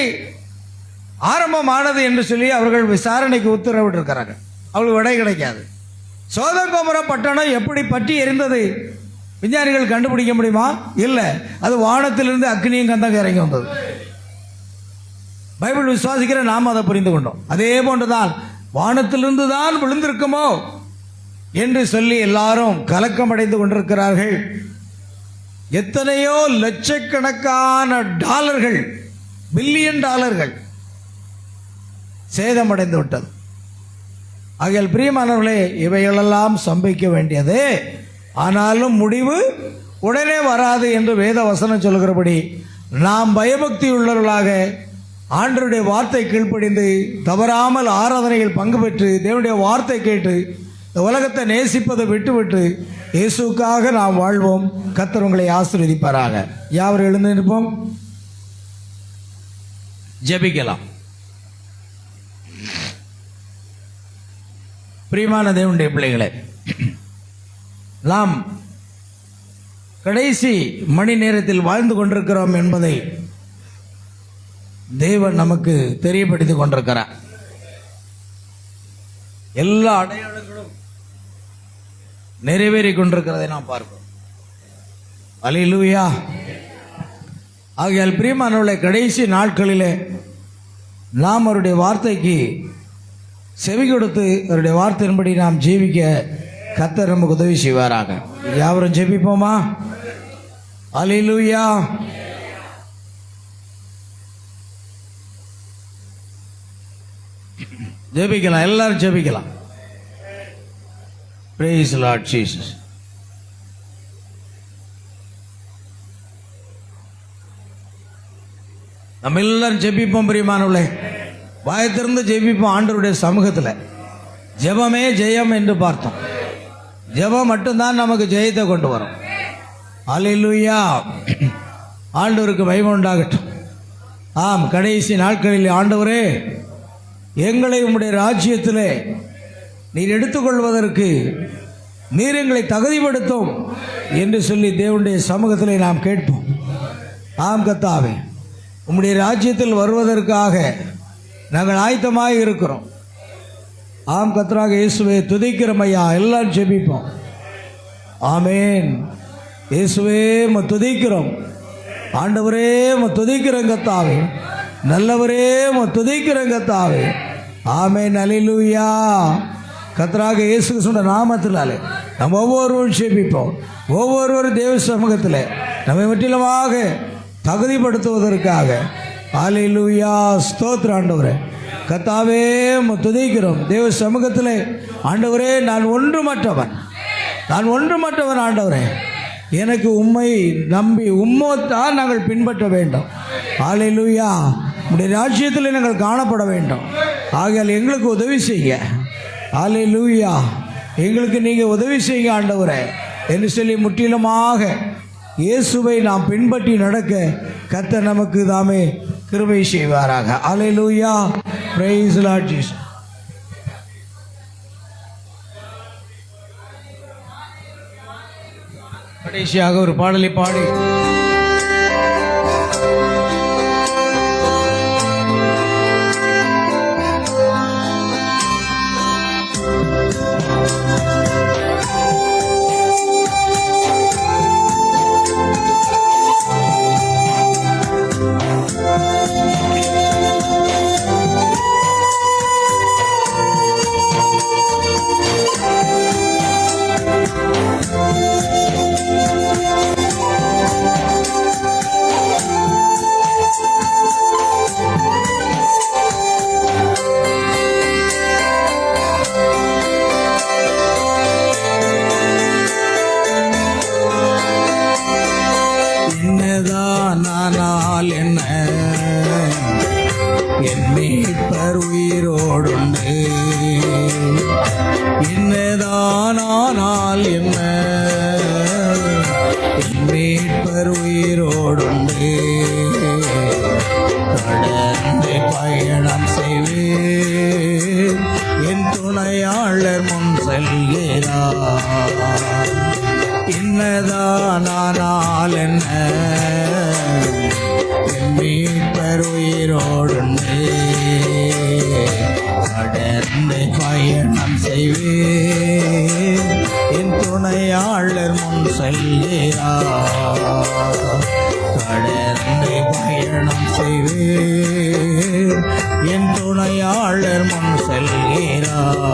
ஆரம்பமானது என்று சொல்லி அவர்கள் விசாரணைக்கு உத்தரவிட்டிருக்கிறாங்க. அவளுக்கு விடை கிடைக்காது. சோதம் கோமரா பட்டணம் எப்படி பற்றி எரிந்தது விஞ்ஞானிகள் கண்டுபிடிக்க முடியுமா? இல்லை. அது வானத்திலிருந்து அக்னியும் கந்தகம் இறங்கி வந்தது. பைபிள் விசுவாசிக்கிற நாம் அதை புரிந்து கொண்டோம். அதே போன்றுதான் வானத்திலிருந்து தான் விழுந்திருக்குமோ என்று சொல்லி எல்லாரும் கலக்கம் அடைந்து கொண்டிருக்கிறார்கள். எத்தனையோ லட்சக்கணக்கான டாலர்கள், பில்லியன் டாலர்கள் சேதமடைந்து விட்டது. ஆகையால் பிரியமானவர்களே, இவைகளெல்லாம் சம்பவிக்க வேண்டியது. ஆனாலும் முடிவு உடனே வராது என்று வேத வசனம் சொல்கிறபடி நாம் பயபக்தி உள்ளவர்களாக ஆண்டவருடைய வார்த்தை கீழ்ப்படிந்து தவறாமல் ஆராதனைகள் பங்கு பெற்று தேவனுடைய வார்த்தை கேட்டு இந்த உலகத்தை நேசிப்பதை விட்டுவிட்டு இயேசுக்காக நாம் வாழ்வோம். கர்த்தர் உங்களை ஆசீர்வதிப்பாராக. யாவர் எழுந்து நிற்போம், ஜெபிக்கலாம். பிரியமான தேவனுடைய பிள்ளைகளே, நாம் கடைசி மணி நேரத்தில் வாழ்ந்து கொண்டிருக்கிறோம் என்பதை தேவன் நமக்கு தெரியப்படுத்திக் கொண்டிருக்கிறார். எல்லா அடையாளங்களும் நிறைவேறி கொண்டிருக்கிறதை நாம் பார்க்கிறோம். அல்லேலூயா. ஆகையால் பிரியமானவர்களே, கடைசி நாட்களிலே நாம் அவருடைய வார்த்தைக்கு செவி கொடுத்து அவருடைய வார்த்தையின்படி நாம் ஜீவிக்க கர்த்தர் நமக்கு உதவி செய்வாராக. யாவரும் ஜெபிப்போமா? அல்லேலூயா. ஜெபிக்கலாம், எல்லாரும் ஜெபிக்கலாம். Praise the Lord Jesus. நம்ம எல்லாரும் ஜெபிப்போம். பிரியமானவர்களே, வாயத்திலிருந்து ஜெபிப்போம். ஆண்டவருடைய சமூகத்தில் ஜெபமே ஜெயம் என்று பார்த்தோம். ஜெபம் மட்டும்தான் நமக்கு ஜெயத்தை கொண்டு வரும். அல்லேலூயா. ஆண்டவருக்கு மகிமை உண்டாகட்டும். ஆம், கடைசி நாட்களில் ஆண்டவரே, எங்களை உம்முடைய ராஜ்யத்திலே நீர் எடுத்துக்கொள்வதற்கு நீர் எங்களை தகுதிப்படுத்தும் என்று சொல்லி தேவனுடைய சமூகத்திலே நாம் கேட்போம். ஆம் கர்த்தாவே, உம்முடைய ராஜ்யத்தில் வருவதற்காக நாங்கள் ஆயத்தமாக இருக்கிறோம். ஆம் கர்த்தராக இயேசுவே, துதிக்கிறோம் ஐயா. எல்லாம் ஜெபிப்போம். ஆமேன். இயேசுவே துதிக்கிறோம். ஆண்டவரே துதிக்கிறோம் கர்த்தாவே. நல்லவரே துதிக்கிறோம் கர்த்தாவே. ஆமேன். அல்லேலூயா. கர்த்தராக இயேசு கிறிஸ்துவின் நாமத்தினாலே நம்ம ஒவ்வொருவரும் ஜெபிப்போம். ஒவ்வொருவரும் தேவ சமூகத்தில் நம்மை முற்றிலுமாக தகுதிப்படுத்துவதற்காக. அல்லேலூயா. ஸ்தோத்திரம் ஆண்டவரே. கர்த்தாவே துதிக்கிறோம். தேவ சமூகத்தில் ஆண்டவரே, நான் ஒன்றுமற்றவன் ஆண்டவரே. எனக்கு உம்மை நம்பி உம்மைத்தான் நாங்கள் பின்பற்ற வேண்டும். அல்லேலூயா. உம்முடைய ராஜ்யத்தில் நாங்கள் காணப்பட வேண்டும். ஆகையால் எங்களுக்கு உதவி செய்ய. அல்லேலூயா. எங்களுக்கு நீங்கள் உதவி செய்ய ஆண்டவரே என்று சொல்லி முற்றிலுமாக இயேசுவை நாம் பின்பற்றி நடக்க கர்த்தர் நமக்கு தாமே கிருபை செய்வாராக. Hallelujah. Praise the Lord Jesus. கடைசியாக ஒரு பாடலை பாடி என்னதானால் என்ன, என் மீட்பர் உயிரோடுண்டு. என்னதானால் என்ன, என் மீட்பர் உயிரோடுண்டு. கடந்து பயணம் செய்வேன், என் துணையாளர் முன் செல்கிறார். என்னதானால் என்ன, என் மீட்பர் உயிரோடுண்டு. கடந்து பயணம் செய்வேன், என் துணையாளர் முன் செல்கிறார். கடந்து பயணம் செய்வேன், என் துணையாளர் முன் செல்கிறார்.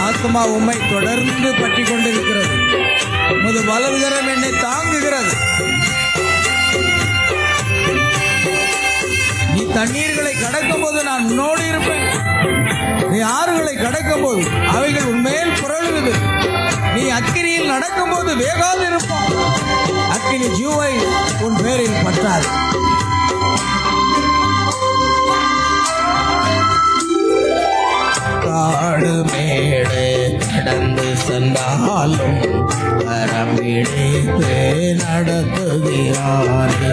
ஆத்மா உம்மை தொடர்ந்து பற்றி கொண்டிருக்கிறது. உமது வலதுகரம் என்னை தாங்குகிறது. நீ தண்ணீர்களை கடக்கும் போது நான் உன்னோடு இருப்பேன். நீ ஆறுகளை கடக்கும் போது அவைகள் உன்மேல் புரளுகிறது. நீ அக்கினியில் நடக்கும் போது வேகாது இருப்பான். அக்கினி ஜீவை உன் பேரில் பற்றாது. காடு மேடு கடந்து சென்றாலும் வரம்பிடித்து நடத்துகிறாரே.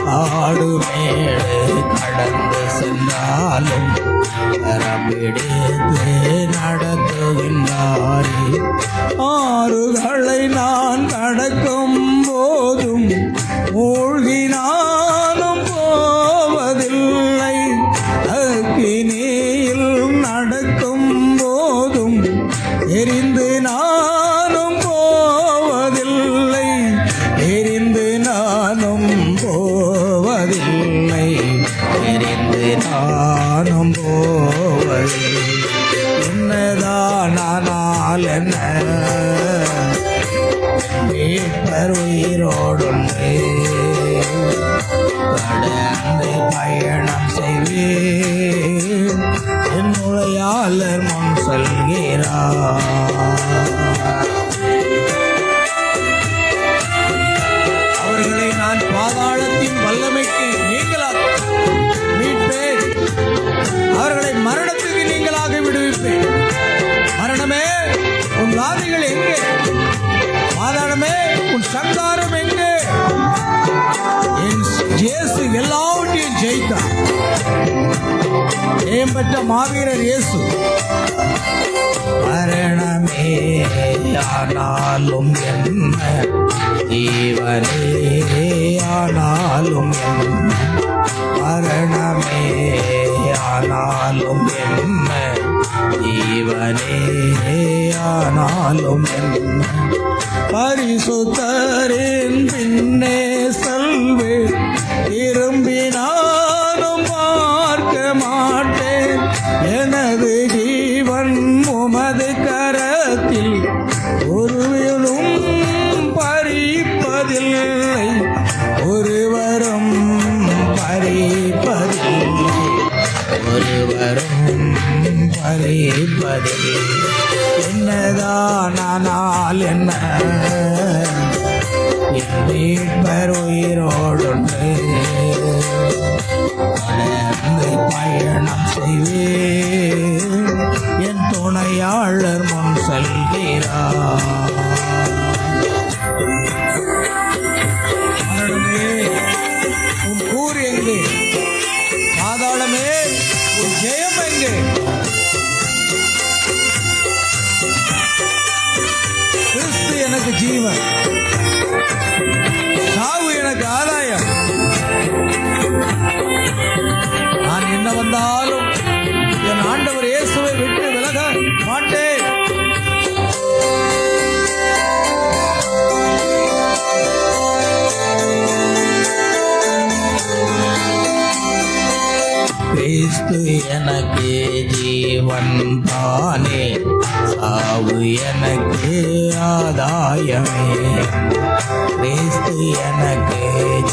காடு மேடு கடந்து சென்றாலும் வரம்பிடித்து நடத்துகின்றாரே. ஆறுகளை நான் கடக்கும் போதும் மூழ்கினாலும் போவதில்லை. அக்கினியில் நடக்கும் போதும் எரிந்து நானும் போவதில்லை. எரிந்து நானும் போவதில்லை. எரிந்து நானும் போவதில்லை. என்னதானால் என்ன, மீட்பர் உயிரோடுண்டு. கடந்து பயணம் செய்வேன், என் உரையாளர் முன் செல்கிறார். அவர்களை நான் பாதாளத்தின் வல்லமைக்கு நீங்களாக மீட்பேன். அவர்களை மரணத்துக்கு நீங்களாக விடுவிப்பேன். மரண ஜெயம் பெற்ற மாவீரர் இயேசு. மரணமே ஆனாலும் என்ன, ஜீவனே ஆனாலும் என்ன, மரணமே ஆனாலும் என்ன, ஜீவனே ஆனாலும் என்ன, பரிசுத்தரின் பின்னே செல்வேன், திரும்பினாலும் பார்க்க மாட்டேன், எனது ஜீவன் உமது கரத்தில், ஒருவரும் பறிப்பதில்லை, ஒருவரும் பறிப்பதில்லை, ஒருவரும் பறிப்பதில்லை. என்னதானால் என்ன, என் மீட்பர் உயிரோடுண்டு, தொடர்ந்து பயணம் செய்வேன், என் துணையாளர் முன் செல்கிறார். மரணமே உன் கூர் எங்கே, பாதாளமே உன் ஜெயம் எங்கே? கிறிஸ்து எனக்கு ஜீவன், சாவு எனக்கு ஆதாயம். நான் என்ன வந்தாலும் என் ஆண்டவர் இயேசுவை விட்டு விலக மாட்டேன். கிறிஸ்து எனக்கு ஜீவன் தானே, சாவு எனக்கு ஆதாயமே. கிறிஸ்து எனக்கு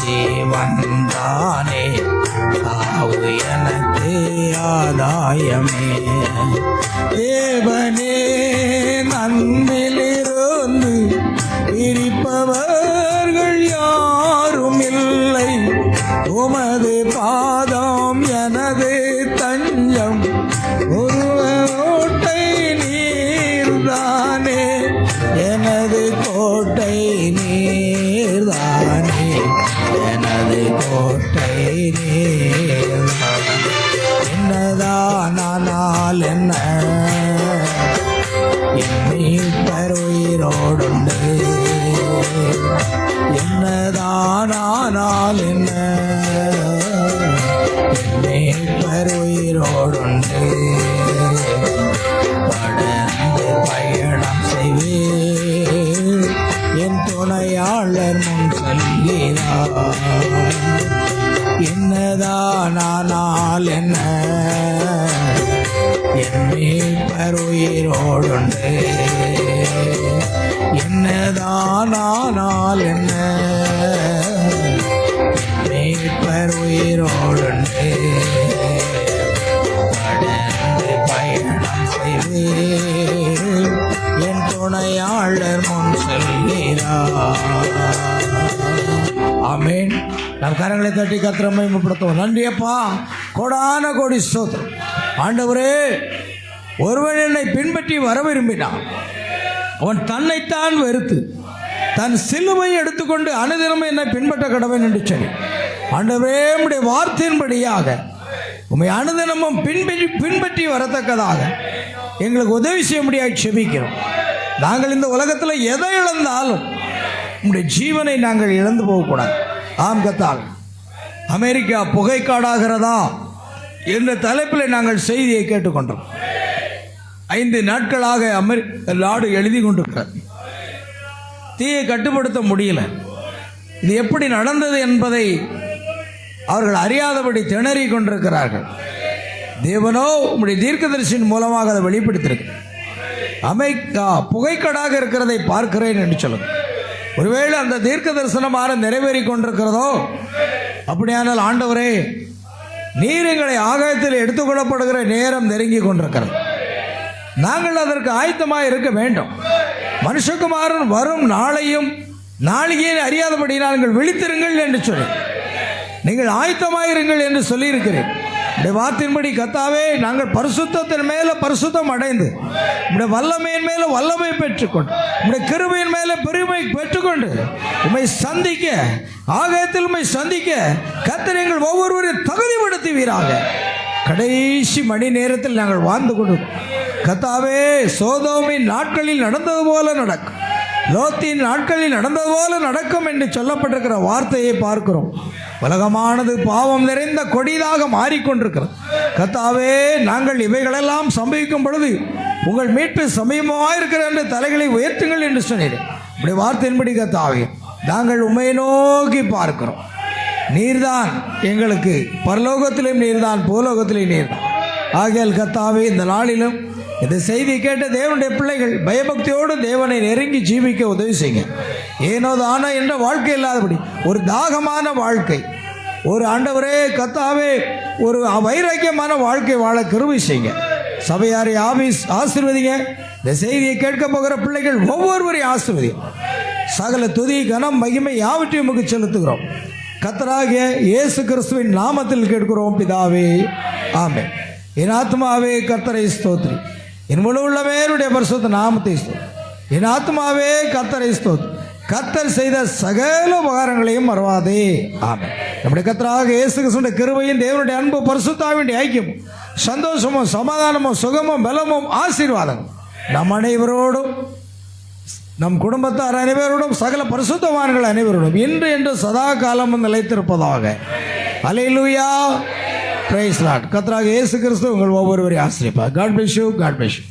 ஜீவன் தானே, சாவு எனக்கு ஆதாயமே. தேவனே நன்பிலிருந்து பிரிப்பவர்கள் யாரும் இல்லை, உமது பாதம் எனது தஞ்சம், கோட்டை நீர்தானே, எனது கோட்டை நீர்தானே, எனது கோட்டை நீர்தானே. என்னதானால் என்ன, என் மீட்பர் உயிரோடுண்டு, என்னதானால் என்ன, என் மீட்பர் உயிரோடுண்டு, தொடர்ந்து பயணம் செய்வேன், என் துணையாளர் முன் செல்கிறார். என்னதானால் என்ன, என் மீட்பர் உயிரோடுண்டு, என்னதானால் என்ன, மீட்பர் உயிரோடுண்டு, தொடர்ந்து பயணம் செய்வேன், என் துணையாளர் முன் செல்கிறார். ஆமென். நம் கரங்களை தட்டி கர்த்தரை மகிமைப்படுத்துவோம். நன்றி அப்பா, கோடான கோடி ஸ்தோத்திரம். ஆண்டவரே, ஒருவன் என்னை பின்பற்றி வர விரும்பினான், அவன் தன்னைத்தான் வெறுத்து தன் சிலுவை எடுத்துக்கொண்டு அனுதினமும் என்னை பின்பற்ற கடவன் என்று சொல்லி, ஆண்டவரே உம்முடைய வார்த்தையின்படியாக உம்மை அனுதினமும் பின்பற்றி வரத்தக்கதாக எங்களுக்கு உதவி செய்ய முடியாது செபிக்கிறோம். நாங்கள் இந்த உலகத்தில் எதை இழந்தாலும் உம்முடைய ஜீவனை நாங்கள் இழந்து போகக்கூடாது. ஆம் கர்த்தாவே, அமெரிக்கா புகைக்காடாகிறதா என்ற தலைப்பில் நாங்கள் செய்தியை கேட்டுக்கொண்டோம். 5 நாட்களாக நாடு எழுதி கொண்டிருக்கிறது. தீயை கட்டுப்படுத்த முடியல. இது எப்படி நடந்தது என்பதை அவர்கள் அறியாதபடி திணறி கொண்டிருக்கிறார்கள். தேவனோ உம்முடைய தீர்க்கதரிசியின் மூலமாக அதை வெளிப்படுத்தியிருக்கு. அமெரிக்கா புகைக்கடாக இருக்கிறதை பார்க்கிறேன் என்று சொல்லுங்க. ஒருவேளை அந்த தீர்க்க தரிசனமாக நிறைவேறி கொண்டிருக்கிறதோ, அப்படியானால் ஆண்டவரே, நீர் எங்களை ஆகாயத்தில் எடுத்துக்கொள்ளப்படுகிற நேரம் நெருங்கி கொண்டிருக்கிறது. நாங்கள் அதற்கு ஆயத்தமாக இருக்க வேண்டும். மனுஷகுமாரன் வரும் நாளையும் நாளையே அறியாதபடி நாங்கள் விழித்திருங்கள் என்று சொல்லி நீங்கள் ஆயத்தமாயிருங்கள் என்று சொல்லியிருக்கிறேன். உடைய வார்த்தையின்படி கர்த்தாவே, நாங்கள் பரிசுத்தத்தின் மேல பரிசுத்தம் அடைந்து உடைய வல்லமையின் மேல வல்லமை பெற்றுக்கொண்டு உடைய கிருபையின் மேல பெருமை பெற்றுக்கொண்டு உம்மை சந்திக்க, ஆகாயத்தில் உம்மை சந்திக்க கர்த்தர் எங்கள் ஒவ்வொருவரையும் தகுதிப்படுத்துவீராக. கடைசி மணி நேரத்தில் நாங்கள் வாழ்ந்து கொண்டு கர்த்தாவே, சோதோமின் நாட்களில் நடந்தது போல நடக்கும், லோத்தின் நாட்களில் நடந்தது போல நடக்கும் என்று சொல்லப்பட்டிருக்கிற வார்த்தையை பார்க்கிறோம். உலகமானது பாவம் நிறைந்த கொடிதாக மாறிக்கொண்டிருக்கிறது. கர்த்தாவே, நாங்கள் இவைகளெல்லாம் சம்பவிக்கும் பொழுது உங்கள் மீட்பு சமீபமாக இருக்கிற என்று தலைகளை உயர்த்துங்கள் என்று சொன்னீர். இப்படி வார்த்தையின்படி கர்த்தாவே, நாங்கள் உம்மை நோக்கி பார்க்கிறோம். நீர்தான் எங்களுக்கு பரலோகத்திலும் நீர்தான், பூலோகத்திலும் நீர்தான். ஆகையால் கர்த்தாவே, இந்த நாளிலும் இந்த செய்தி கேட்ட தேவனுடைய பிள்ளைகள் பயபக்தியோடு தேவனை நெருங்கி ஜீவிக்க உதவி செய்யுங்க. ஏனோ தானோ என்ற வாழ்க்கை இல்லாதபடி ஒரு தாகமான வாழ்க்கை, ஒரு ஆண்டவரே கர்த்தாவே, ஒரு வைராக்கியமான வாழ்க்கை வாழ கிருபை செய்யுங்க. சபையாரை ஆசீர்வதிங்க. இந்த செய்தியை கேட்க போகிற பிள்ளைகள் ஒவ்வொருவரையும் ஆசீர்வதிங்க. சகல துதி கனம் மகிமை யாவற்றையும் உமக்கு செலுத்துகிறோம். கர்த்தராகிய இயேசு கிறிஸ்துவின் நாமத்தில் கேட்கிறோம் பிதாவே, ஆமென். என் ஆத்மாவே கர்த்தரை ஸ்தோத்திரி, என் முழு உள்ளவேருடைய பரிசுத்த நாமத்தை ஸ்தோத்திரி. என் ஆத்மாவே கர்த்தரை ஸ்தோத்திரி, கர்த்தர் செய்த சகல உபகாரங்களையும் மறவாதே, ஆமென். நம்முடைய கர்த்தராகிய இயேசு கிறிஸ்துவின் கிருபையும் தேவனுடைய அன்பு பரிசுத்தாவினுடைய ஐக்கியமும் சந்தோஷமும் சமாதானமும் சுகமும் பலமும் ஆசீர்வாதமும் நம் அனைவரோடும், நம் குடும்பத்தார் அனைவரோடும், சகல பரிசுத்தவான்கள் அனைவரோடும் இன்று என்று சதா காலமும் நிலைத்திருப்பதாக. அல்லேலூயா, பிரைஸ் லார்ட். கர்த்தராகிய இயேசு கிறிஸ்து உங்கள் ஒவ்வொருவரையும் ஆசீர்வதிப்பார். God bless you, God bless you.